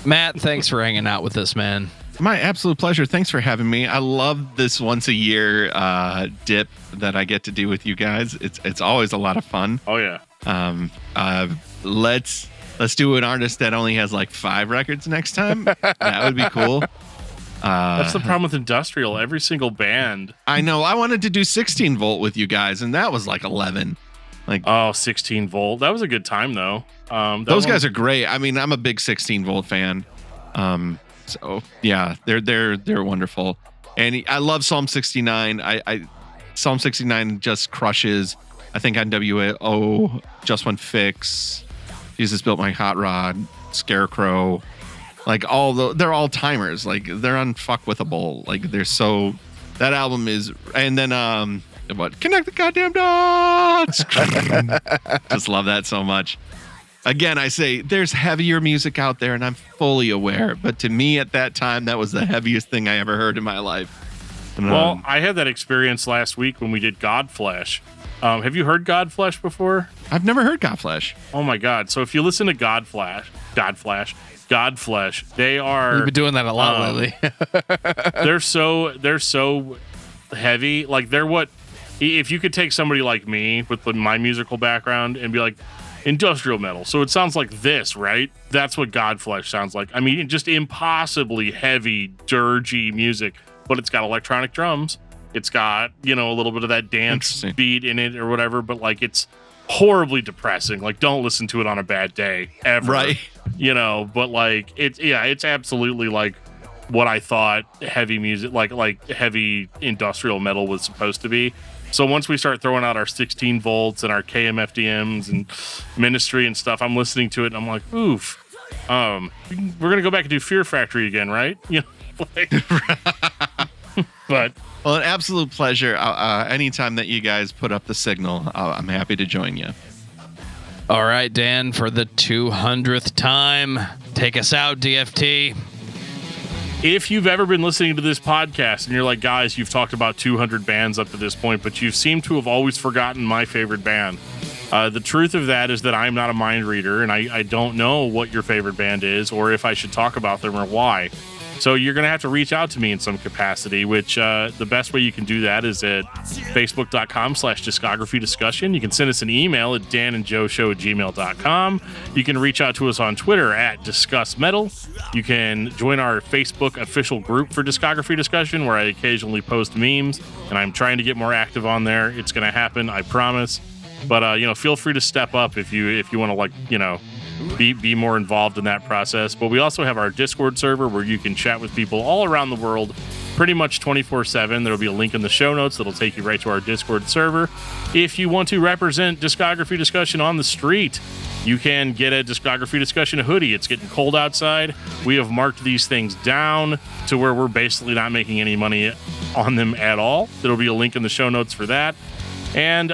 Matt, thanks for hanging out with us, man. My absolute pleasure. Thanks for having me. I love this once a year dip that I get to do with you guys. It's always a lot of fun. Oh yeah. Let's do an artist that only has like 5 records next time. That would be cool. That's the problem with industrial. Every single band. I know. I wanted to do 16 volt with you guys, and that was like 11. Like 16 volt. That was a good time though. Those guys are great. I mean, I'm a big 16 volt fan. So yeah, they're wonderful. And I love Psalm 69. Psalm 69 just crushes I think NWO, Just One Fix, Jesus Built My Hot Rod, Scarecrow, like they're all timers. Like they're unfuckwithable. Like they're so, that album is, and then what? Connect the goddamn dots. Just love that so much. Again, I say there's heavier music out there, and I'm fully aware. But to me, at that time, that was the heaviest thing I ever heard in my life. And, well, I had that experience last week when we did Godflesh. Have you heard Godflesh before? I've never heard Godflesh. Oh my God! So if you listen to Godflesh, they are. You've been doing that a lot lately. they're so heavy. Like they're what. If you could take somebody like me with my musical background and be like, industrial metal, so it sounds like this, right? That's what Godflesh sounds like. I mean, just impossibly heavy, dirgy music, but it's got electronic drums. It's got, a little bit of that dance beat in it or whatever, but like it's horribly depressing. Like don't listen to it on a bad day ever. Right. But like it's absolutely like what I thought heavy music, like heavy industrial metal was supposed to be. So once we start throwing out our 16 volts and our KMFDMs and Ministry and stuff, I'm listening to it and I'm like, oof. We're gonna go back and do Fear Factory again, right? But well, an absolute pleasure. Anytime that you guys put up the signal, I'm happy to join you. All right, Dan, for the 200th time, take us out, DFT. If you've ever been listening to this podcast and you're like, guys, you've talked about 200 bands up to this point, but you seem to have always forgotten my favorite band. The truth of that is that I'm not a mind reader, and I don't know what your favorite band is or if I should talk about them or why. So you're going to have to reach out to me in some capacity, which the best way you can do that is at facebook.com/discography discussion. You can send us an email at danandjoeshow@gmail.com. You can reach out to us on Twitter at discussmetal. You can join our Facebook official group for Discography Discussion, where I occasionally post memes, and I'm trying to get more active on there. It's going to happen, I promise. But, feel free to step up if you want to, be more involved in that process. But we also have our Discord server where you can chat with people all around the world pretty much 24/7. There'll be a link in the show notes that'll take you right to our Discord server. If you want to represent Discography Discussion on the street, you can get a Discography Discussion hoodie. It's getting cold outside. We have marked these things down to where we're basically not making any money on them at all. There'll be a link in the show notes for that. And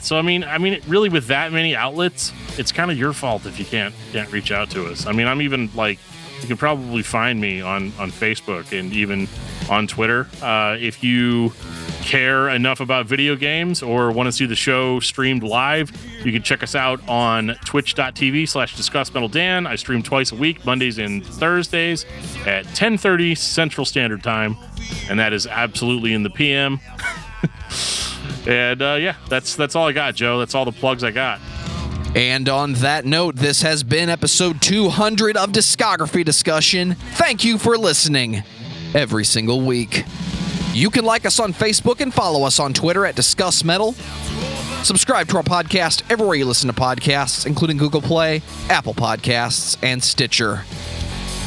so I mean, really, with that many outlets, it's kind of your fault if you can't reach out to us. I mean, I'm even like, you can probably find me on Facebook and even on Twitter. If you care enough about video games or want to see the show streamed live, you can check us out on twitch.tv/discussmetaldan. I stream twice a week, Mondays and Thursdays at 10:30 Central Standard Time, and that is absolutely in the PM. And that's all I got, Joe. That's all the plugs I got. And on that note, this has been episode 200 of Discography Discussion. Thank you for listening every single week. You can like us on Facebook and follow us on Twitter at discussmetal. Subscribe to our podcast everywhere you listen to podcasts, including Google Play, Apple Podcasts, and Stitcher.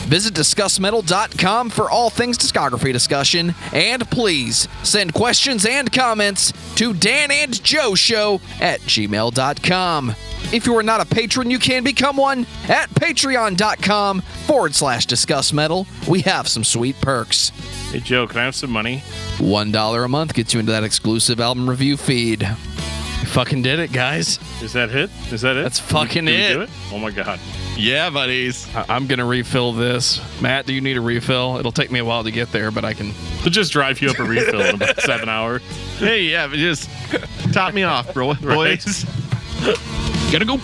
Visit discussmetal.com for all things Discography Discussion, and please send questions and comments to danandjoeshow@gmail.com. If you are not a patron, you can become one at patreon.com/discussmetal. We have some sweet perks. Hey, Joe, can I have some money? $1 a month gets you into that exclusive album review feed. You fucking did it, guys. Is that it? Is that it? That's fucking Did we it. do it. Oh my God. Yeah, buddies. I'm going to refill this. Matt, do you need a refill? It'll take me a while to get there, but I can... We'll just drive you up a refill in about 7 hours. Hey, yeah, but just top me off, bro. Boys. Gotta go.